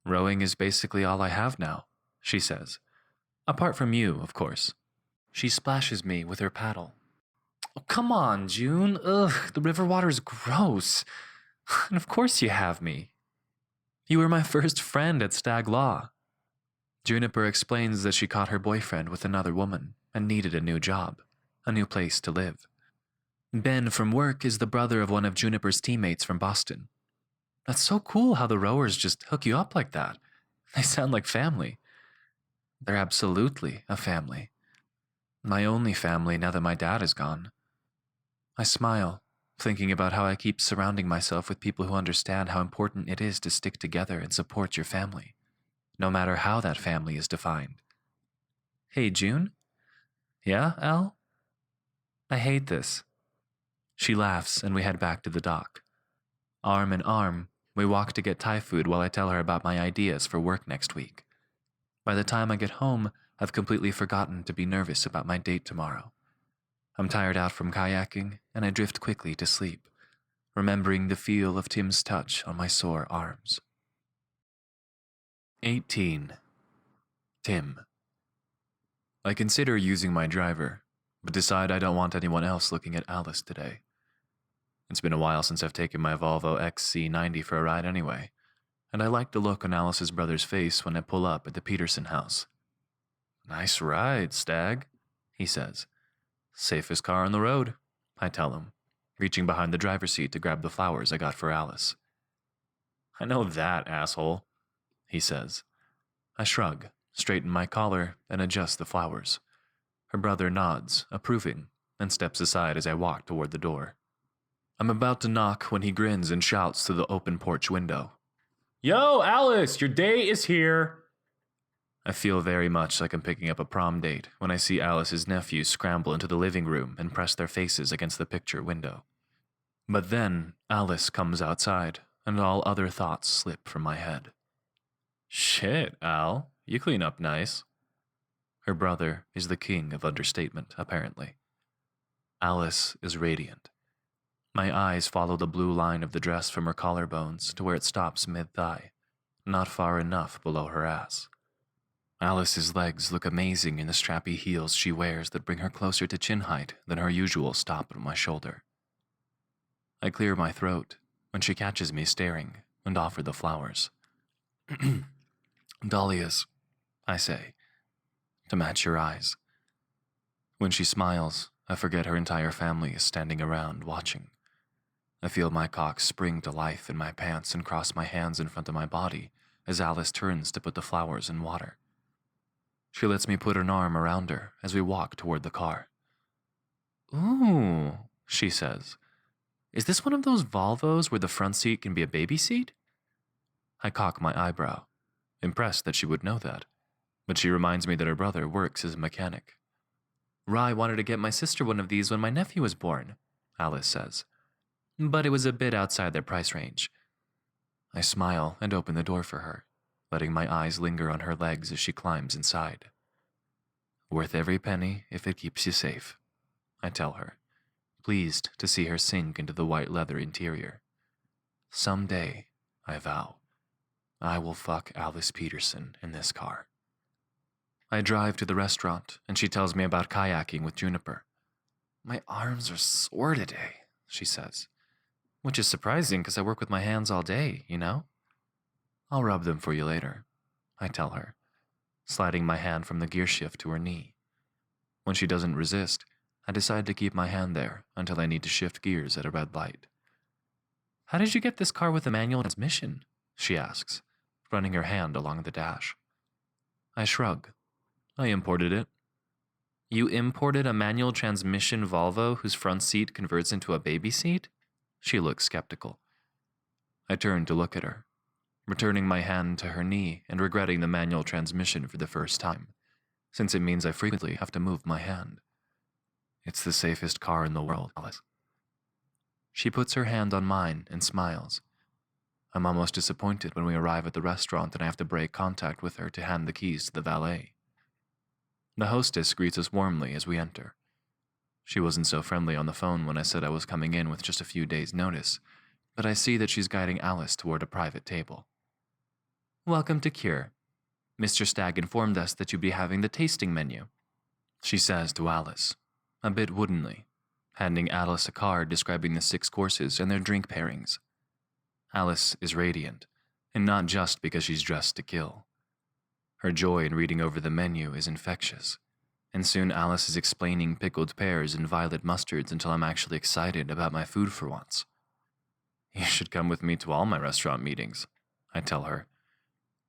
Rowing is basically all I have now, she says. Apart from you, of course. She splashes me with her paddle. Oh, come on, June. Ugh, the river water's gross. And of course you have me. You were my first friend at Stag Law. Juniper explains that she caught her boyfriend with another woman and needed a new job, a new place to live. Ben from work is the brother of one of Juniper's teammates from Boston. That's so cool how the rowers just hook you up like that. They sound like family. They're absolutely a family. My only family now that my dad is gone. I smile, thinking about how I keep surrounding myself with people who understand how important it is to stick together and support your family, no matter how that family is defined. Hey, June? Yeah, Al? I hate this. She laughs and we head back to the dock. Arm in arm, we walk to get Thai food while I tell her about my ideas for work next week. By the time I get home, I've completely forgotten to be nervous about my date tomorrow. I'm tired out from kayaking, and I drift quickly to sleep, remembering the feel of Tim's touch on my sore arms. 18. Tim. I consider using my driver, but decide I don't want anyone else looking at Alice today. It's been a while since I've taken my Volvo XC90 for a ride anyway, and I like the look on Alice's brother's face when I pull up at the Peterson house. Nice ride, Stag, he says. Safest car on the road, I tell him, reaching behind the driver's seat to grab the flowers I got for Alice. I know that, asshole, he says. I shrug, straighten my collar, and adjust the flowers. Her brother nods, approving, and steps aside as I walk toward the door. I'm about to knock when he grins and shouts through the open porch window. Yo, Alice, your day is here! I feel very much like I'm picking up a prom date when I see Alice's nephews scramble into the living room and press their faces against the picture window. But then Alice comes outside, and all other thoughts slip from my head. Shit, Al, you clean up nice. Her brother is the king of understatement, apparently. Alice is radiant. My eyes follow the blue line of the dress from her collarbones to where it stops mid-thigh, not far enough below her ass. Alice's legs look amazing in the strappy heels she wears that bring her closer to chin height than her usual stop at my shoulder. I clear my throat when she catches me staring and offer the flowers. Dahlias, I say, to match your eyes. When she smiles, I forget her entire family is standing around watching. I feel my cock spring to life in my pants and cross my hands in front of my body as Alice turns to put the flowers in water. She lets me put an arm around her as we walk toward the car. "Ooh," she says. "Is this one of those Volvos where the front seat can be a baby seat?" I cock my eyebrow, impressed that she would know that, but she reminds me that her brother works as a mechanic. "Rye wanted to get my sister one of these when my nephew was born," Alice says, "but it was a bit outside their price range." I smile and open the door for her, letting my eyes linger on her legs as she climbs inside. "Worth every penny if it keeps you safe," I tell her, pleased to see her sink into the white leather interior. Someday, I vow, I will fuck Alice Peterson in this car. I drive to the restaurant, and she tells me about kayaking with Juniper. "My arms are sore today," she says, which is surprising because I work with my hands all day, you know? "I'll rub them for you later," I tell her, sliding my hand from the gear shift to her knee. When she doesn't resist, I decide to keep my hand there until I need to shift gears at a red light. "How did you get this car with a manual transmission?" she asks, running her hand along the dash. I shrug. "I imported it." "You imported a manual transmission Volvo whose front seat converts into a baby seat?" She looks skeptical. I turn to look at her, returning my hand to her knee and regretting the manual transmission for the first time, since it means I frequently have to move my hand. "It's the safest car in the world, Alice." She puts her hand on mine and smiles. I'm almost disappointed when we arrive at the restaurant and I have to break contact with her to hand the keys to the valet. The hostess greets us warmly as we enter. She wasn't so friendly on the phone when I said I was coming in with just a few days' notice, but I see that she's guiding Alice toward a private table. "Welcome to Cure. Mr. Stagg informed us that you'd be having the tasting menu," she says to Alice, a bit woodenly, handing Alice a card describing the 6 courses and their drink pairings. Alice is radiant, and not just because she's dressed to kill. Her joy in reading over the menu is infectious, and soon Alice is explaining pickled pears and violet mustards until I'm actually excited about my food for once. "You should come with me to all my restaurant meetings," I tell her.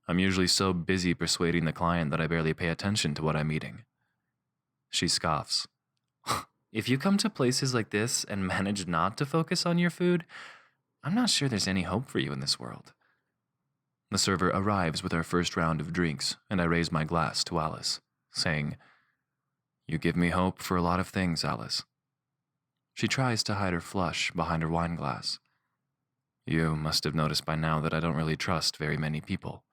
I'm usually so busy persuading the client that I barely pay attention to what I'm eating. She scoffs. "If you come to places like this and manage not to focus on your food, I'm not sure there's any hope for you in this world." The server arrives with our first round of drinks, and I raise my glass to Alice, saying, "You give me hope for a lot of things, Alice." She tries to hide her flush behind her wine glass. "You must have noticed by now that I don't really trust very many people.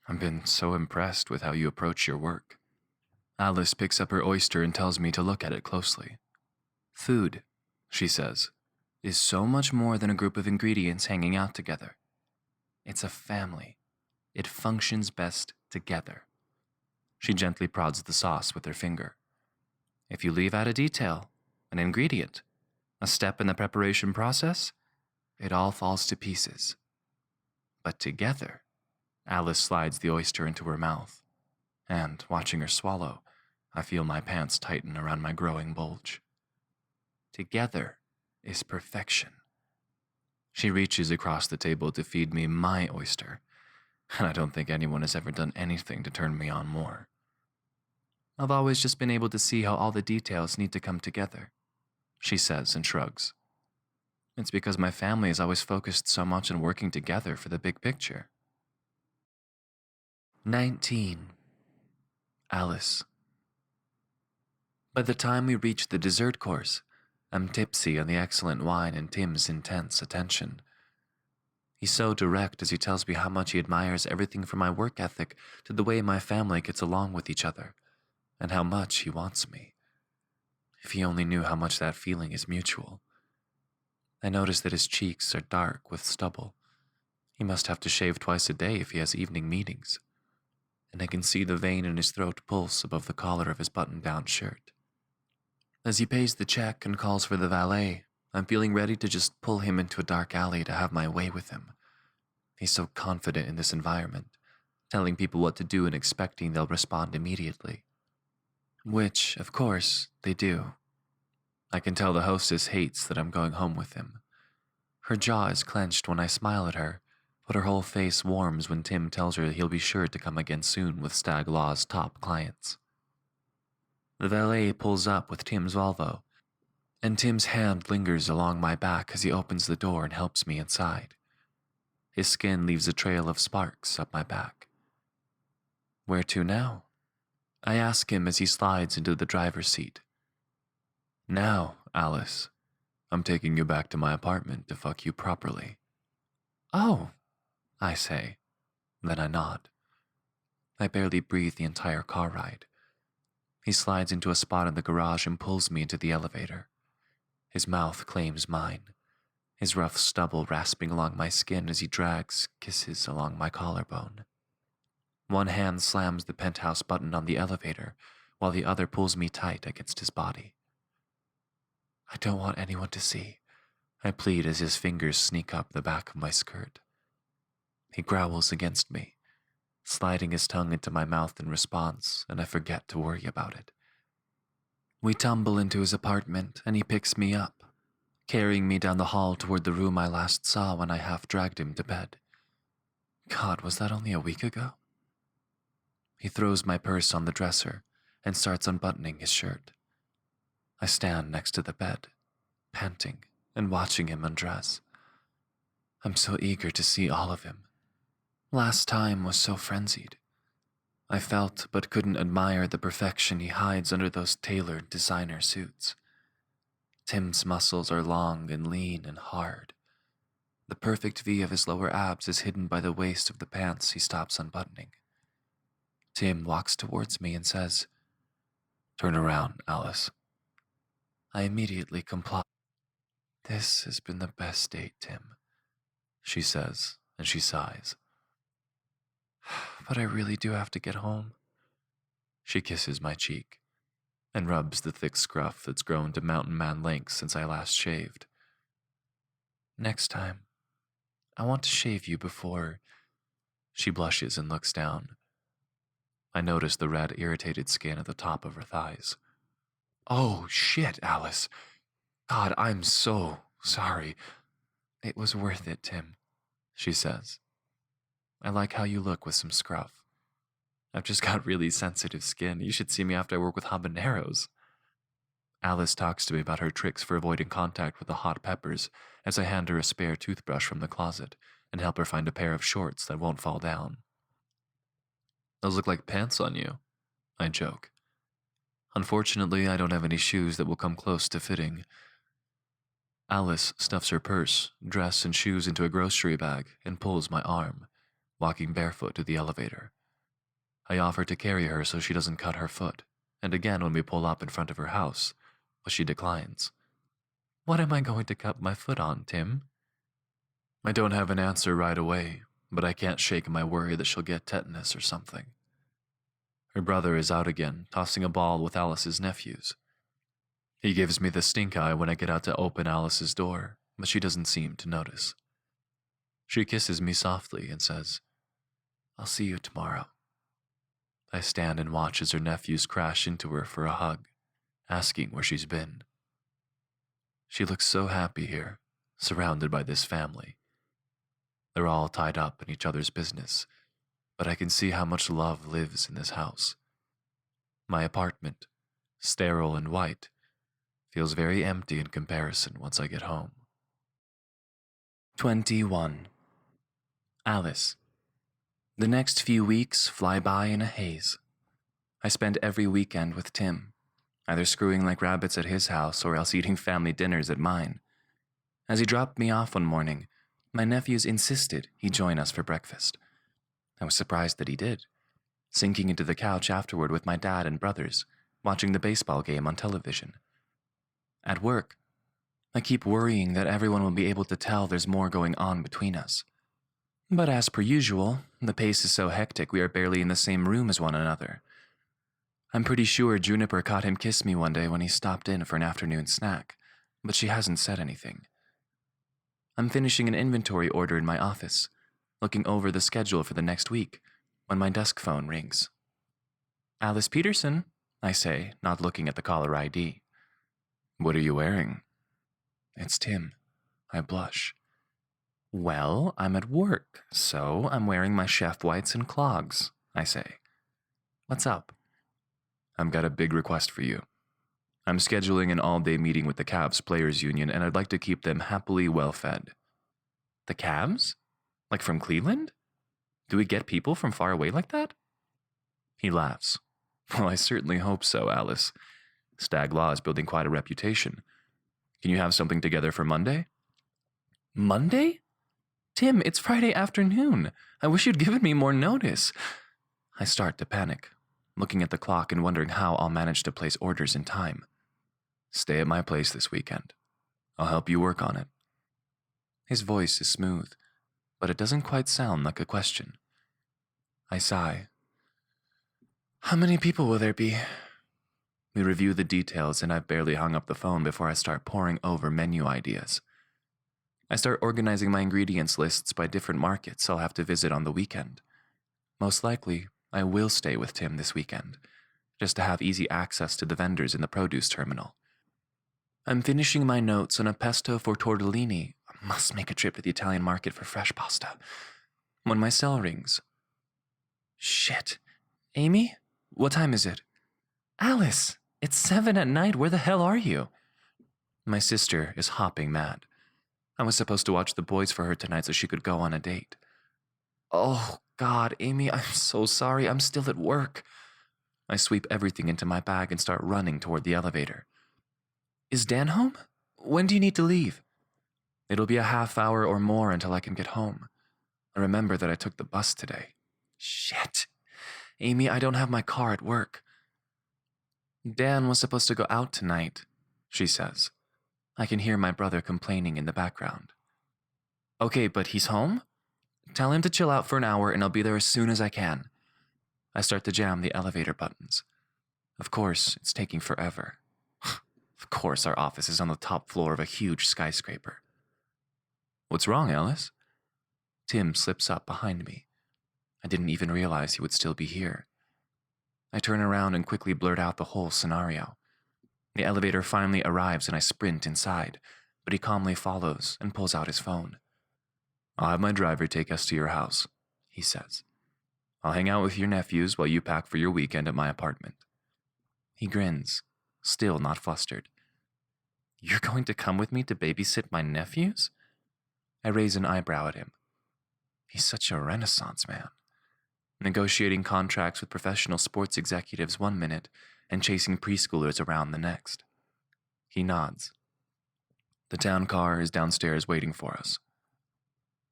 I've been so impressed with how you approach your work." Alice picks up her oyster and tells me to look at it closely. "Food," she says, "is so much more than a group of ingredients hanging out together. It's a family. It functions best together." She gently prods the sauce with her finger. "If you leave out a detail, an ingredient, a step in the preparation process, it all falls to pieces. But together," Alice slides the oyster into her mouth, and, watching her swallow, I feel my pants tighten around my growing bulge. "Together is perfection." She reaches across the table to feed me my oyster, and I don't think anyone has ever done anything to turn me on more. "I've always just been able to see how all the details need to come together," she says and shrugs. "It's because my family is always focused so much on working together for the big picture." 19. Alice. By the time we reach the dessert course, I'm tipsy on the excellent wine and Tim's intense attention. He's so direct as he tells me how much he admires everything from my work ethic to the way my family gets along with each other, and how much he wants me. If he only knew how much that feeling is mutual. I notice that his cheeks are dark with stubble. He must have to shave twice a day if he has evening meetings. And I can see the vein in his throat pulse above the collar of his button-down shirt. As he pays the check and calls for the valet, I'm feeling ready to just pull him into a dark alley to have my way with him. He's so confident in this environment, telling people what to do and expecting they'll respond immediately. Which, of course, they do. I can tell the hostess hates that I'm going home with him. Her jaw is clenched when I smile at her, but her whole face warms when Tim tells her he'll be sure to come again soon with Stag Law's top clients. The valet pulls up with Tim's Volvo, and Tim's hand lingers along my back as he opens the door and helps me inside. His skin leaves a trail of sparks up my back. Where to now? I ask him as he slides into the driver's seat. Now, Alice, I'm taking you back to my apartment to fuck you properly. Oh, I say. Then I nod. I barely breathe the entire car ride. He slides into a spot in the garage and pulls me into the elevator. His mouth claims mine, his rough stubble rasping along my skin as he drags kisses along my collarbone. One hand slams the penthouse button on the elevator, while the other pulls me tight against his body. I don't want anyone to see, I plead as his fingers sneak up the back of my skirt. He growls against me, sliding his tongue into my mouth in response, and I forget to worry about it. We tumble into his apartment, and he picks me up, carrying me down the hall toward the room I last saw when I half dragged him to bed. God, was that only a week ago? He throws my purse on the dresser and starts unbuttoning his shirt. I stand next to the bed, panting and watching him undress. I'm so eager to see all of him. Last time was so frenzied. I felt but couldn't admire the perfection he hides under those tailored designer suits. Tim's muscles are long and lean and hard. The perfect V of his lower abs is hidden by the waist of the pants he stops unbuttoning. Tim walks towards me and says, "Turn around, Alice." I immediately comply. "This has been the best date, Tim," she says, and she sighs. "But I really do have to get home." She kisses my cheek and rubs the thick scruff that's grown to mountain man length since I last shaved. "Next time, I want to shave you before." She blushes and looks down. I notice the red, irritated skin at the top of her thighs. "Oh, shit, Alice. God, I'm so sorry." "It was worth it, Tim," she says. "I like how you look with some scruff. I've just got really sensitive skin. You should see me after I work with habaneros." Alice talks to me about her tricks for avoiding contact with the hot peppers as I hand her a spare toothbrush from the closet and help her find a pair of shorts that won't fall down. "Those look like pants on you," I joke. Unfortunately, I don't have any shoes that will come close to fitting. Alice stuffs her purse, dress, and shoes into a grocery bag and pulls my arm, walking barefoot to the elevator. I offer to carry her so she doesn't cut her foot, and again when we pull up in front of her house, but she declines. "What am I going to cut my foot on, Tim?" I don't have an answer right away, but I can't shake my worry that she'll get tetanus or something. Her brother is out again, tossing a ball with Alice's nephews. He gives me the stink eye when I get out to open Alice's door, but she doesn't seem to notice. She kisses me softly and says, "I'll see you tomorrow." I stand and watch as her nephews crash into her for a hug, asking where she's been. She looks so happy here, surrounded by this family. They're all tied up in each other's business, but I can see how much love lives in this house. My apartment, sterile and white, feels very empty in comparison once I get home. 21. Alice. The next few weeks fly by in a haze. I spend every weekend with Tim, either screwing like rabbits at his house or else eating family dinners at mine. As he dropped me off one morning, my nephews insisted he join us for breakfast. I was surprised that he did, sinking into the couch afterward with my dad and brothers, watching the baseball game on television. At work, I keep worrying that everyone will be able to tell there's more going on between us. But as per usual, the pace is so hectic we are barely in the same room as one another. I'm pretty sure Juniper caught him kiss me one day when he stopped in for an afternoon snack, but she hasn't said anything. I'm finishing an inventory order in my office, looking over the schedule for the next week, when my desk phone rings. Alice Peterson, I say, not looking at the caller ID. What are you wearing? It's Tim. I blush. Well, I'm at work, so I'm wearing my chef whites and clogs, I say. What's up? I've got a big request for you. I'm scheduling an all-day meeting with the Cavs Players Union, and I'd like to keep them happily well-fed. The Cavs? Like from Cleveland? Do we get people from far away like that? He laughs. Well, I certainly hope so, Alice. Stag Law is building quite a reputation. Can you have something together for Monday? Monday? Tim, it's Friday afternoon. I wish you'd given me more notice. I start to panic, looking at the clock and wondering how I'll manage to place orders in time. Stay at my place this weekend. I'll help you work on it. His voice is smooth, but it doesn't quite sound like a question. I sigh. How many people will there be? We review the details, and I've barely hung up the phone before I start poring over menu ideas. I start organizing my ingredients lists by different markets I'll have to visit on the weekend. Most likely, I will stay with Tim this weekend, just to have easy access to the vendors in the produce terminal. I'm finishing my notes on a pesto for tortellini. I must make a trip to the Italian market for fresh pasta. When my cell rings. Shit. Amy? What time is it? Alice, it's 7 at night. Where the hell are you? My sister is hopping mad. I was supposed to watch the boys for her tonight so she could go on a date. Oh, God, Amy, I'm so sorry. I'm still at work. I sweep everything into my bag and start running toward the elevator. Is Dan home? When do you need to leave? It'll be a half hour or more until I can get home. I remember that I took the bus today. Shit. Amy, I don't have my car at work. Dan was supposed to go out tonight, she says. I can hear my brother complaining in the background. Okay, but he's home? Tell him to chill out for an hour and I'll be there as soon as I can. I start to jam the elevator buttons. Of course, it's taking forever. Of course, our office is on the top floor of a huge skyscraper. What's wrong, Alice? Tim slips up behind me. I didn't even realize he would still be here. I turn around and quickly blurt out the whole scenario. The elevator finally arrives and I sprint inside, but he calmly follows and pulls out his phone. I'll have my driver take us to your house, he says. I'll hang out with your nephews while you pack for your weekend at my apartment. He grins, still not flustered. You're going to come with me to babysit my nephews? I raise an eyebrow at him. He's such a Renaissance man. Negotiating contracts with professional sports executives one minute and chasing preschoolers around the next. He nods. The town car is downstairs waiting for us.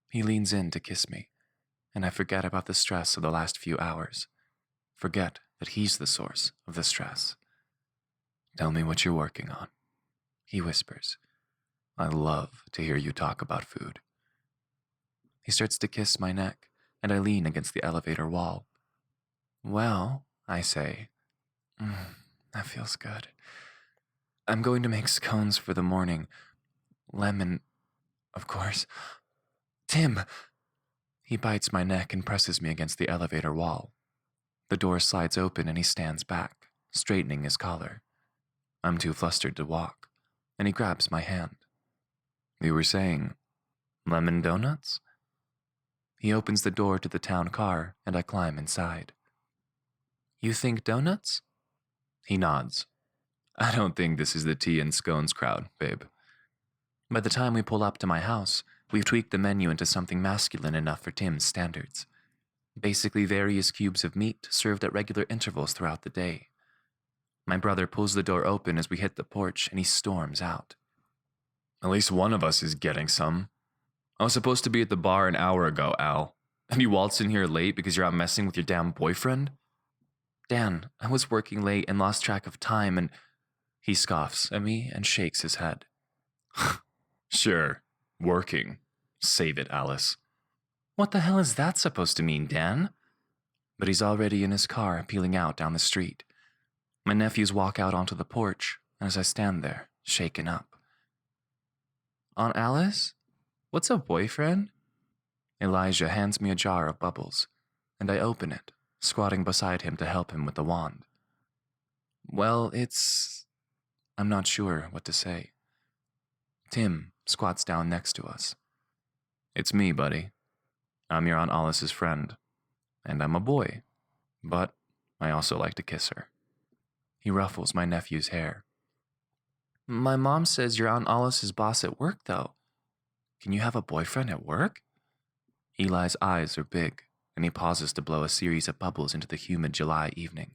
He leans in to kiss me, and I forget about the stress of the last few hours. Forget that he's the source of the stress. Tell me what you're working on, he whispers. I love to hear you talk about food. He starts to kiss my neck, and I lean against the elevator wall. Well, I say, that feels good. I'm going to make scones for the morning. Lemon, of course. Tim! He bites my neck and presses me against the elevator wall. The door slides open and he stands back, straightening his collar. I'm too flustered to walk, and he grabs my hand. We were saying, lemon donuts? He opens the door to the town car, and I climb inside. You think donuts? He nods. I don't think this is the tea and scones crowd, babe. By the time we pull up to my house, we've tweaked the menu into something masculine enough for Tim's standards. Basically various cubes of meat served at regular intervals throughout the day. My brother pulls the door open as we hit the porch, and he storms out. At least one of us is getting some. I was supposed to be at the bar an hour ago, Al. And you waltzed in here late because you're out messing with your damn boyfriend? Dan, I was working late and lost track of time and... He scoffs at me and shakes his head. Sure, working. Save it, Alice. What the hell is that supposed to mean, Dan? But he's already in his car, peeling out down the street. My nephews walk out onto the porch as I stand there, shaken up. Aunt Alice? What's a boyfriend? Elijah hands me a jar of bubbles. and I open it, squatting beside him to help him with the wand. Well, I'm not sure what to say. Tim squats down next to us. It's me, buddy. I'm your Aunt Alice's friend, and I'm a boy, but I also like to kiss her. He ruffles my nephew's hair. My mom says you're Aunt Alice's boss at work, though. Can you have a boyfriend at work? Eli's eyes are big, and he pauses to blow a series of bubbles into the humid July evening.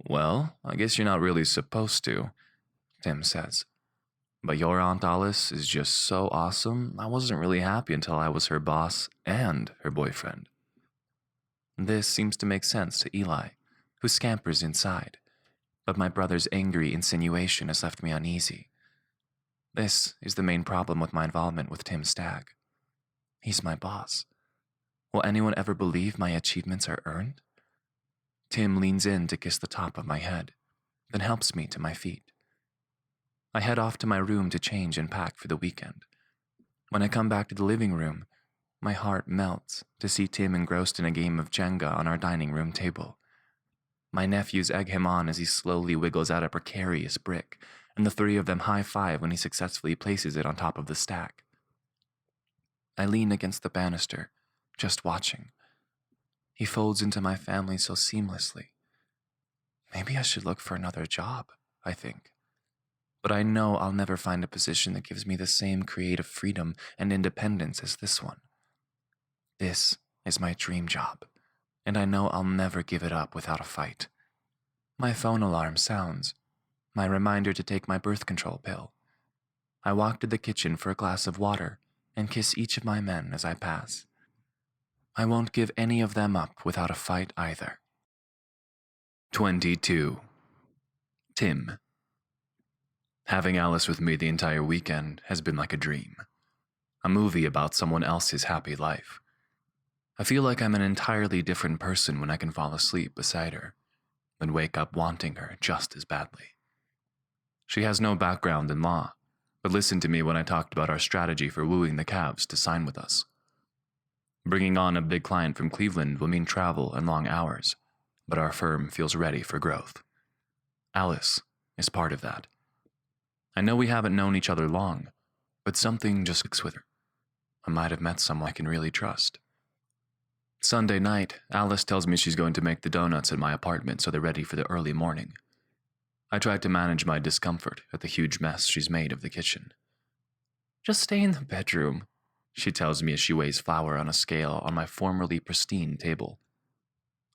Well, I guess you're not really supposed to, Tim says. But your Aunt Alice is just so awesome, I wasn't really happy until I was her boss and her boyfriend. This seems to make sense to Eli, who scampers inside, but my brother's angry insinuation has left me uneasy. This is the main problem with my involvement with Tim Stagg. He's my boss. Will anyone ever believe my achievements are earned? Tim leans in to kiss the top of my head, then helps me to my feet. I head off to my room to change and pack for the weekend. When I come back to the living room, my heart melts to see Tim engrossed in a game of Jenga on our dining room table. My nephews egg him on as he slowly wiggles out a precarious brick, and the three of them high-five when he successfully places it on top of the stack. I lean against the banister, just watching. He folds into my family so seamlessly. Maybe I should look for another job, I think. But I know I'll never find a position that gives me the same creative freedom and independence as this one. This is my dream job, and I know I'll never give it up without a fight. My phone alarm sounds, my reminder to take my birth control pill. I walk to the kitchen for a glass of water and kiss each of my men as I pass. I won't give any of them up without a fight either. 22. Tim. Having Alice with me the entire weekend has been like a dream. A movie about someone else's happy life. I feel like I'm an entirely different person when I can fall asleep beside her, then wake up wanting her just as badly. She has no background in law, but listened to me when I talked about our strategy for wooing the Cavs to sign with us. Bringing on a big client from Cleveland will mean travel and long hours, but our firm feels ready for growth. Alice is part of that. I know we haven't known each other long, but something just clicks with her. I might have met someone I can really trust. Sunday night, Alice tells me she's going to make the donuts at my apartment so they're ready for the early morning. I try to manage my discomfort at the huge mess she's made of the kitchen. Just stay in the bedroom, she tells me as she weighs flour on a scale on my formerly pristine table.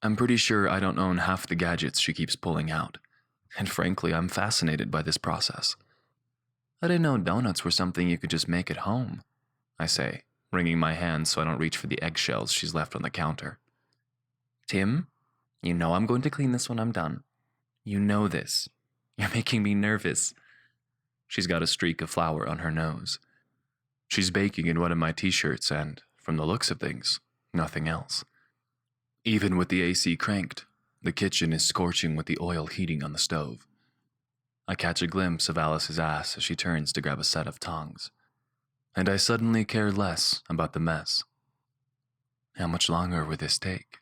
I'm pretty sure I don't own half the gadgets she keeps pulling out, and frankly, I'm fascinated by this process. I didn't know donuts were something you could just make at home, I say, wringing my hands so I don't reach for the eggshells she's left on the counter. Tim, you know I'm going to clean this when I'm done. You know this. You're making me nervous. She's got a streak of flour on her nose. She's baking in one of my t-shirts and, from the looks of things, nothing else. Even with the AC cranked, the kitchen is scorching with the oil heating on the stove. I catch a glimpse of Alice's ass as she turns to grab a set of tongs, and I suddenly care less about the mess. How much longer would this take?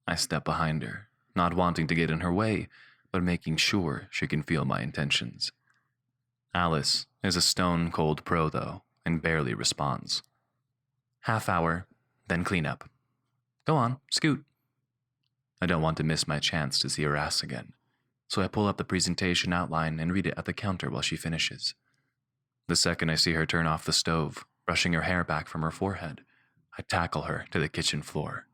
I step behind her, not wanting to get in her way, but making sure she can feel my intentions. Alice is a stone-cold pro, though, and barely responds. Half hour, then clean up. Go on, scoot. I don't want to miss my chance to see her ass again, so I pull up the presentation outline and read it at the counter while she finishes. The second I see her turn off the stove, brushing her hair back from her forehead, I tackle her to the kitchen floor.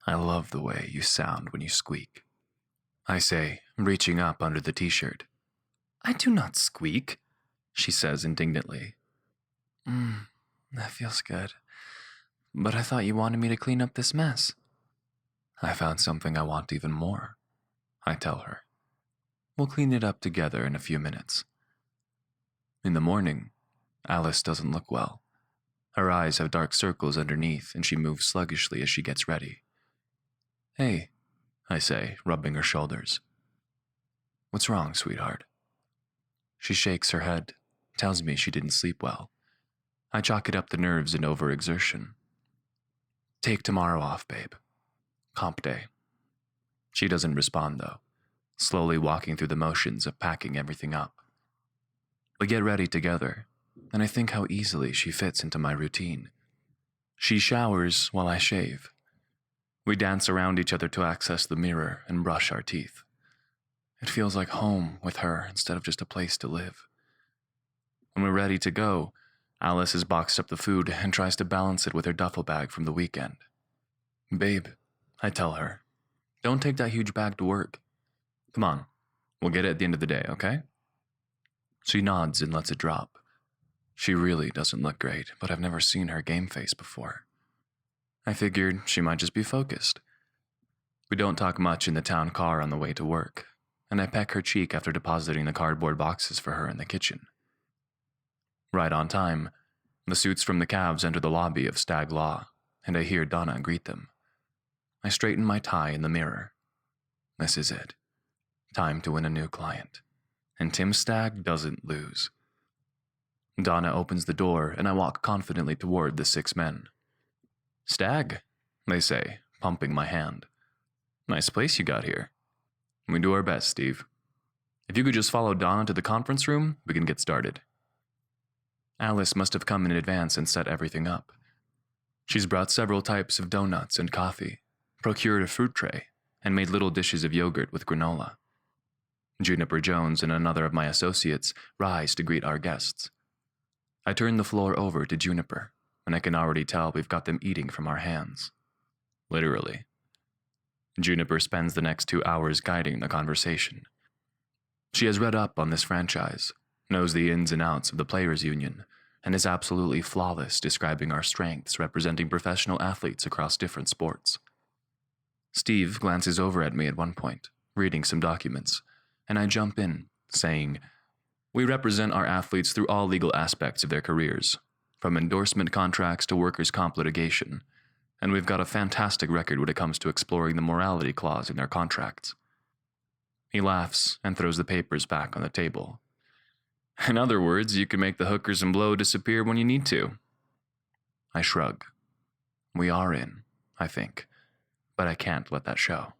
I love the way you sound when you squeak, I say, reaching up under the t-shirt. I do not squeak, she says indignantly. That feels good. But I thought you wanted me to clean up this mess. I found something I want even more, I tell her. We'll clean it up together in a few minutes. In the morning, Alice doesn't look well. Her eyes have dark circles underneath, and she moves sluggishly as she gets ready. Hey, I say, rubbing her shoulders. What's wrong, sweetheart? She shakes her head, tells me she didn't sleep well. I chalk it up to nerves and overexertion. Take tomorrow off, babe. Comp day. She doesn't respond, though, slowly walking through the motions of packing everything up. We get ready together, and I think how easily she fits into my routine. She showers while I shave. We dance around each other to access the mirror and brush our teeth. It feels like home with her instead of just a place to live. When we're ready to go, Alice has boxed up the food and tries to balance it with her duffel bag from the weekend. Babe, I tell her, don't take that huge bag to work. Come on, we'll get it at the end of the day, okay? She nods and lets it drop. She really doesn't look great, but I've never seen her game face before. I figured she might just be focused. We don't talk much in the town car on the way to work, and I peck her cheek after depositing the cardboard boxes for her in the kitchen. Right on time, the suits from the cabs enter the lobby of Stag Law, and I hear Donna greet them. I straighten my tie in the mirror. This is it. Time to win a new client. And Tim Stagg doesn't lose. Donna opens the door, and I walk confidently toward the 6 men. Stag, they say, pumping my hand. Nice place you got here. We do our best, Steve. If you could just follow Donna to the conference room, we can get started. Alice must have come in advance and set everything up. She's brought several types of donuts and coffee, procured a fruit tray, and made little dishes of yogurt with granola. Juniper Jones and another of my associates rise to greet our guests. I turn the floor over to Juniper, and I can already tell we've got them eating from our hands. Literally. Juniper spends the next 2 hours guiding the conversation. She has read up on this franchise, knows the ins and outs of the Players Union, and is absolutely flawless describing our strengths representing professional athletes across different sports. Steve glances over at me at one point, reading some documents, and I jump in, saying, "We represent our athletes through all legal aspects of their careers, from endorsement contracts to workers' comp litigation, and we've got a fantastic record when it comes to exploring the morality clause in their contracts." He laughs and throws the papers back on the table. In other words, you can make the hookers and blow disappear when you need to. I shrug. We are in, I think, but I can't let that show.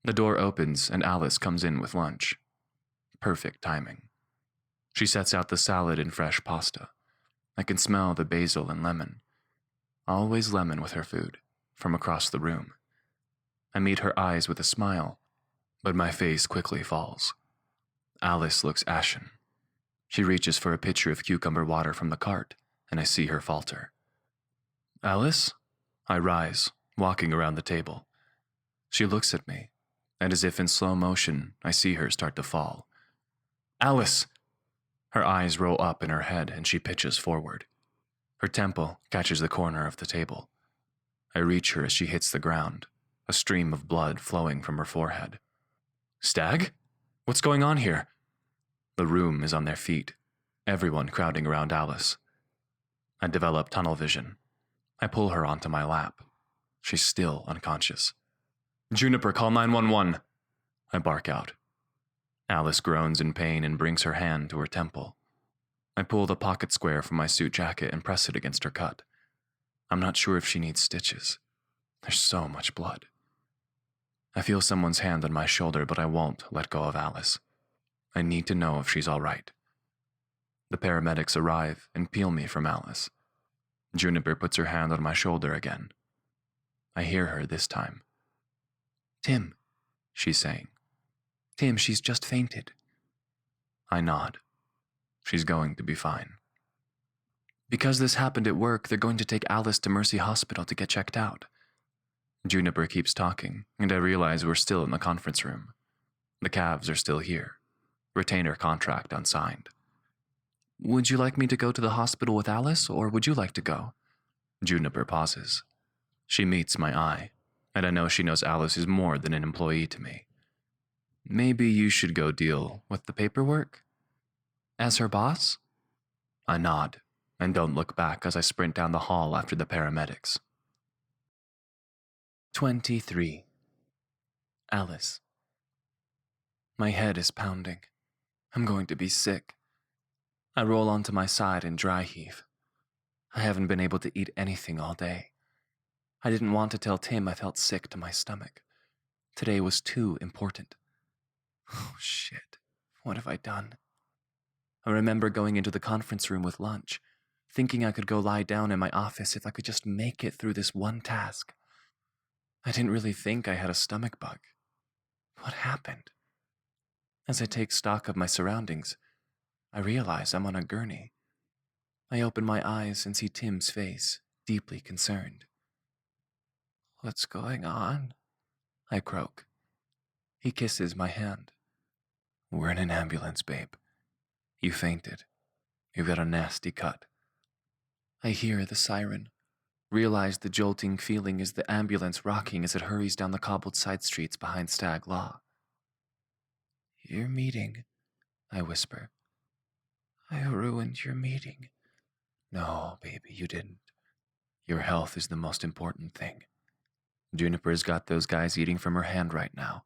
The door opens and Alice comes in with lunch. Perfect timing. She sets out the salad and fresh pasta. I can smell the basil and lemon. Always lemon with her food, from across the room. I meet her eyes with a smile, but my face quickly falls. Alice looks ashen. She reaches for a pitcher of cucumber water from the cart, and I see her falter. Alice? I rise, walking around the table. She looks at me, and as if in slow motion, I see her start to fall. Alice! Her eyes roll up in her head, and she pitches forward. Her temple catches the corner of the table. I reach her as she hits the ground, a stream of blood flowing from her forehead. Stag? What's going on here? The room is on their feet, everyone crowding around Alice. I develop tunnel vision. I pull her onto my lap. She's still unconscious. Juniper, call 911. I bark out. Alice groans in pain and brings her hand to her temple. I pull the pocket square from my suit jacket and press it against her cut. I'm not sure if she needs stitches. There's so much blood. I feel someone's hand on my shoulder, but I won't let go of Alice. I need to know if she's all right. The paramedics arrive and peel me from Alice. Juniper puts her hand on my shoulder again. I hear her this time. Tim, she's saying. Tim, she's just fainted. I nod. She's going to be fine. Because this happened at work, they're going to take Alice to Mercy Hospital to get checked out. Juniper keeps talking, and I realize we're still in the conference room. The Cavs are still here. Retainer contract unsigned. Would you like me to go to the hospital with Alice, or would you like to go? Juniper pauses. She meets my eye, and I know she knows Alice is more than an employee to me. Maybe you should go deal with the paperwork? As her boss? I nod, and don't look back as I sprint down the hall after the paramedics. 23. Alice. My head is pounding. I'm going to be sick. I roll onto my side and dry heave. I haven't been able to eat anything all day. I didn't want to tell Tim I felt sick to my stomach. Today was too important. Oh, shit. What have I done? I remember going into the conference room with lunch, thinking I could go lie down in my office if I could just make it through this one task. I didn't really think I had a stomach bug. What happened? As I take stock of my surroundings, I realize I'm on a gurney. I open my eyes and see Tim's face, deeply concerned. What's going on? I croak. He kisses my hand. We're in an ambulance, babe. You fainted. You've got a nasty cut. I hear the siren, realize the jolting feeling is the ambulance rocking as it hurries down the cobbled side streets behind Stag Law. Your meeting, I whisper. I ruined your meeting. No, baby, you didn't. Your health is the most important thing. Juniper's got those guys eating from her hand right now.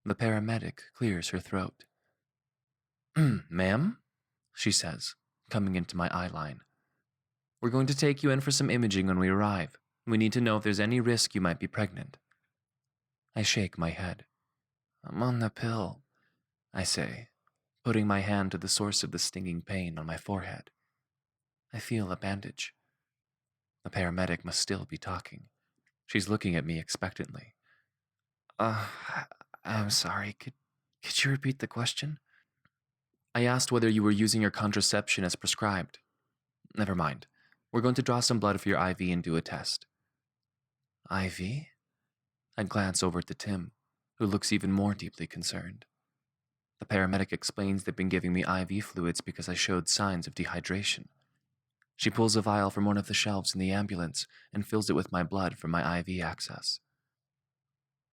The paramedic clears her throat. Ma'am, she says, coming into my eye line. We're going to take you in for some imaging when we arrive. We need to know if there's any risk you might be pregnant. I shake my head. I'm on the pill, I say, putting my hand to the source of the stinging pain on my forehead. I feel a bandage. The paramedic must still be talking. She's looking at me expectantly. I'm sorry, could you repeat the question? I asked whether you were using your contraception as prescribed. Never mind. We're going to draw some blood for your IV and do a test. IV? I glance over to Tim, who looks even more deeply concerned. The paramedic explains they've been giving me IV fluids because I showed signs of dehydration. She pulls a vial from one of the shelves in the ambulance and fills it with my blood from my IV access.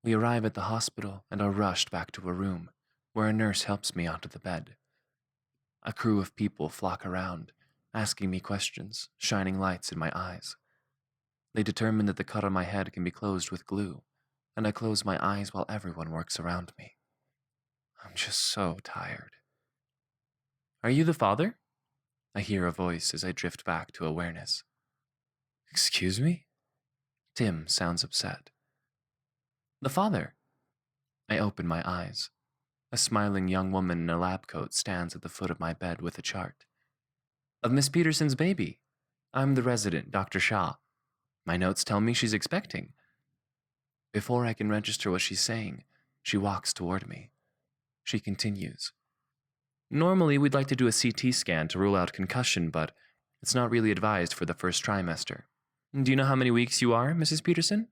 We arrive at the hospital and are rushed back to a room, where a nurse helps me onto the bed. A crew of people flock around, asking me questions, shining lights in my eyes. They determine that the cut on my head can be closed with glue, and I close my eyes while everyone works around me. I'm just so tired. Are you the father? I hear a voice as I drift back to awareness. Excuse me? Tim sounds upset. The father. I open my eyes. A smiling young woman in a lab coat stands at the foot of my bed with a chart. Of Miss Peterson's baby. I'm the resident, Dr. Shaw. My notes tell me she's expecting. Before I can register what she's saying, she walks toward me. She continues. Normally, we'd like to do a CT scan to rule out concussion, but it's not really advised for the first trimester. Do you know how many weeks you are, Mrs. Peterson?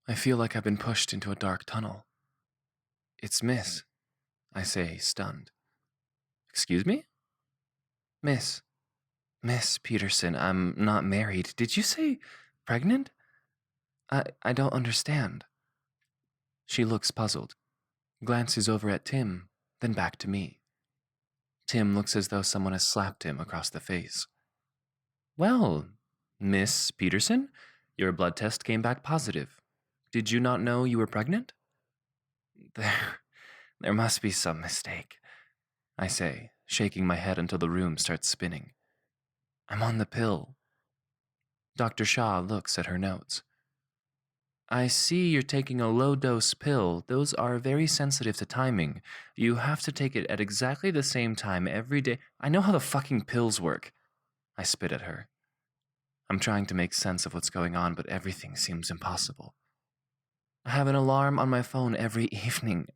I feel like I've been pushed into a dark tunnel. It's Miss, I say, stunned. Excuse me? Miss Peterson, I'm not married. Did you say pregnant? I don't understand. She looks puzzled, glances over at Tim, then back to me. Tim looks as though someone has slapped him across the face. Well, Miss Peterson, your blood test came back positive. Did you not know you were pregnant? There must be some mistake, I say, shaking my head until the room starts spinning. I'm on the pill. Dr. Shaw looks at her notes. I see you're taking a low-dose pill. Those are very sensitive to timing. You have to take it at exactly the same time every day. I know how the fucking pills work. I spit at her. I'm trying to make sense of what's going on, but everything seems impossible. I have an alarm on my phone every evening.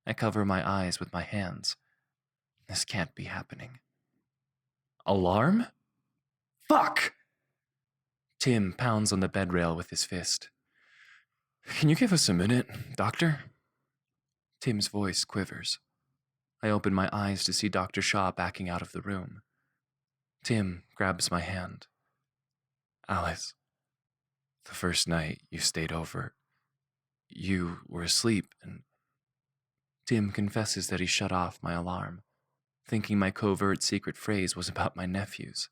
I cover my eyes with my hands. This can't be happening. Alarm? Fuck! Tim pounds on the bed rail with his fist. Can you give us a minute, doctor? Tim's voice quivers. I open my eyes to see Dr. Shaw backing out of the room. Tim grabs my hand. Alice, the first night you stayed over, you were asleep and... Tim confesses that he shut off my alarm, thinking my covert secret phrase was about my nephews.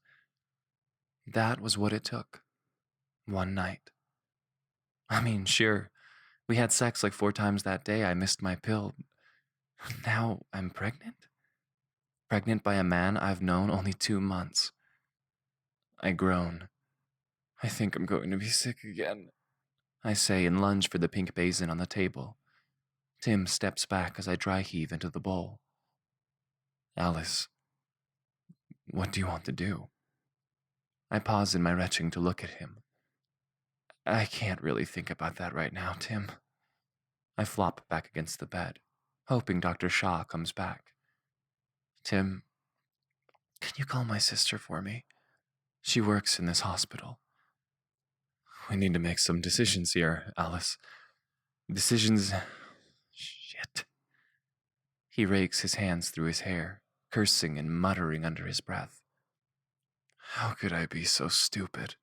That was what it took. One night. I mean, sure, we had sex like 4 times that day. I missed my pill. Now I'm pregnant? Pregnant by a man I've known only 2 months. I groan. I think I'm going to be sick again, I say and lunge for the pink basin on the table. Tim steps back as I dry heave into the bowl. Alice, what do you want to do? I pause in my retching to look at him. I can't really think about that right now, Tim. I flop back against the bed, hoping Dr. Shaw comes back. Tim, can you call my sister for me? She works in this hospital. We need to make some decisions here, Alice. Decisions... Shit. He rakes his hands through his hair, cursing and muttering under his breath. How could I be so stupid?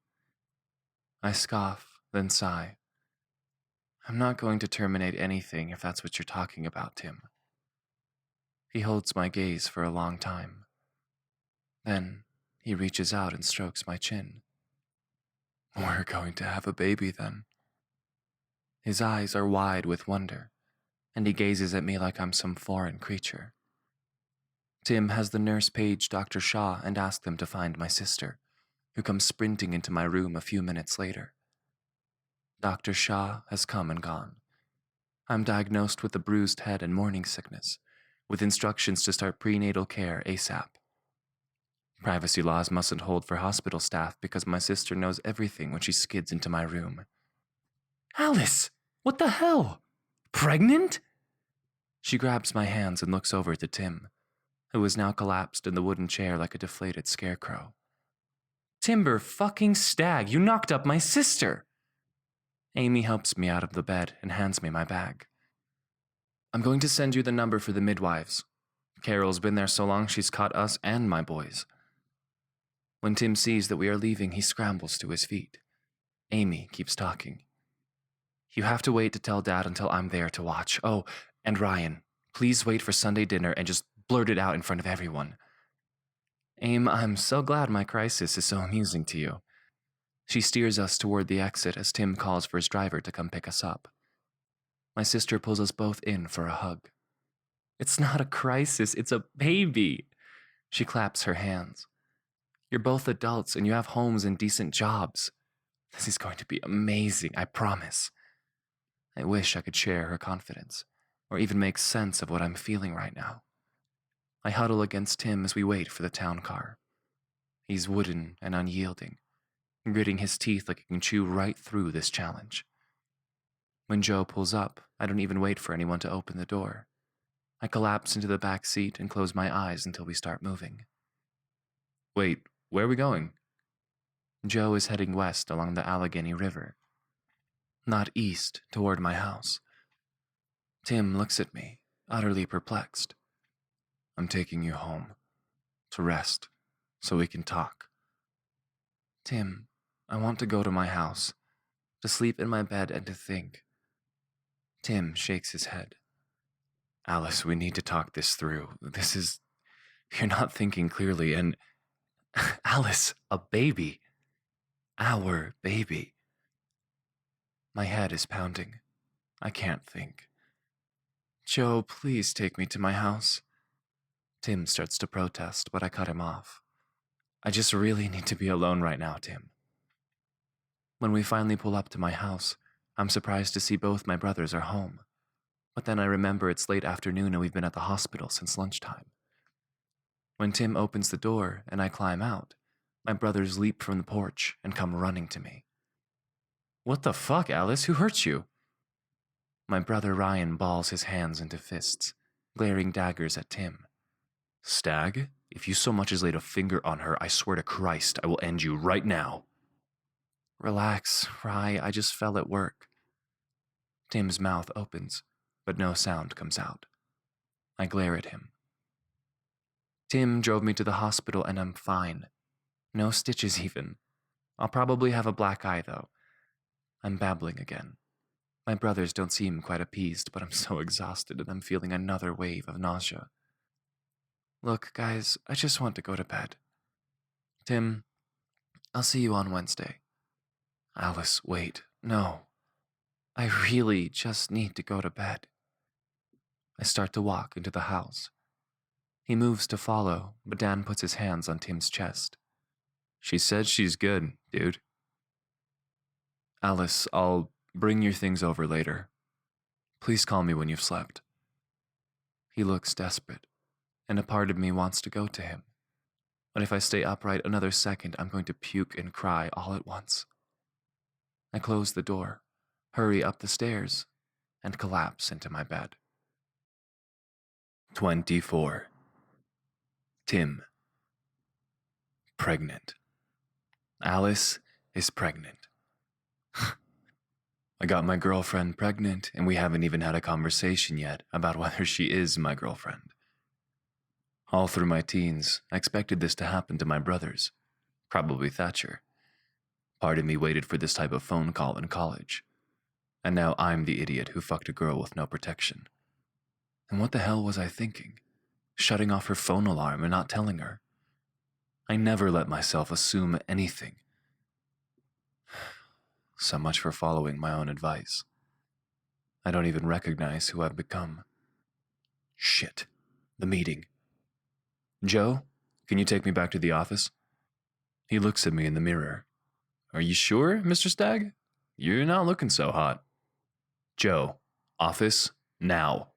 I scoff, then sigh. I'm not going to terminate anything if that's what you're talking about, Tim. He holds my gaze for a long time. Then he reaches out and strokes my chin. We're going to have a baby then. His eyes are wide with wonder, and he gazes at me like I'm some foreign creature. Tim has the nurse page Dr. Shaw and ask them to find my sister, who comes sprinting into my room a few minutes later. Dr. Shaw has come and gone. I'm diagnosed with a bruised head and morning sickness, with instructions to start prenatal care ASAP. Privacy laws mustn't hold for hospital staff because my sister knows everything when she skids into my room. Alice, what the hell? Pregnant? She grabs my hands and looks over to Tim, who is now collapsed in the wooden chair like a deflated scarecrow. Timber fucking Stag, you knocked up my sister! Amy helps me out of the bed and hands me my bag. I'm going to send you the number for the midwives. Carol's been there so long she's caught us and my boys. When Tim sees that we are leaving, he scrambles to his feet. Amy keeps talking. You have to wait to tell Dad until I'm there to watch. Oh, and Ryan, please wait for Sunday dinner and just blurt it out in front of everyone. Aim, I'm so glad my crisis is so amusing to you. She steers us toward the exit as Tim calls for his driver to come pick us up. My sister pulls us both in for a hug. It's not a crisis, it's a baby. She claps her hands. You're both adults and you have homes and decent jobs. This is going to be amazing, I promise. I wish I could share her confidence, or even make sense of what I'm feeling right now. I huddle against Tim as we wait for the town car. He's wooden and unyielding, gritting his teeth like he can chew right through this challenge. When Joe pulls up, I don't even wait for anyone to open the door. I collapse into the back seat and close my eyes until we start moving. Wait, where are we going? Joe is heading west along the Allegheny River, not east toward my house. Tim looks at me, utterly perplexed. I'm taking you home, to rest, so we can talk. Tim, I want to go to my house, to sleep in my bed and to think. Tim shakes his head. Alice, we need to talk this through. You're not thinking clearly, and Alice, a baby. Our baby. My head is pounding. I can't think. Joe, please take me to my house. Tim starts to protest, but I cut him off. I just really need to be alone right now, Tim. When we finally pull up to my house, I'm surprised to see both my brothers are home. But then I remember it's late afternoon and we've been at the hospital since lunchtime. When Tim opens the door and I climb out, my brothers leap from the porch and come running to me. What the fuck, Alice? Who hurt you? My brother Ryan balls his hands into fists, glaring daggers at Tim. Stag, if you so much as laid a finger on her, I swear to Christ, I will end you right now. Relax, Rye, I just fell at work. Tim's mouth opens, but no sound comes out. I glare at him. Tim drove me to the hospital and I'm fine. No stitches even. I'll probably have a black eye though. I'm babbling again. My brothers don't seem quite appeased, but I'm so exhausted and I'm feeling another wave of nausea. Look, guys, I just want to go to bed. Tim, I'll see you on Wednesday. Alice, wait, no. I really just need to go to bed. I start to walk into the house. He moves to follow, but Dan puts his hands on Tim's chest. She said she's good, dude. Alice, I'll bring your things over later. Please call me when you've slept. He looks desperate, and a part of me wants to go to him. But if I stay upright another second, I'm going to puke and cry all at once. I close the door, hurry up the stairs, and collapse into my bed. 24. Tim. Pregnant. Alice is pregnant. I got my girlfriend pregnant, and we haven't even had a conversation yet about whether she is my girlfriend. All through my teens, I expected this to happen to my brothers, probably Thatcher. Part of me waited for this type of phone call in college, and now I'm the idiot who fucked a girl with no protection. And what the hell was I thinking? Shutting off her phone alarm and not telling her? I never let myself assume anything. So much for following my own advice. I don't even recognize who I've become. Shit. The meeting. Joe, can you take me back to the office? He looks at me in the mirror. Are you sure, Mr. Stagg? You're not looking so hot. Joe, office, now.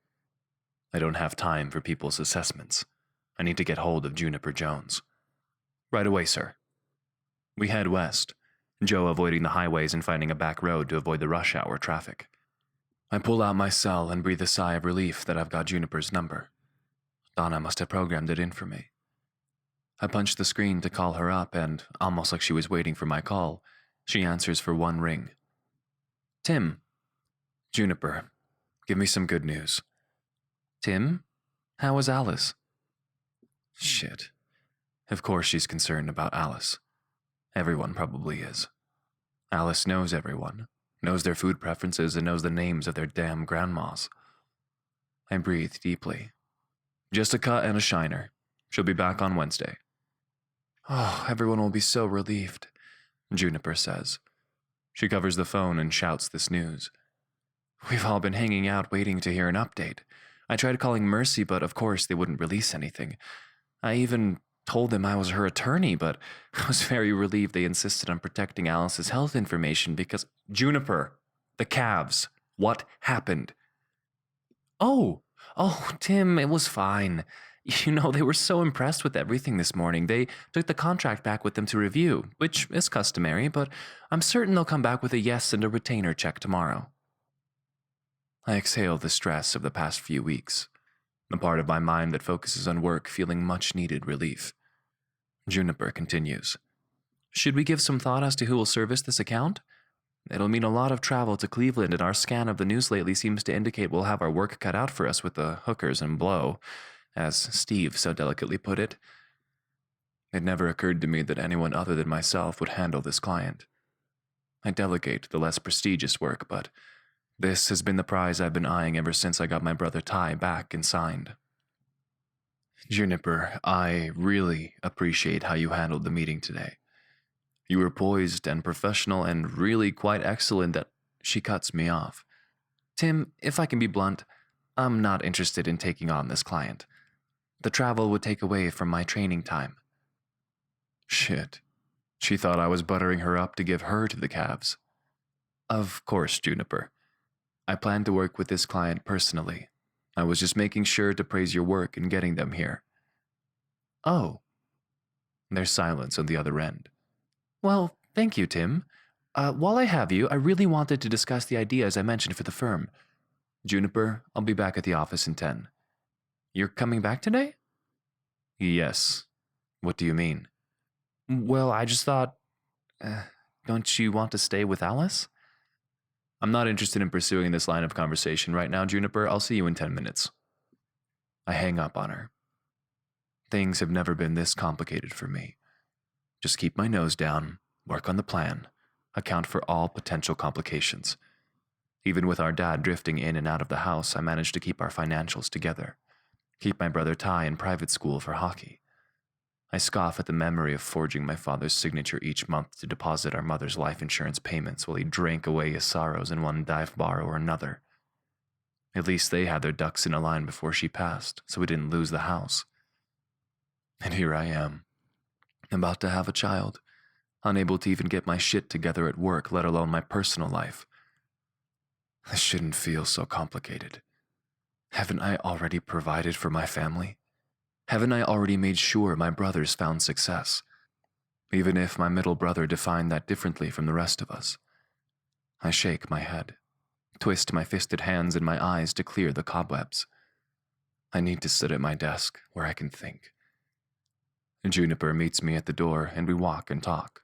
I don't have time for people's assessments. I need to get hold of Juniper Jones. Right away, sir. We head west, Joe avoiding the highways and finding a back road to avoid the rush hour traffic. I pull out my cell and breathe a sigh of relief that I've got Juniper's number. Donna must have programmed it in for me. I punch the screen to call her up, and, almost like she was waiting for my call, she answers for one ring. Tim. Juniper, give me some good news. Tim? How is Alice? Shit. Of course she's concerned about Alice. Everyone probably is. Alice knows everyone, knows their food preferences, and knows the names of their damn grandmas. I breathe deeply. Just a cut and a shiner. She'll be back on Wednesday. Oh, everyone will be so relieved, Juniper says. She covers the phone and shouts this news. We've all been hanging out waiting to hear an update. I tried calling Mercy, but of course they wouldn't release anything. I even told them I was her attorney, but I was very relieved they insisted on protecting Alice's health information because... Juniper, the calves, what happened? Oh, Tim, it was fine. You know, they were so impressed with everything this morning. They took the contract back with them to review, which is customary, but I'm certain they'll come back with a yes and a retainer check tomorrow. I exhale the stress of the past few weeks, the part of my mind that focuses on work feeling much-needed relief. Juniper continues. Should we give some thought as to who will service this account? It'll mean a lot of travel to Cleveland, and our scan of the news lately seems to indicate we'll have our work cut out for us with the hookers and blow, as Steve so delicately put it. It never occurred to me that anyone other than myself would handle this client. I delegate the less prestigious work, but this has been the prize I've been eyeing ever since I got my brother Ty back and signed. Juniper, I really appreciate how you handled the meeting today. You were poised and professional and really quite excellent that she cuts me off. Tim, if I can be blunt, I'm not interested in taking on this client. The travel would take away from my training time. Shit. She thought I was buttering her up to give her to the calves. Of course, Juniper. I plan to work with this client personally. I was just making sure to praise your work in getting them here. Oh. There's silence on the other end. Well, thank you, Tim. While I have you, I really wanted to discuss the ideas I mentioned for the firm. Juniper, I'll be back at the office in 10. You're coming back today? Yes. What do you mean? Well, I just thought... don't you want to stay with Alice? I'm not interested in pursuing this line of conversation right now, Juniper. I'll see you in 10 minutes. I hang up on her. Things have never been this complicated for me. Just keep my nose down, work on the plan, account for all potential complications. Even with our dad drifting in and out of the house, I managed to keep our financials together, keep my brother Ty in private school for hockey. I scoff at the memory of forging my father's signature each month to deposit our mother's life insurance payments while he drank away his sorrows in one dive bar or another. At least they had their ducks in a line before she passed, so we didn't lose the house. And here I am, about to have a child, unable to even get my shit together at work, let alone my personal life. This shouldn't feel so complicated. Haven't I already provided for my family? Haven't I already made sure my brothers found success? Even if my middle brother defined that differently from the rest of us. I shake my head, twist my fisted hands in my eyes to clear the cobwebs. I need to sit at my desk where I can think. Juniper meets me at the door and we walk and talk.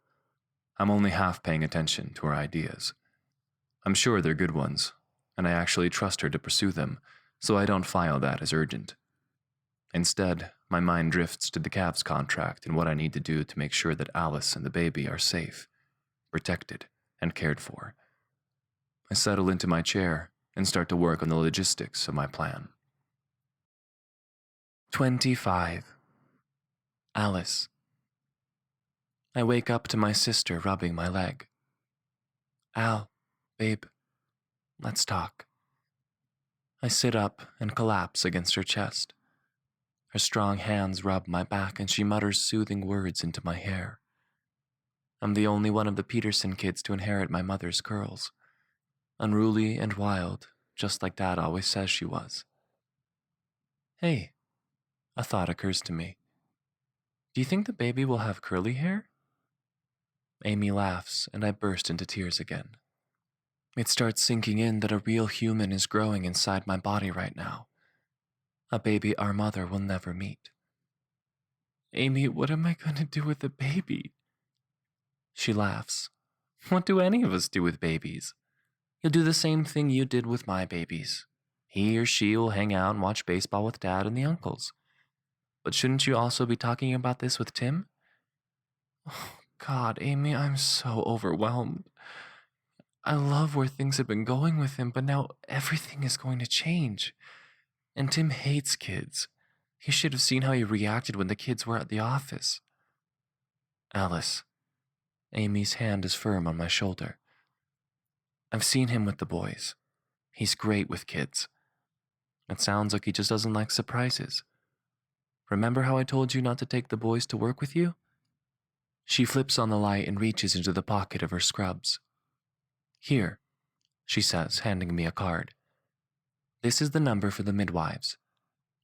I'm only half paying attention to her ideas. I'm sure they're good ones, and I actually trust her to pursue them, so I don't file that as urgent. Instead, my mind drifts to the Cavs contract and what I need to do to make sure that Alice and the baby are safe, protected, and cared for. I settle into my chair and start to work on the logistics of my plan. 25. Alice. I wake up to my sister rubbing my leg. Al, babe, let's talk. I sit up and collapse against her chest. Her strong hands rub my back and she mutters soothing words into my hair. I'm the only one of the Peterson kids to inherit my mother's curls. Unruly and wild, just like Dad always says she was. Hey, a thought occurs to me. Do you think the baby will have curly hair? Amy laughs and I burst into tears again. It starts sinking in that a real human is growing inside my body right now. A baby our mother will never meet. Amy, what am I going to do with the baby? She laughs. What do any of us do with babies? You'll do the same thing you did with my babies. He or she will hang out and watch baseball with Dad and the uncles. But shouldn't you also be talking about this with Tim? Oh, God, Amy, I'm so overwhelmed. I love where things have been going with him, but now everything is going to change. And Tim hates kids. He should have seen how he reacted when the kids were at the office. Alice. Amy's hand is firm on my shoulder. I've seen him with the boys. He's great with kids. It sounds like he just doesn't like surprises. Remember how I told you not to take the boys to work with you? She flips on the light and reaches into the pocket of her scrubs. Here, she says, handing me a card. This is the number for the midwives.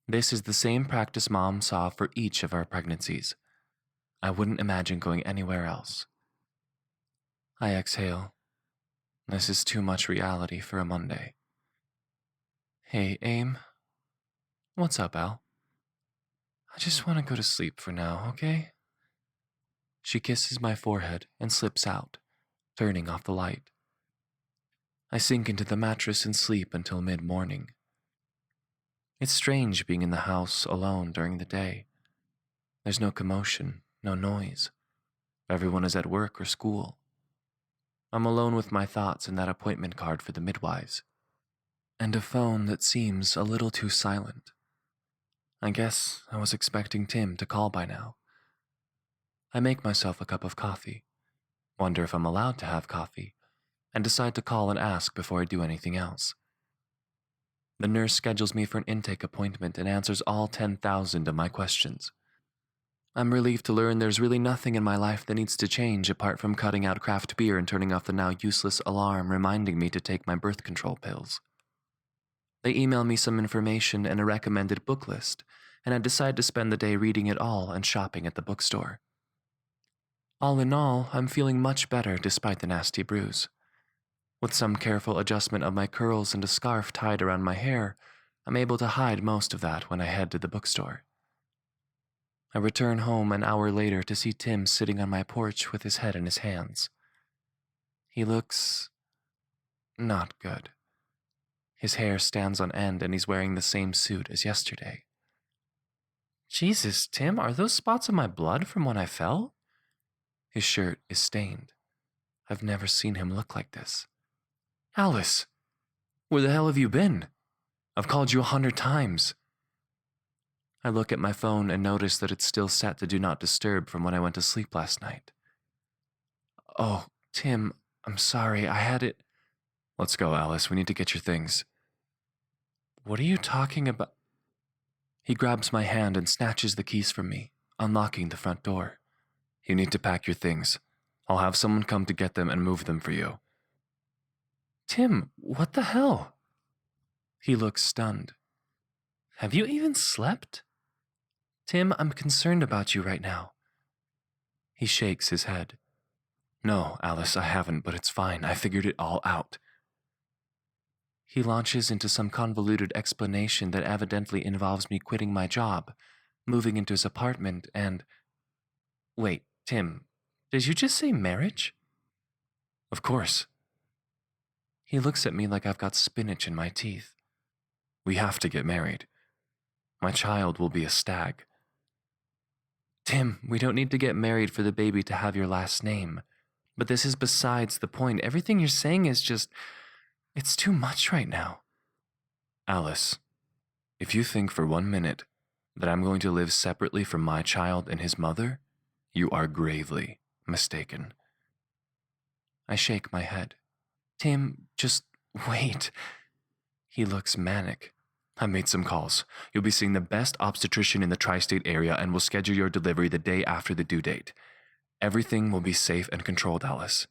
This is the same practice Mom saw for each of our pregnancies. I wouldn't imagine going anywhere else. I exhale. This is too much reality for a Monday. Hey, Aim. What's up, Al? I just want to go to sleep for now, okay? She kisses my forehead and slips out, turning off the light. I sink into the mattress and sleep until mid-morning. It's strange being in the house alone during the day. There's no commotion, no noise. Everyone is at work or school. I'm alone with my thoughts and that appointment card for the midwives, and a phone that seems a little too silent. I guess I was expecting Tim to call by now. I make myself a cup of coffee, wonder if I'm allowed to have coffee, and decide to call and ask before I do anything else. The nurse schedules me for an intake appointment and answers all 10,000 of my questions. I'm relieved to learn there's really nothing in my life that needs to change apart from cutting out craft beer and turning off the now useless alarm reminding me to take my birth control pills. They email me some information and a recommended book list, and I decide to spend the day reading it all and shopping at the bookstore. All in all, I'm feeling much better despite the nasty bruise. With some careful adjustment of my curls and a scarf tied around my hair, I'm able to hide most of that when I head to the bookstore. I return home an hour later to see Tim sitting on my porch with his head in his hands. He looks not good. His hair stands on end and he's wearing the same suit as yesterday. Jesus, Tim, are those spots of my blood from when I fell? His shirt is stained. I've never seen him look like this. Alice, where the hell have you been? I've called you 100 times. I look at my phone and notice that it's still set to Do Not Disturb from when I went to sleep last night. Oh, Tim, I'm sorry, I had it. Let's go, Alice, we need to get your things. What are you talking about? He grabs my hand and snatches the keys from me, unlocking the front door. You need to pack your things. I'll have someone come to get them and move them for you. Tim, what the hell? He looks stunned. Have you even slept? Tim, I'm concerned about you right now. He shakes his head. No, Alice, I haven't, but it's fine. I figured it all out. He launches into some convoluted explanation that evidently involves me quitting my job, moving into his apartment, and... Wait, Tim, did you just say marriage? Of course. He looks at me like I've got spinach in my teeth. We have to get married. My child will be a stag. Tim, we don't need to get married for the baby to have your last name. But this is besides the point. Everything you're saying is just... It's too much right now. Alice, if you think for 1 minute that I'm going to live separately from my child and his mother, you are gravely mistaken. I shake my head. Tim, just wait. He looks manic. I made some calls. You'll be seeing the best obstetrician in the tri-state area and will schedule your delivery the day after the due date. Everything will be safe and controlled, Alice.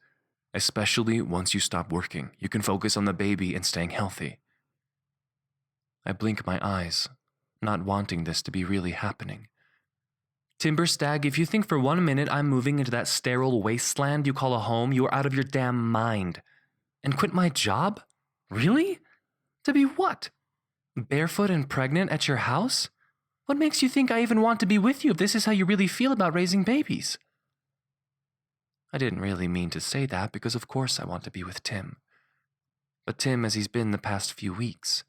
Especially once you stop working, you can focus on the baby and staying healthy. I blink my eyes, not wanting this to be really happening. Timber Stag, if you think for 1 minute I'm moving into that sterile wasteland you call a home, you are out of your damn mind. And quit my job? Really? To be what? Barefoot and pregnant at your house? What makes you think I even want to be with you if this is how you really feel about raising babies? I didn't really mean to say that because of course I want to be with Tim. But Tim as he's been the past few weeks.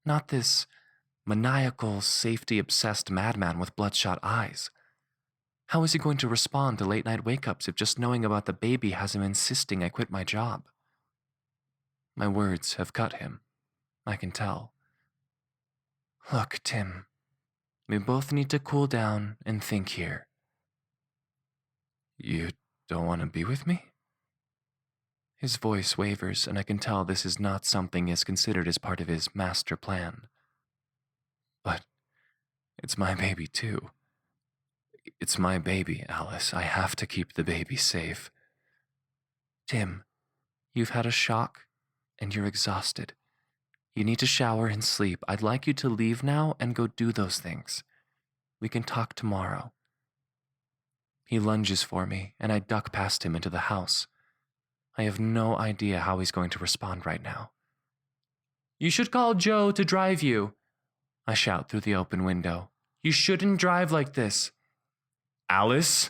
Not this maniacal, safety-obsessed madman with bloodshot eyes. How is he going to respond to late-night wake-ups if just knowing about the baby has him insisting I quit my job? My words have cut him. I can tell. Look, Tim, we both need to cool down and think here. You don't want to be with me? His voice wavers, and I can tell this is not something he has considered as part of his master plan. But it's my baby too. It's my baby, Alice. I have to keep the baby safe. Tim, you've had a shock, and you're exhausted. You need to shower and sleep. I'd like you to leave now and go do those things. We can talk tomorrow. He lunges for me, and I duck past him into the house. I have no idea how he's going to respond right now. You should call Joe to drive you, I shout through the open window. You shouldn't drive like this. Alice?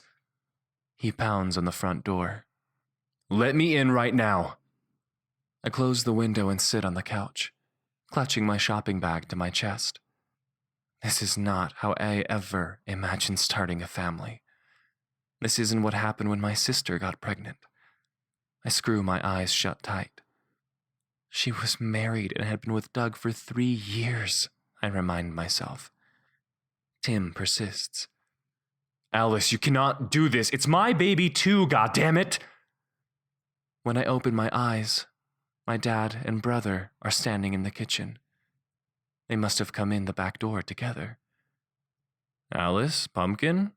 He pounds on the front door. Let me in right now. I close the window and sit on the couch, clutching my shopping bag to my chest. This is not how I ever imagined starting a family. This isn't what happened when my sister got pregnant. I screw my eyes shut tight. She was married and had been with Doug for 3 years, I remind myself. Tim persists. Alice, you cannot do this. It's my baby too, goddammit! When I open my eyes, my dad and brother are standing in the kitchen. They must have come in the back door together. Alice, Pumpkin?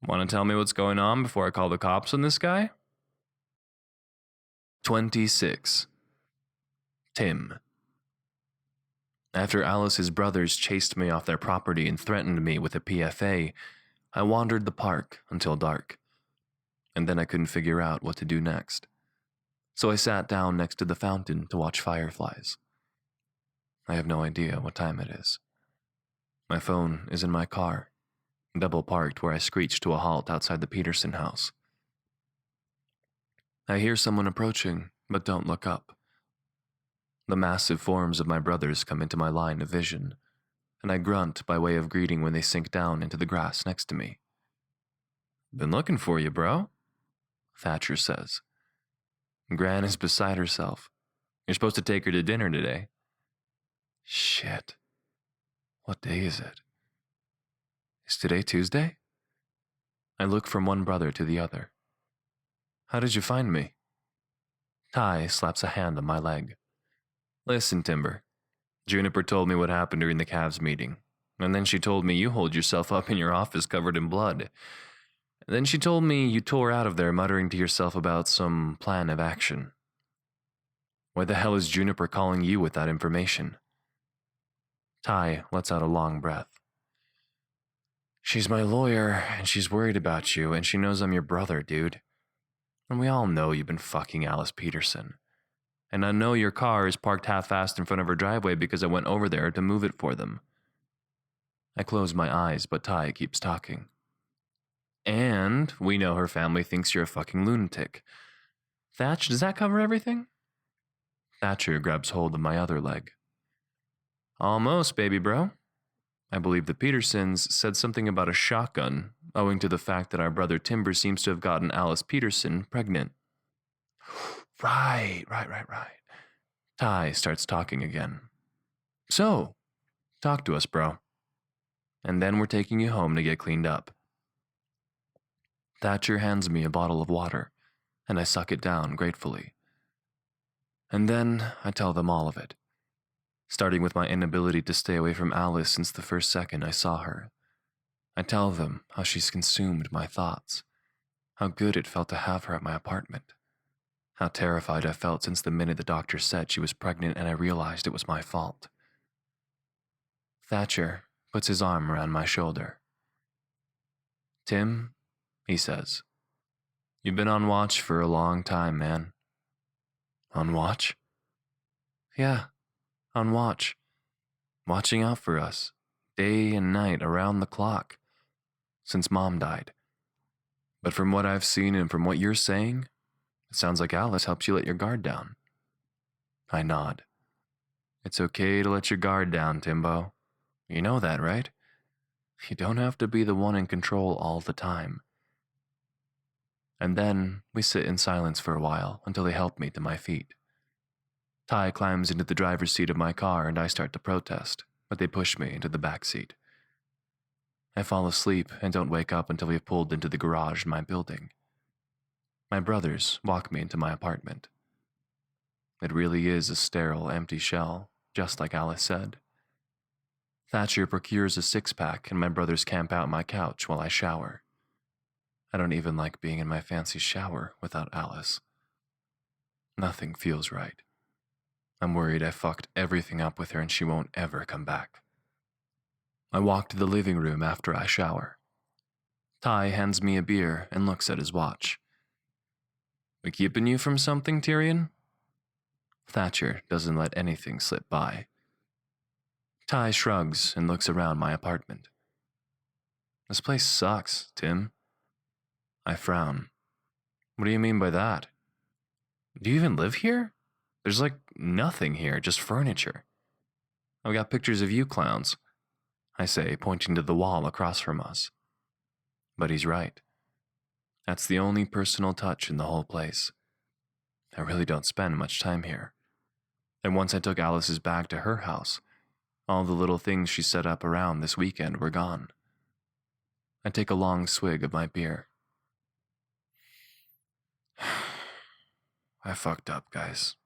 Want to tell me what's going on before I call the cops on this guy? 26. Tim. After Alice's brothers chased me off their property and threatened me with a PFA, I wandered the park until dark. And then I couldn't figure out what to do next. So I sat down next to the fountain to watch fireflies. I have no idea what time it is. My phone is in my car, double parked where I screeched to a halt outside the Peterson house. I hear someone approaching, but don't look up. The massive forms of my brothers come into my line of vision, and I grunt by way of greeting when they sink down into the grass next to me. Been looking for you, bro, Thatcher says. Gran is beside herself. You're supposed to take her to dinner today. Shit. What day is it? Is today Tuesday? I look from one brother to the other. How did you find me? Ty slaps a hand on my leg. Listen, Timber. Juniper told me what happened during the Cavs meeting, and then she told me you hold yourself up in your office covered in blood. Then she told me you tore out of there muttering to yourself about some plan of action. Why the hell is Juniper calling you with that information? Ty lets out a long breath. She's my lawyer, and she's worried about you, and she knows I'm your brother, dude. And we all know you've been fucking Alice Peterson. And I know your car is parked half-assed in front of her driveway because I went over there to move it for them. I close my eyes, but Ty keeps talking. And we know her family thinks you're a fucking lunatic. Thatch, does that cover everything? Thatcher grabs hold of my other leg. Almost, baby bro. I believe the Petersons said something about a shotgun, owing to the fact that our brother Timber seems to have gotten Alice Peterson pregnant. Right. Ty starts talking again. So, talk to us, bro. And then we're taking you home to get cleaned up. Thatcher hands me a bottle of water, and I suck it down gratefully. And then I tell them all of it, starting with my inability to stay away from Alice since the first second I saw her. I tell them how she's consumed my thoughts, how good it felt to have her at my apartment, how terrified I felt since the minute the doctor said she was pregnant and I realized it was my fault. Thatcher puts his arm around my shoulder. Tim, he says, you've been on watch for a long time, man. On watch? Yeah, on watch. Watching out for us, day and night, around the clock, since Mom died. But from what I've seen and from what you're saying, it sounds like Alice helped you let your guard down. I nod. It's okay to let your guard down, Timbo. You know that, right? You don't have to be the one in control all the time. And then we sit in silence for a while until they help me to my feet. Ty climbs into the driver's seat of my car and I start to protest, but they push me into the back seat. I fall asleep and don't wake up until we have pulled into the garage in my building. My brothers walk me into my apartment. It really is a sterile, empty shell, just like Alice said. Thatcher procures a six-pack and my brothers camp out my couch while I shower. I don't even like being in my fancy shower without Alice. Nothing feels right. I'm worried I fucked everything up with her and she won't ever come back. I walk to the living room after I shower. Ty hands me a beer and looks at his watch. We keeping you from something, Tyrion? Thatcher doesn't let anything slip by. Ty shrugs and looks around my apartment. This place sucks, Tim. I frown. What do you mean by that? Do you even live here? There's like nothing here, just furniture. I've got pictures of you clowns, I say, pointing to the wall across from us. But he's right. That's the only personal touch in the whole place. I really don't spend much time here. And once I took Alice's bag to her house, all the little things she set up around this weekend were gone. I take a long swig of my beer. I fucked up, guys.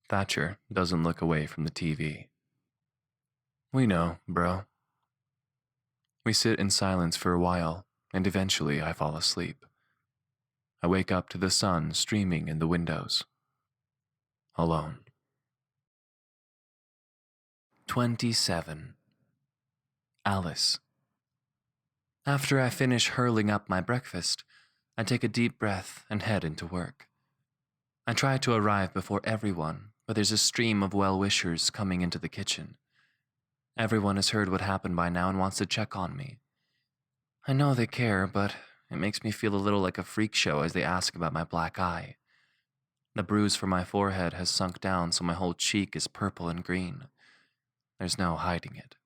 Thatcher doesn't look away from the TV. We know, bro. We sit in silence for a while, and eventually I fall asleep. I wake up to the sun streaming in the windows. Alone. 27. Alice. After I finish hurling up my breakfast, I take a deep breath and head into work. I try to arrive before everyone, but there's a stream of well-wishers coming into the kitchen. Everyone has heard what happened by now and wants to check on me. I know they care, but it makes me feel a little like a freak show as they ask about my black eye. The bruise from my forehead has sunk down so my whole cheek is purple and green. There's no hiding it.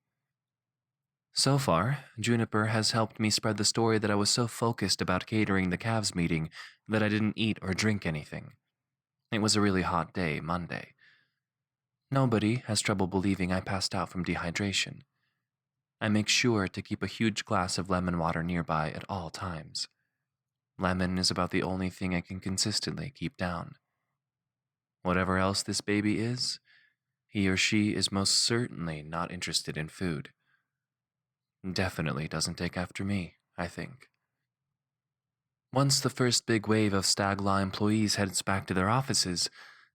So far, Juniper has helped me spread the story that I was so focused about catering the Cavs meeting that I didn't eat or drink anything. It was a really hot day, Monday. Nobody has trouble believing I passed out from dehydration. I make sure to keep a huge glass of lemon water nearby at all times. Lemon is about the only thing I can consistently keep down. Whatever else this baby is, he or she is most certainly not interested in food. Definitely doesn't take after me, I think. Once the first big wave of Stag Law employees heads back to their offices,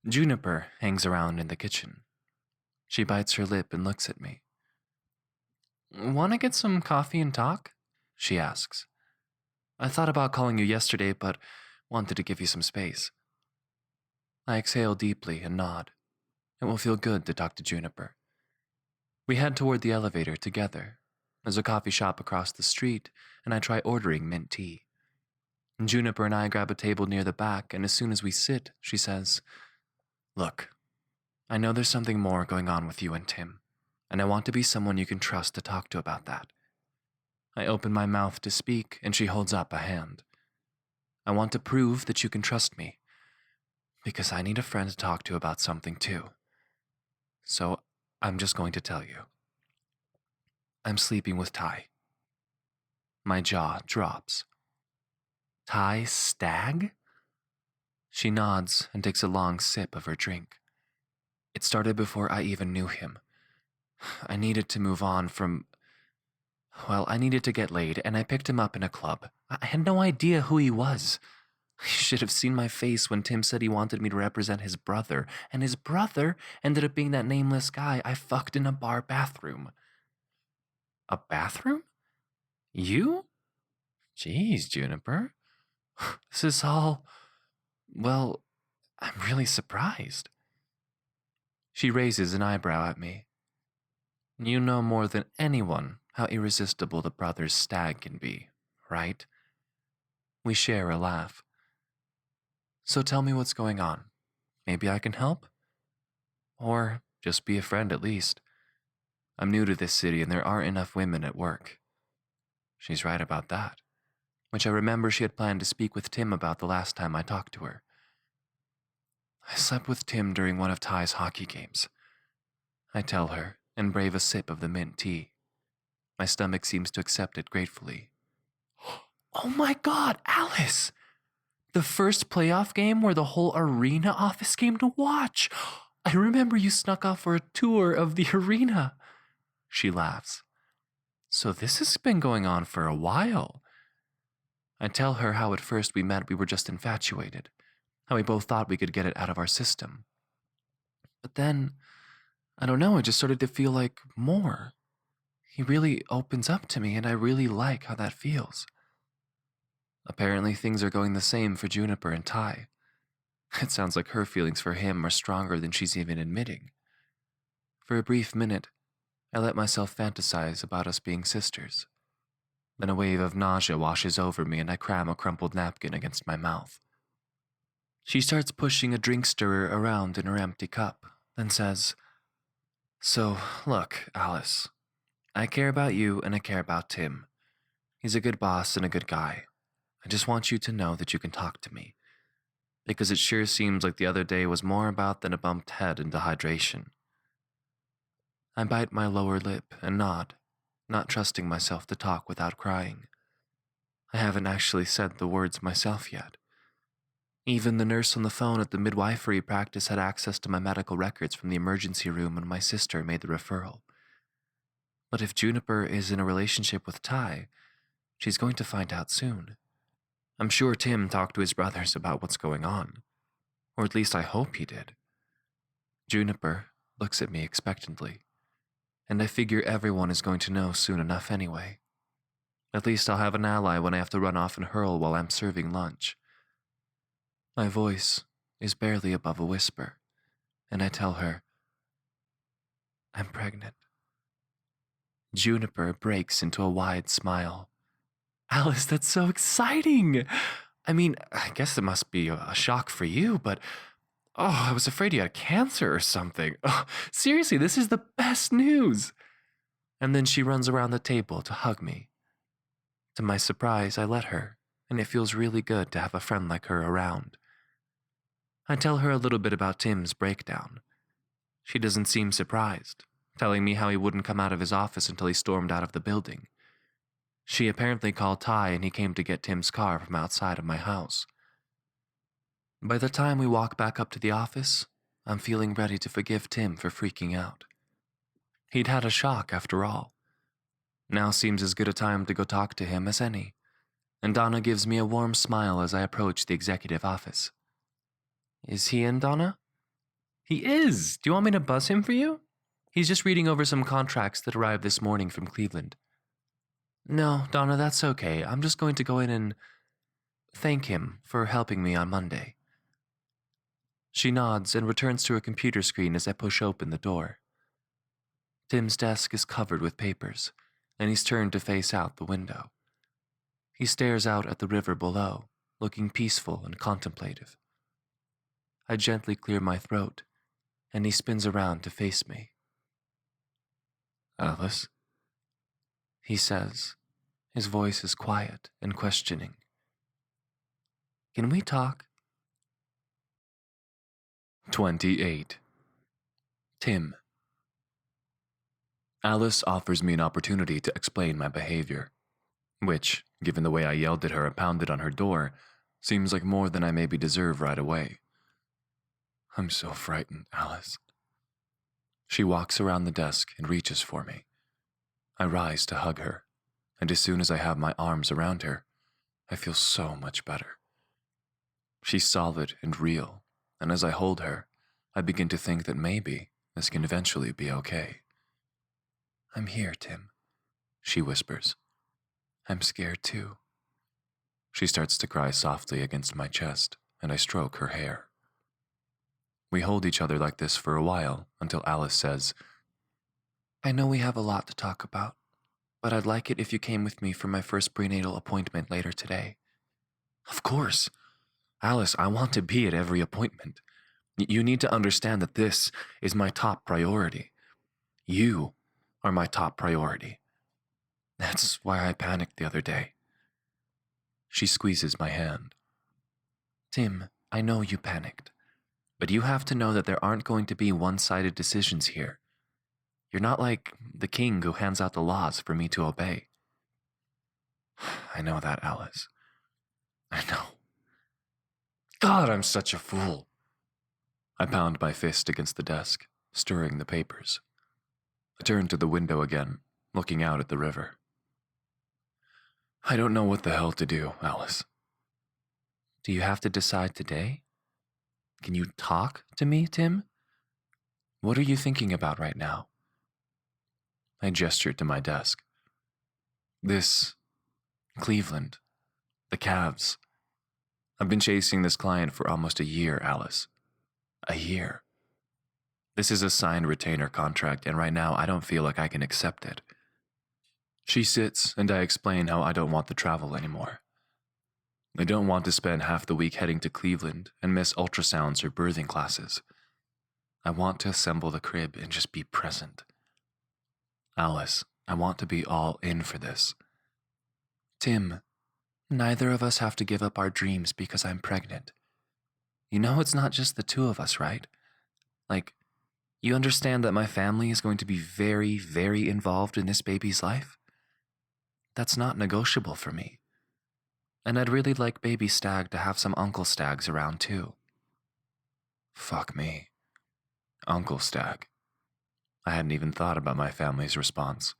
Juniper hangs around in the kitchen. She bites her lip and looks at me. "Want to get some coffee and talk?" she asks. "I thought about calling you yesterday, but wanted to give you some space." I exhale deeply and nod. It will feel good to talk to Juniper. We head toward the elevator together. There's a coffee shop across the street, and I try ordering mint tea. Juniper and I grab a table near the back, and as soon as we sit, she says, "Look, I know there's something more going on with you and Tim, and I want to be someone you can trust to talk to about that." I open my mouth to speak, and she holds up a hand. "I want to prove that you can trust me, because I need a friend to talk to about something too. So I'm just going to tell you. I'm sleeping with Ty." My jaw drops. "Ty Stag?" She nods and takes a long sip of her drink. "It started before I even knew him. I needed to move on from... Well, I needed to get laid, and I picked him up in a club. I had no idea who he was. You should have seen my face when Tim said he wanted me to represent his brother, and his brother ended up being that nameless guy I fucked in a bar bathroom." "A bathroom? You? Jeez, Juniper. This is all... Well, I'm really surprised." She raises an eyebrow at me. "You know more than anyone how irresistible the brothers Stag can be, right?" We share a laugh. "So tell me what's going on. Maybe I can help? Or just be a friend at least. I'm new to this city and there aren't enough women at work." She's right about that, which I remember she had planned to speak with Tim about the last time I talked to her. "I slept with Tim during one of Ty's hockey games," I tell her and brave a sip of the mint tea. My stomach seems to accept it gratefully. "Oh my God, Alice! The first playoff game where the whole arena office came to watch! I remember you snuck off for a tour of the arena." She laughs. "So this has been going on for a while." I tell her how at first we met we were just infatuated, how we both thought we could get it out of our system. But then, I don't know, it just started to feel like more. He really opens up to me, and I really like how that feels. Apparently things are going the same for Juniper and Ty. It sounds like her feelings for him are stronger than she's even admitting. For a brief minute, I let myself fantasize about us being sisters. Then a wave of nausea washes over me and I cram a crumpled napkin against my mouth. She starts pushing a drink stirrer around in her empty cup, then says, "So, look, Alice, I care about you and I care about Tim. He's a good boss and a good guy. I just want you to know that you can talk to me, because it sure seems like the other day was more about than a bumped head and dehydration." I bite my lower lip and nod, not trusting myself to talk without crying. I haven't actually said the words myself yet. Even the nurse on the phone at the midwifery practice had access to my medical records from the emergency room when my sister made the referral. But if Juniper is in a relationship with Ty, she's going to find out soon. I'm sure Tim talked to his brothers about what's going on, or at least I hope he did. Juniper looks at me expectantly, and I figure everyone is going to know soon enough anyway. At least I'll have an ally when I have to run off and hurl while I'm serving lunch. My voice is barely above a whisper, and I tell her, "I'm pregnant." Juniper breaks into a wide smile. "Alice, that's so exciting! I mean, I guess it must be a shock for you, but I was afraid you had cancer or something. Oh, seriously, this is the best news." And then she runs around the table to hug me. To my surprise, I let her, and it feels really good to have a friend like her around. I tell her a little bit about Tim's breakdown. She doesn't seem surprised, telling me how he wouldn't come out of his office until he stormed out of the building. She apparently called Ty and he came to get Tim's car from outside of my house. By the time we walk back up to the office, I'm feeling ready to forgive Tim for freaking out. He'd had a shock after all. Now seems as good a time to go talk to him as any. and Donna gives me a warm smile as I approach the executive office. Is he in, Donna? He is! Do you want me to buzz him for you? He's just reading over some contracts that arrived this morning from Cleveland. No, Donna, that's okay. I'm just going to go in and thank him for helping me on Monday. She nods and returns to her computer screen as I push open the door. Tim's desk is covered with papers, and he's turned to face out the window. He stares out at the river below, looking peaceful and contemplative. I gently clear my throat, and he spins around to face me. Alice? He says. His voice is quiet and questioning. Can we talk? 28. Tim. Alice offers me an opportunity to explain my behavior, which, given the way I yelled at her and pounded on her door, seems like more than I maybe deserve right away. I'm so frightened, Alice. She walks around the desk and reaches for me. I rise to hug her, and as soon as I have my arms around her, I feel so much better. She's solid and real, and as I hold her, I begin to think that maybe this can eventually be okay. I'm here, Tim, she whispers. I'm scared too. She starts to cry softly against my chest, and I stroke her hair. We hold each other like this for a while until Alice says, I know we have a lot to talk about, but I'd like it if you came with me for my first prenatal appointment later today. Of course. Alice, I want to be at every appointment. You need to understand that this is my top priority. You are my top priority. That's why I panicked the other day. She squeezes my hand. Tim, I know you panicked, but you have to know that there aren't going to be one-sided decisions here. You're not like the king who hands out the laws for me to obey. I know that, Alice. I know. God, I'm such a fool. I pound my fist against the desk, stirring the papers. I turn to the window again, looking out at the river. I don't know what the hell to do, Alice. Do you have to decide today? Can you talk to me, Tim? What are you thinking about right now? I gestured to my desk. This, Cleveland, the Cavs. I've been chasing this client for almost a year, Alice. A year. This is a signed retainer contract, and right now I don't feel like I can accept it. She sits, and I explain how I don't want to travel anymore. I don't want to spend half the week heading to Cleveland and miss ultrasounds or birthing classes. I want to assemble the crib and just be present. Alice, I want to be all in for this. Tim, neither of us have to give up our dreams because I'm pregnant. You know it's not just the two of us, right? Like, you understand that my family is going to be very, very involved in this baby's life? That's not negotiable for me. And I'd really like baby Stag to have some Uncle Stags around too. Fuck me. Uncle Stag. I hadn't even thought about my family's response.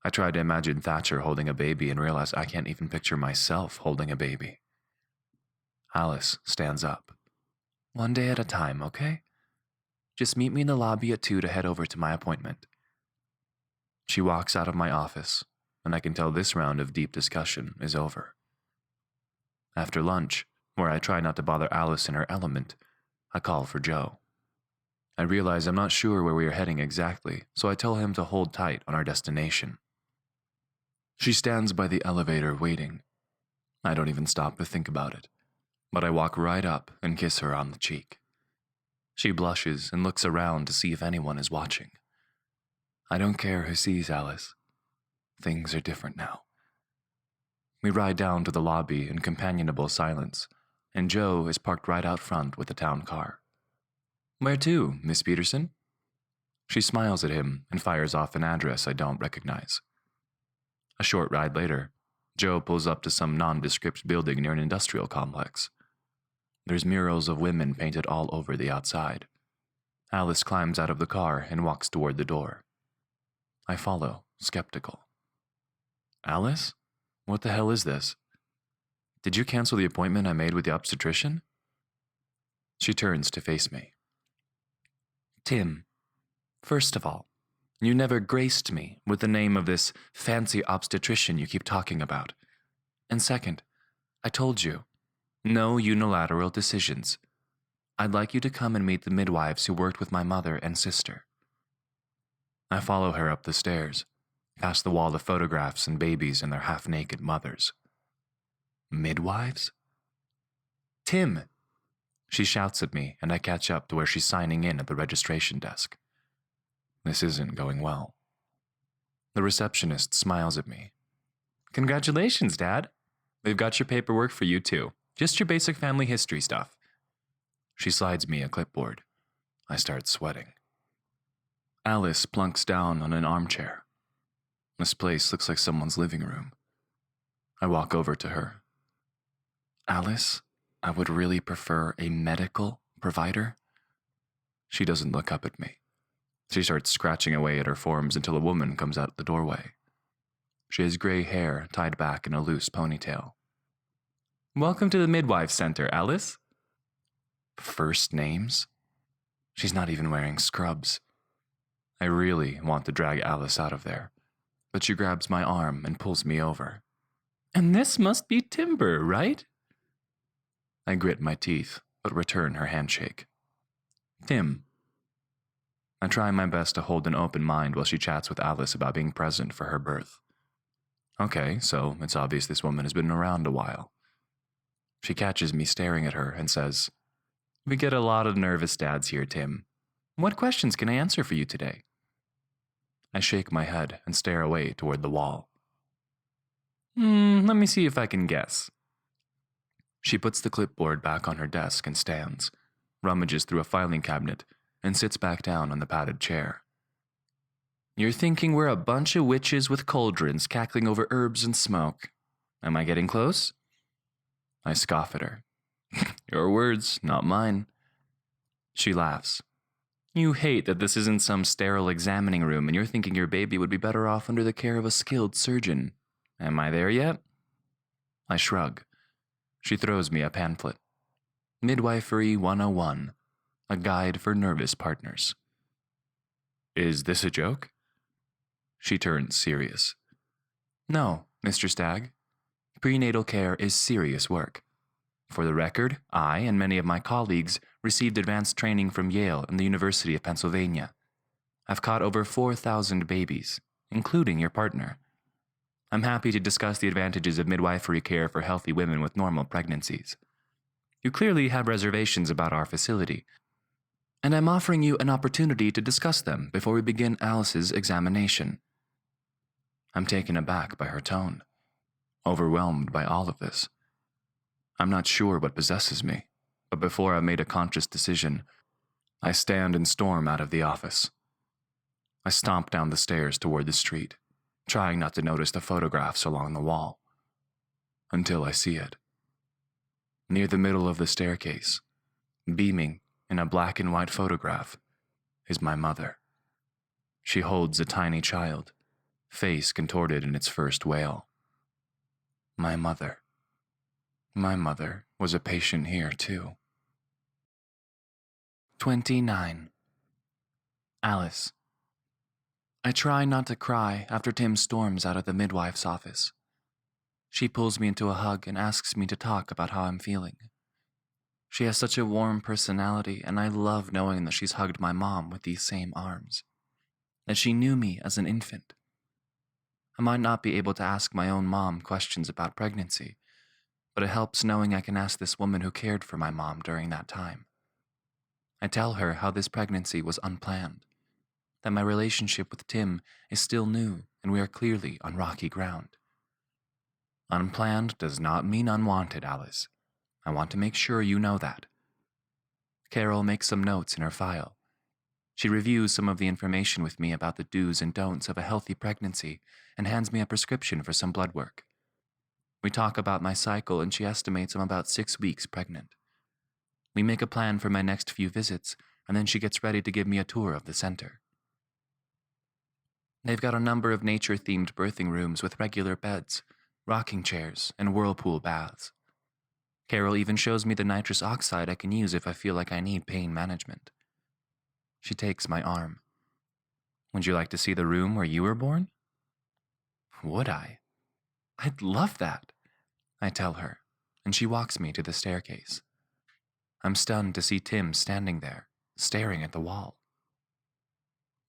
I tried to imagine Thatcher holding a baby and realized I can't even picture myself holding a baby. Alice stands up. One day at a time, okay? Just meet me in the lobby at 2 to head over to my appointment. She walks out of my office, and I can tell this round of deep discussion is over. After lunch, where I try not to bother Alice in her element, I call for Joe. I realize I'm not sure where we are heading exactly, so I tell him to hold tight on our destination. She stands by the elevator waiting. I don't even stop to think about it, but I walk right up and kiss her on the cheek. She blushes and looks around to see if anyone is watching. I don't care who sees, Alice. Things are different now. We ride down to the lobby in companionable silence, and Joe is parked right out front with the town car. Where to, Miss Peterson? She smiles at him and fires off an address I don't recognize. A short ride later, Joe pulls up to some nondescript building near an industrial complex. There's murals of women painted all over the outside. Alice climbs out of the car and walks toward the door. I follow, skeptical. Alice? What the hell is this? Did you cancel the appointment I made with the obstetrician? She turns to face me. Tim, first of all, you never graced me with the name of this fancy obstetrician you keep talking about. And second, I told you, no unilateral decisions. I'd like you to come and meet the midwives who worked with my mother and sister. I follow her up the stairs, past the wall of photographs and babies and their half-naked mothers. Midwives? Tim! She shouts at me, and I catch up to where she's signing in at the registration desk. This isn't going well. The receptionist smiles at me. Congratulations, Dad. We've got your paperwork for you too. Just your basic family history stuff. She slides me a clipboard. I start sweating. Alice plunks down on an armchair. This place looks like someone's living room. I walk over to her. Alice, I would really prefer a medical provider. She doesn't look up at me. She starts scratching away at her forms until a woman comes out the doorway. She has gray hair tied back in a loose ponytail. Welcome to the Midwife Center, Alice. First names? She's not even wearing scrubs. I really want to drag Alice out of there, but she grabs my arm and pulls me over. And this must be Timber, right? I grit my teeth, but return her handshake. Tim. I try my best to hold an open mind while she chats with Alice about being present for her birth. Okay, so it's obvious this woman has been around a while. She catches me staring at her and says, We get a lot of nervous dads here, Tim. What questions can I answer for you today? I shake my head and stare away toward the wall. Let me see if I can guess. She puts the clipboard back on her desk and stands, rummages through a filing cabinet, and sits back down on the padded chair. You're thinking we're a bunch of witches with cauldrons cackling over herbs and smoke. Am I getting close? I scoff at her. Your words, not mine. She laughs. You hate that this isn't some sterile examining room and you're thinking your baby would be better off under the care of a skilled surgeon. Am I there yet? I shrug. She throws me a pamphlet. Midwifery 101, a guide for nervous partners. Is this a joke? She turns serious. No, Mr. Stagg. Prenatal care is serious work. For the record, I and many of my colleagues received advanced training from Yale and the University of Pennsylvania. I've caught over 4,000 babies, including your partner. I'm happy to discuss the advantages of midwifery care for healthy women with normal pregnancies. You clearly have reservations about our facility, and I'm offering you an opportunity to discuss them before we begin Alice's examination. I'm taken aback by her tone, overwhelmed by all of this. I'm not sure what possesses me, but before I've made a conscious decision, I stand and storm out of the office. I stomp down the stairs toward the street, trying not to notice the photographs along the wall, until I see it. Near the middle of the staircase, beaming in a black and white photograph, is my mother. She holds a tiny child, face contorted in its first wail. My mother. My mother was a patient here, too. 29. Alice. I try not to cry after Tim storms out of the midwife's office. She pulls me into a hug and asks me to talk about how I'm feeling. She has such a warm personality, and I love knowing that she's hugged my mom with these same arms, that she knew me as an infant. I might not be able to ask my own mom questions about pregnancy, but it helps knowing I can ask this woman who cared for my mom during that time. I tell her how this pregnancy was unplanned, that my relationship with Tim is still new and we are clearly on rocky ground. Unplanned does not mean unwanted, Alice. I want to make sure you know that. Carol makes some notes in her file. She reviews some of the information with me about the do's and don'ts of a healthy pregnancy and hands me a prescription for some blood work. We talk about my cycle and she estimates I'm about 6 weeks pregnant. We make a plan for my next few visits and then she gets ready to give me a tour of the center. They've got a number of nature-themed birthing rooms with regular beds, rocking chairs, and whirlpool baths. Carol even shows me the nitrous oxide I can use if I feel like I need pain management. She takes my arm. Would you like to see the room where you were born? Would I? I'd love that, I tell her, and she walks me to the staircase. I'm stunned to see Tim standing there, staring at the wall.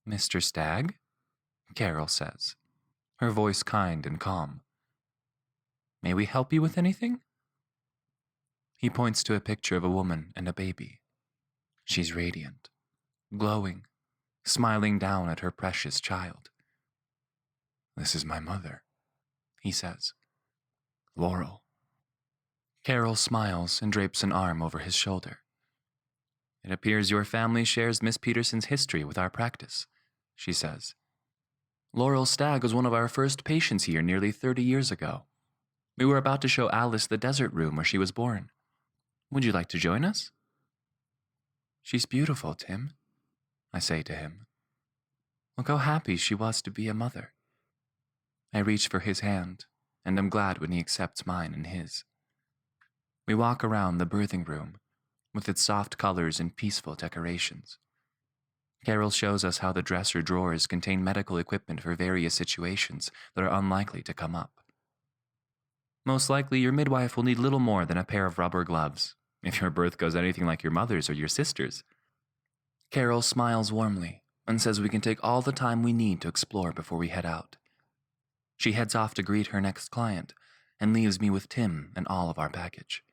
Mr. Stag? Carol says, her voice kind and calm. May we help you with anything? He points to a picture of a woman and a baby. She's radiant, glowing, smiling down at her precious child. This is my mother, he says. Laurel. Carol smiles and drapes an arm over his shoulder. It appears your family shares Miss Peterson's history with our practice, she says. Laurel Stag was one of our first patients here nearly 30 years ago. We were about to show Alice the desert room where she was born. Would you like to join us? She's beautiful, Tim, I say to him. Look how happy she was to be a mother. I reach for his hand, and I'm glad when he accepts mine and his. We walk around the birthing room, with its soft colors and peaceful decorations. Carol shows us how the dresser drawers contain medical equipment for various situations that are unlikely to come up. Most likely, your midwife will need little more than a pair of rubber gloves, if your birth goes anything like your mother's or your sister's. Carol smiles warmly and says we can take all the time we need to explore before we head out. She heads off to greet her next client and leaves me with Tim and all of our baggage.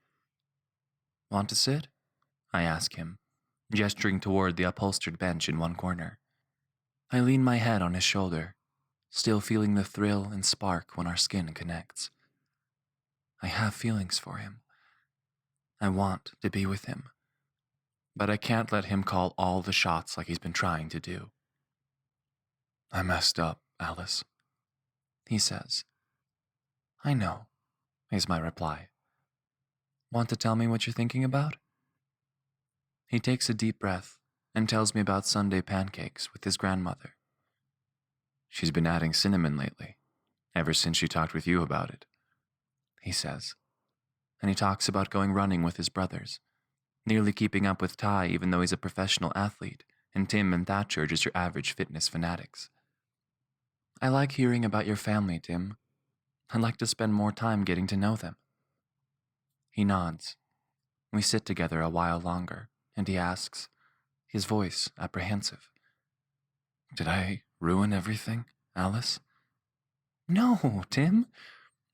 Want to sit? I ask him, gesturing toward the upholstered bench in one corner. I lean my head on his shoulder, still feeling the thrill and spark when our skin connects. I have feelings for him. I want to be with him. But I can't let him call all the shots like he's been trying to do. I messed up, Alice, he says. I know, is my reply. Want to tell me what you're thinking about? He takes a deep breath and tells me about Sunday pancakes with his grandmother. She's been adding cinnamon lately, ever since she talked with you about it, he says. And he talks about going running with his brothers, nearly keeping up with Ty even though he's a professional athlete, and Tim and Thatcher are just your average fitness fanatics. I like hearing about your family, Tim. I'd like to spend more time getting to know them. He nods. We sit together a while longer, and he asks, his voice apprehensive. Did I ruin everything, Alice? No, Tim.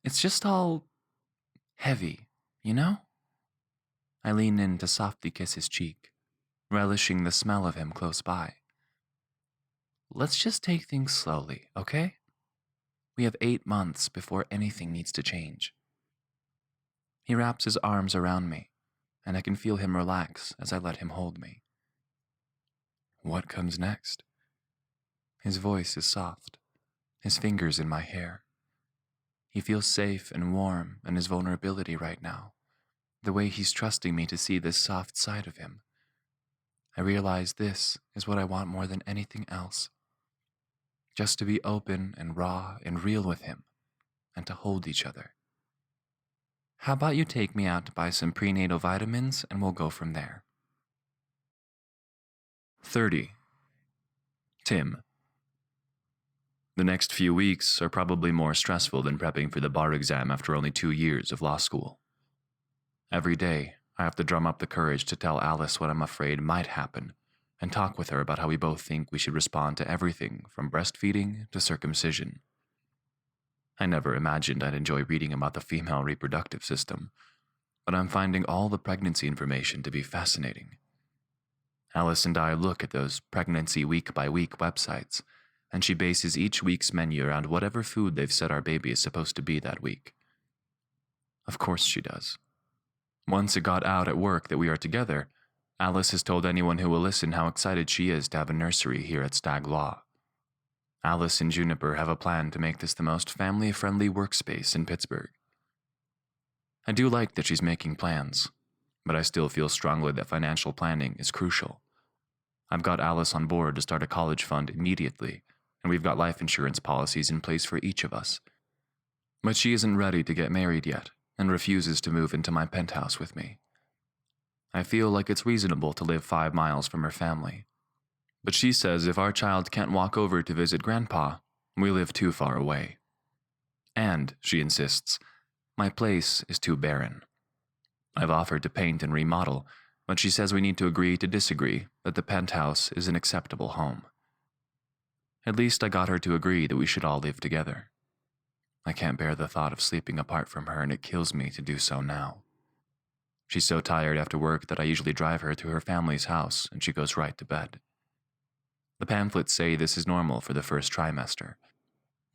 It's just all heavy, you know? I lean in to softly kiss his cheek, relishing the smell of him close by. Let's just take things slowly, okay? We have 8 months before anything needs to change. He wraps his arms around me, and I can feel him relax as I let him hold me. What comes next? His voice is soft, his fingers in my hair. He feels safe and warm in his vulnerability right now, the way he's trusting me to see this soft side of him. I realize this is what I want more than anything else. Just to be open and raw and real with him, and to hold each other. How about you take me out to buy some prenatal vitamins and we'll go from there. 30. Tim. The next few weeks are probably more stressful than prepping for the bar exam after only 2 years of law school. Every day, I have to drum up the courage to tell Alice what I'm afraid might happen, and talk with her about how we both think we should respond to everything from breastfeeding to circumcision. I never imagined I'd enjoy reading about the female reproductive system, but I'm finding all the pregnancy information to be fascinating. Alice and I look at those pregnancy week-by-week websites, and she bases each week's menu around whatever food they've said our baby is supposed to be that week. Of course she does. Once it got out at work that we are together, Alice has told anyone who will listen how excited she is to have a nursery here at Stag Law. Alice and Juniper have a plan to make this the most family-friendly workspace in Pittsburgh. I do like that she's making plans, but I still feel strongly that financial planning is crucial. I've got Alice on board to start a college fund immediately, and we've got life insurance policies in place for each of us. But she isn't ready to get married yet, and refuses to move into my penthouse with me. I feel like it's reasonable to live 5 miles from her family, but she says if our child can't walk over to visit Grandpa, we live too far away. And, she insists, my place is too barren. I've offered to paint and remodel, but she says we need to agree to disagree that the penthouse is an acceptable home. At least I got her to agree that we should all live together. I can't bear the thought of sleeping apart from her, and it kills me to do so now. She's so tired after work that I usually drive her to her family's house, and she goes right to bed. The pamphlets say this is normal for the first trimester,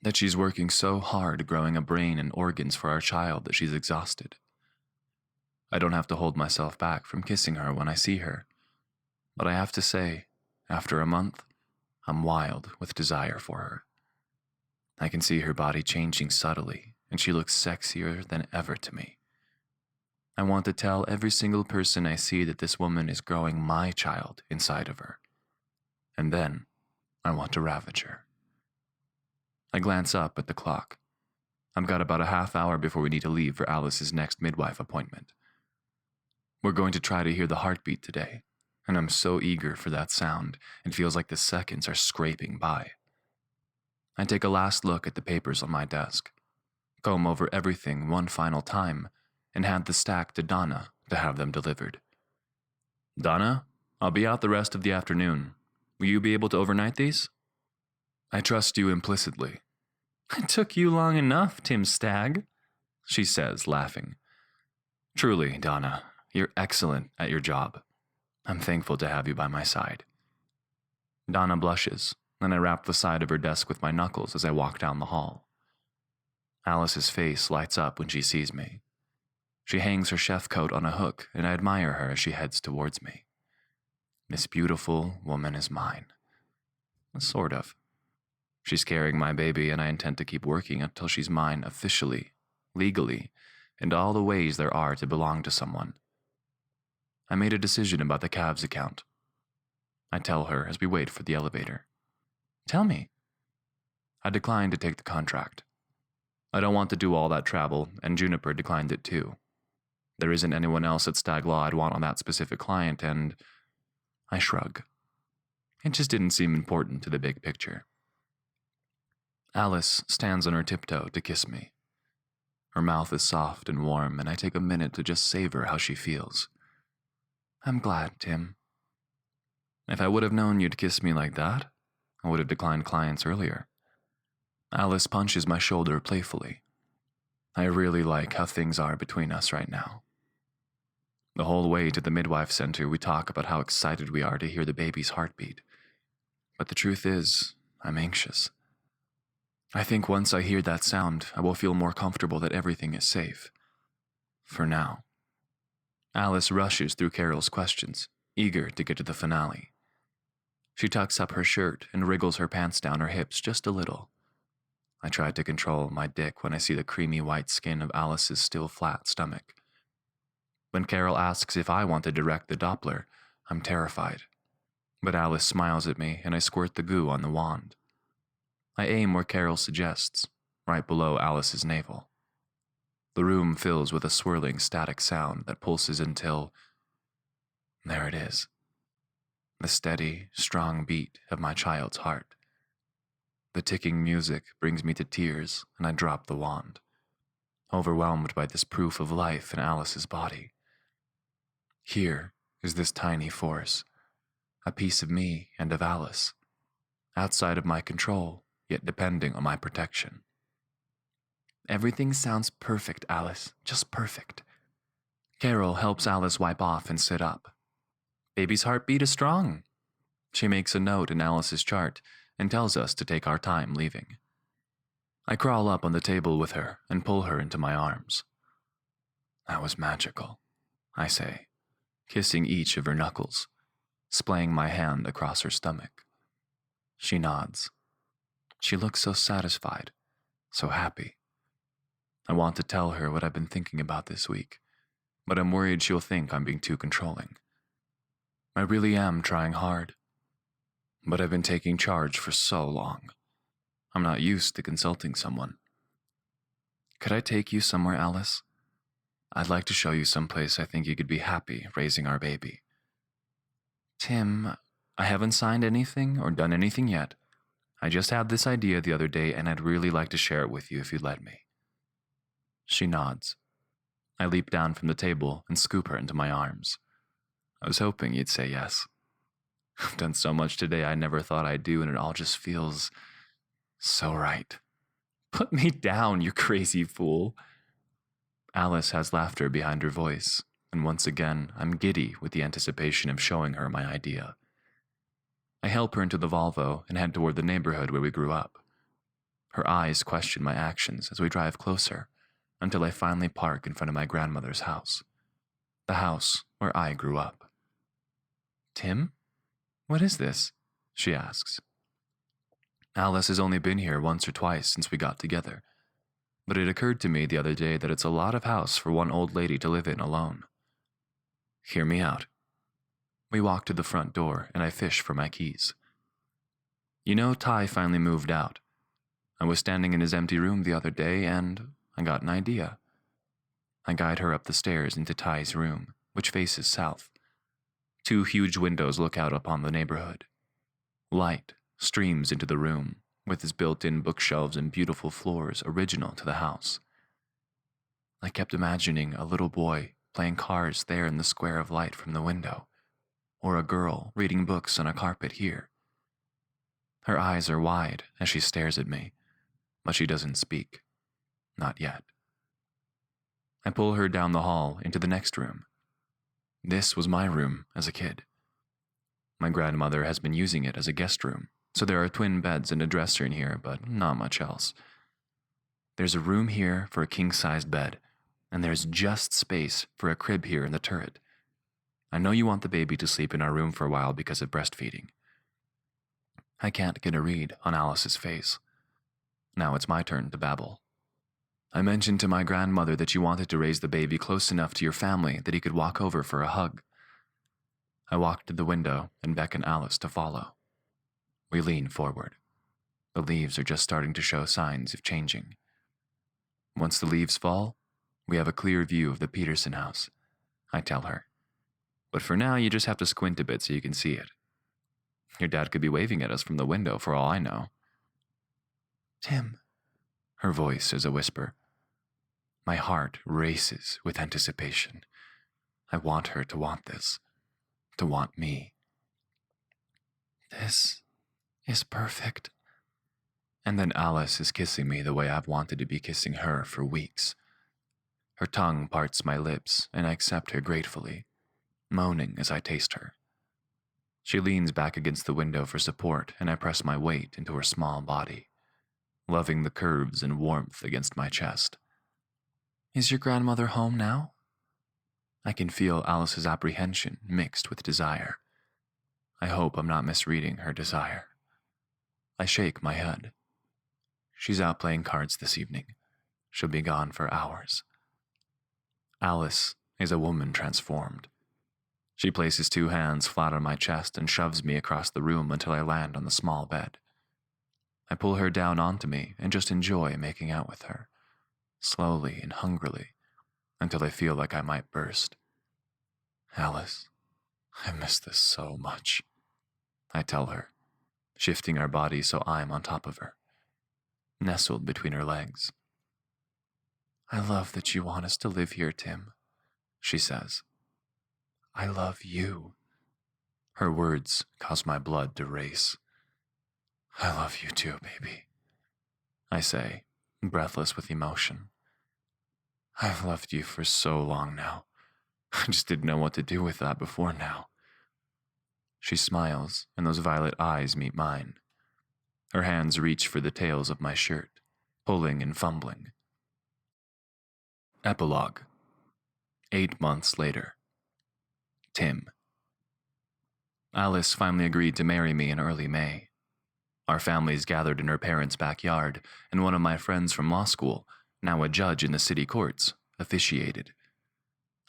that she's working so hard growing a brain and organs for our child that she's exhausted. I don't have to hold myself back from kissing her when I see her, but I have to say, after a month, I'm wild with desire for her. I can see her body changing subtly, and she looks sexier than ever to me. I want to tell every single person I see that this woman is growing my child inside of her. And then, I want to ravage her. I glance up at the clock. I've got about a half hour before we need to leave for Alice's next midwife appointment. We're going to try to hear the heartbeat today, and I'm so eager for that sound, it feels like the seconds are scraping by. I take a last look at the papers on my desk, comb over everything one final time, and hand the stack to Donna to have them delivered. Donna, I'll be out the rest of the afternoon. Will you be able to overnight these? I trust you implicitly. It took you long enough, Tim Stagg, she says, laughing. Truly, Donna, you're excellent at your job. I'm thankful to have you by my side. Donna blushes, and I rap the side of her desk with my knuckles as I walk down the hall. Alice's face lights up when she sees me. She hangs her chef coat on a hook, and I admire her as she heads towards me. This beautiful woman is mine. Sort of. She's carrying my baby, and I intend to keep working until she's mine officially, legally, in all the ways there are to belong to someone. I made a decision about the Cavs account. I tell her as we wait for the elevator. Tell me. I declined to take the contract. I don't want to do all that travel, and Juniper declined it too. There isn't anyone else at Stag Law I'd want on that specific client, and I shrug. It just didn't seem important to the big picture. Alice stands on her tiptoe to kiss me. Her mouth is soft and warm, and I take a minute to just savor how she feels. I'm glad, Tim. If I would have known you'd kiss me like that, I would have declined clients earlier. Alice punches my shoulder playfully. I really like how things are between us right now. The whole way to the midwife center, we talk about how excited we are to hear the baby's heartbeat. But the truth is, I'm anxious. I think once I hear that sound, I will feel more comfortable that everything is safe. For now. Alice rushes through Carol's questions, eager to get to the finale. She tucks up her shirt and wriggles her pants down her hips just a little. I try to control my dick when I see the creamy white skin of Alice's still flat stomach. When Carol asks if I want to direct the Doppler, I'm terrified. But Alice smiles at me and I squirt the goo on the wand. I aim where Carol suggests, right below Alice's navel. The room fills with a swirling static sound that pulses until... there it is. The steady, strong beat of my child's heart. The ticking music brings me to tears and I drop the wand, overwhelmed by this proof of life in Alice's body. Here is this tiny force, a piece of me and of Alice, outside of my control, yet depending on my protection. Everything sounds perfect, Alice, just perfect. Carol helps Alice wipe off and sit up. Baby's heartbeat is strong. She makes a note in Alice's chart and tells us to take our time leaving. I crawl up on the table with her and pull her into my arms. That was magical, I say, kissing each of her knuckles, splaying my hand across her stomach. She nods. She looks so satisfied, so happy. I want to tell her what I've been thinking about this week, but I'm worried she'll think I'm being too controlling. I really am trying hard, but I've been taking charge for so long. I'm not used to consulting someone. Could I take you somewhere, Alice? I'd like to show you someplace I think you could be happy raising our baby. Tim, I haven't signed anything or done anything yet. I just had this idea the other day and I'd really like to share it with you if you'd let me. She nods. I leap down from the table and scoop her into my arms. I was hoping you'd say yes. I've done so much today I never thought I'd do, and it all just feels so right. Put me down, you crazy fool. Alice has laughter behind her voice, and once again I'm giddy with the anticipation of showing her my idea. I help her into the Volvo and head toward the neighborhood where we grew up. Her eyes question my actions as we drive closer, until I finally park in front of my grandmother's house. The house where I grew up. Tim? What is this? She asks. Alice has only been here once or twice since we got together, but it occurred to me the other day that it's a lot of house for one old lady to live in alone. Hear me out. We walk to the front door and I fish for my keys. You know, Ty finally moved out. I was standing in his empty room the other day and I got an idea. I guide her up the stairs into Ty's room, which faces south. 2 huge windows look out upon the neighborhood. Light streams into the room, with its built-in bookshelves and beautiful floors original to the house. I kept imagining a little boy playing cards there in the square of light from the window, or a girl reading books on a carpet here. Her eyes are wide as she stares at me, but she doesn't speak. Not yet. I pull her down the hall into the next room. This was my room as a kid. My grandmother has been using it as a guest room, so there are twin beds and a dresser in here, but not much else. There's a room here for a king-sized bed, and there's just space for a crib here in the turret. I know you want the baby to sleep in our room for a while because of breastfeeding. I can't get a read on Alice's face. Now it's my turn to babble. I mentioned to my grandmother that you wanted to raise the baby close enough to your family that he could walk over for a hug. I walk to the window and beckon Alice to follow. We lean forward. The leaves are just starting to show signs of changing. Once the leaves fall, we have a clear view of the Peterson house, I tell her. But for now, you just have to squint a bit so you can see it. Your dad could be waving at us from the window for all I know. Tim. Her voice is a whisper. My heart races with anticipation. I want her to want this, to want me. This is perfect. And then Alice is kissing me the way I've wanted to be kissing her for weeks. Her tongue parts my lips, and I accept her gratefully, moaning as I taste her. She leans back against the window for support, and I press my weight into her small body, loving the curves and warmth against my chest. Is your grandmother home now? I can feel Alice's apprehension mixed with desire. I hope I'm not misreading her desire. I shake my head. She's out playing cards this evening. She'll be gone for hours. Alice is a woman transformed. She places 2 hands flat on my chest and shoves me across the room until I land on the small bed. I pull her down onto me and just enjoy making out with her, slowly and hungrily, until I feel like I might burst. Alice, I miss this so much, I tell her, shifting our bodies so I'm on top of her, nestled between her legs. I love that you want us to live here, Tim, she says. I love you. Her words cause my blood to race. I love you too, baby, I say, breathless with emotion. I've loved you for so long now. I just didn't know what to do with that before now. She smiles, and those violet eyes meet mine. Her hands reach for the tails of my shirt, pulling and fumbling. Epilogue. 8 months later. Tim. Alice finally agreed to marry me in early May. Our families gathered in her parents' backyard, and one of my friends from law school, now a judge in the city courts, officiated.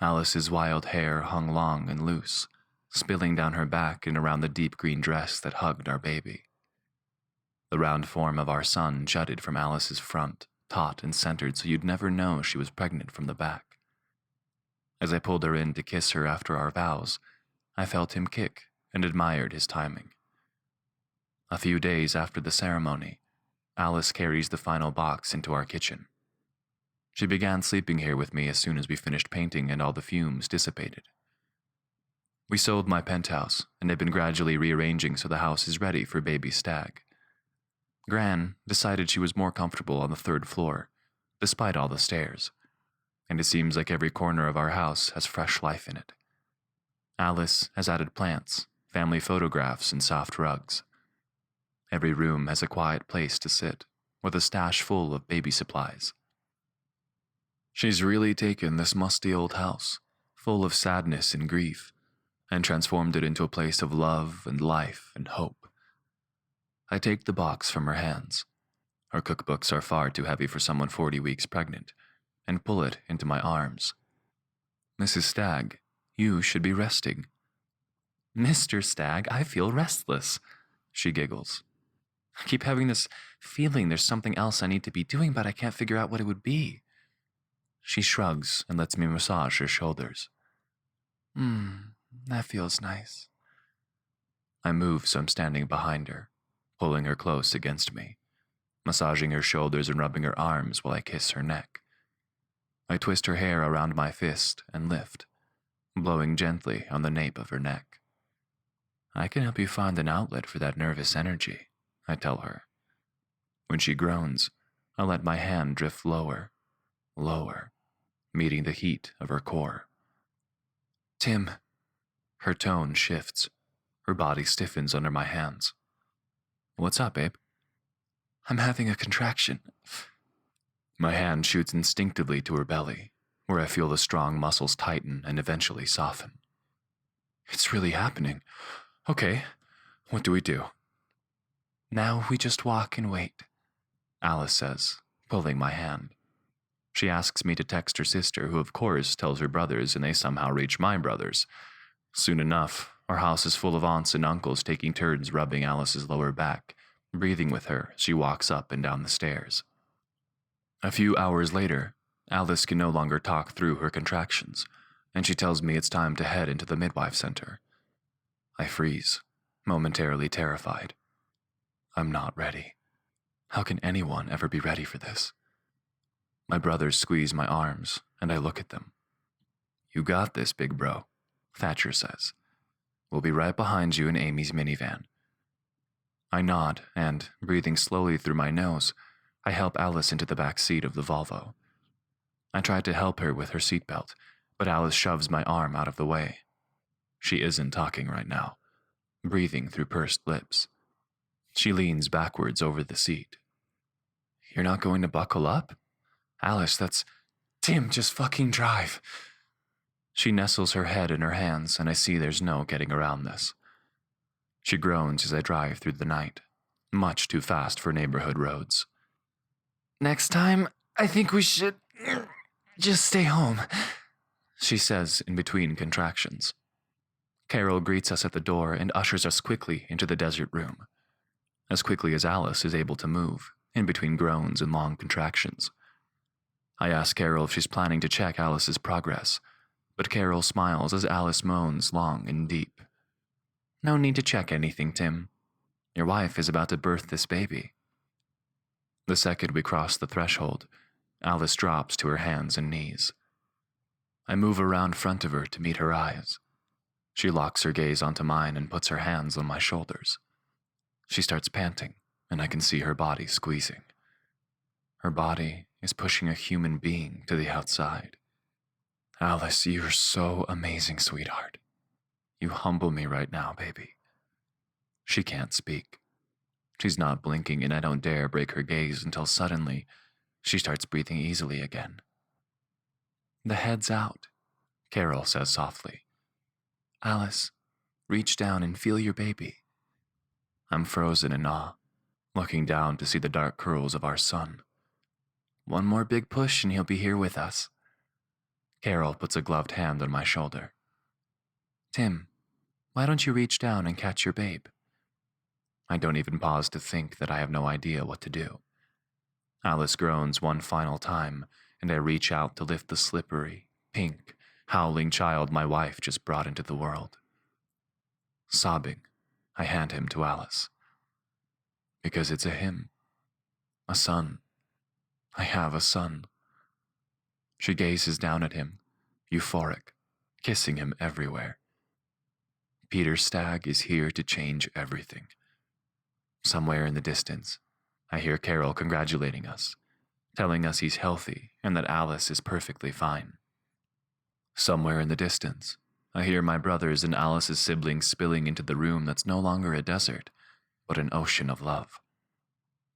Alice's wild hair hung long and loose, spilling down her back and around the deep green dress that hugged our baby. The round form of our son jutted from Alice's front, taut and centered so you'd never know she was pregnant from the back. As I pulled her in to kiss her after our vows, I felt him kick and admired his timing. A few days after the ceremony, Alice carries the final box into our kitchen. She began sleeping here with me as soon as we finished painting and all the fumes dissipated. We sold my penthouse and have been gradually rearranging so the house is ready for baby Stag. Gran decided she was more comfortable on the 3rd floor, despite all the stairs, and it seems like every corner of our house has fresh life in it. Alice has added plants, family photographs, and soft rugs. Every room has a quiet place to sit, with a stash full of baby supplies. She's really taken this musty old house, full of sadness and grief, and transformed it into a place of love and life and hope. I take the box from her hands. Her cookbooks are far too heavy for someone 40 weeks pregnant, and pull it into my arms. "Mrs. Stag, you should be resting." "Mr. Stag, I feel restless," she giggles. "I keep having this feeling there's something else I need to be doing, but I can't figure out what it would be." She shrugs and lets me massage her shoulders. That feels nice." I move so I'm standing behind her, pulling her close against me, massaging her shoulders and rubbing her arms while I kiss her neck. I twist her hair around my fist and lift, blowing gently on the nape of her neck. "I can help you find an outlet for that nervous energy," I tell her. When she groans, I let my hand drift lower, meeting the heat of her core. "Tim." Her tone shifts. Her body stiffens under my hands. "What's up, babe?" "I'm having a contraction." My hand shoots instinctively to her belly, where I feel the strong muscles tighten and eventually soften. "It's really happening. Okay, what do we do?" "Now we just walk and wait," Alice says, pulling my hand. She asks me to text her sister, who of course tells her brothers, and they somehow reach my brothers. Soon enough, our house is full of aunts and uncles taking turns rubbing Alice's lower back, breathing with her as she walks up and down the stairs. A few hours later, Alice can no longer talk through her contractions, and she tells me it's time to head into the Midwife Center. I freeze, momentarily terrified. I'm not ready. How can anyone ever be ready for this? My brothers squeeze my arms, and I look at them. "You got this, big bro," Thatcher says. "We'll be right behind you in Amy's minivan." I nod, and, breathing slowly through my nose, I help Alice into the back seat of the Volvo. I try to help her with her seatbelt, but Alice shoves my arm out of the way. She isn't talking right now, breathing through pursed lips. She leans backwards over the seat. "You're not going to buckle up? Alice, that's... Tim, just fucking drive." She nestles her head in her hands, and I see there's no getting around this. She groans as I drive through the night, much too fast for neighborhood roads. "Next time, I think we should just stay home," she says in between contractions. Carol greets us at the door and ushers us quickly into the desert room, as quickly as Alice is able to move, in between groans and long contractions. I ask Carol if she's planning to check Alice's progress, but Carol smiles as Alice moans long and deep. "No need to check anything, Tim. Your wife is about to birth this baby." The second we cross the threshold, Alice drops to her hands and knees. I move around front of her to meet her eyes. She locks her gaze onto mine and puts her hands on my shoulders. She starts panting, and I can see her body squeezing. Her body is pushing a human being to the outside. "Alice, you're so amazing, sweetheart. You humble me right now, baby." She can't speak. She's not blinking, and I don't dare break her gaze until suddenly she starts breathing easily again. "The head's out," Carol says softly. "Alice, reach down and feel your baby." I'm frozen in awe, looking down to see the dark curls of our son. "One more big push and he'll be here with us." Carol puts a gloved hand on my shoulder. "Tim, why don't you reach down and catch your babe?" I don't even pause to think that I have no idea what to do. Alice groans one final time, and I reach out to lift the slippery, pink, howling child my wife just brought into the world. Sobbing, I hand him to Alice. Because it's a him. A son. I have a son. She gazes down at him, euphoric, kissing him everywhere. Peter Stagg is here to change everything. Somewhere in the distance, I hear Carol congratulating us, telling us he's healthy and that Alice is perfectly fine. Somewhere in the distance, I hear my brothers and Alice's siblings spilling into the room that's no longer a desert, but an ocean of love.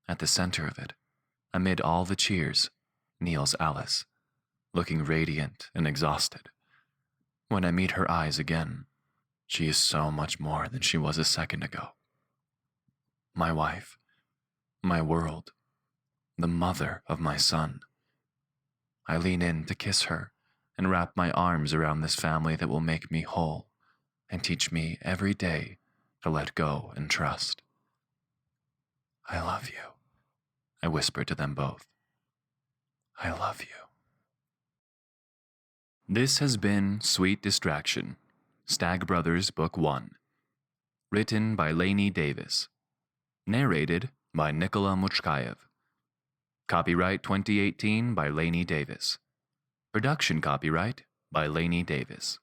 At the center of it, amid all the cheers, kneels Alice, looking radiant and exhausted. When I meet her eyes again, she is so much more than she was a second ago. My wife, my world, the mother of my son. I lean in to kiss her and wrap my arms around this family that will make me whole and teach me every day to let go and trust. I love you, I whisper to them both. I love you. This has been Sweet Distraction, Stag Brothers Book 1. Written by Lainey Davis. Narrated by Nikola Muckajev. Copyright 2018 by Lainey Davis. Production copyright by Lainey Davis.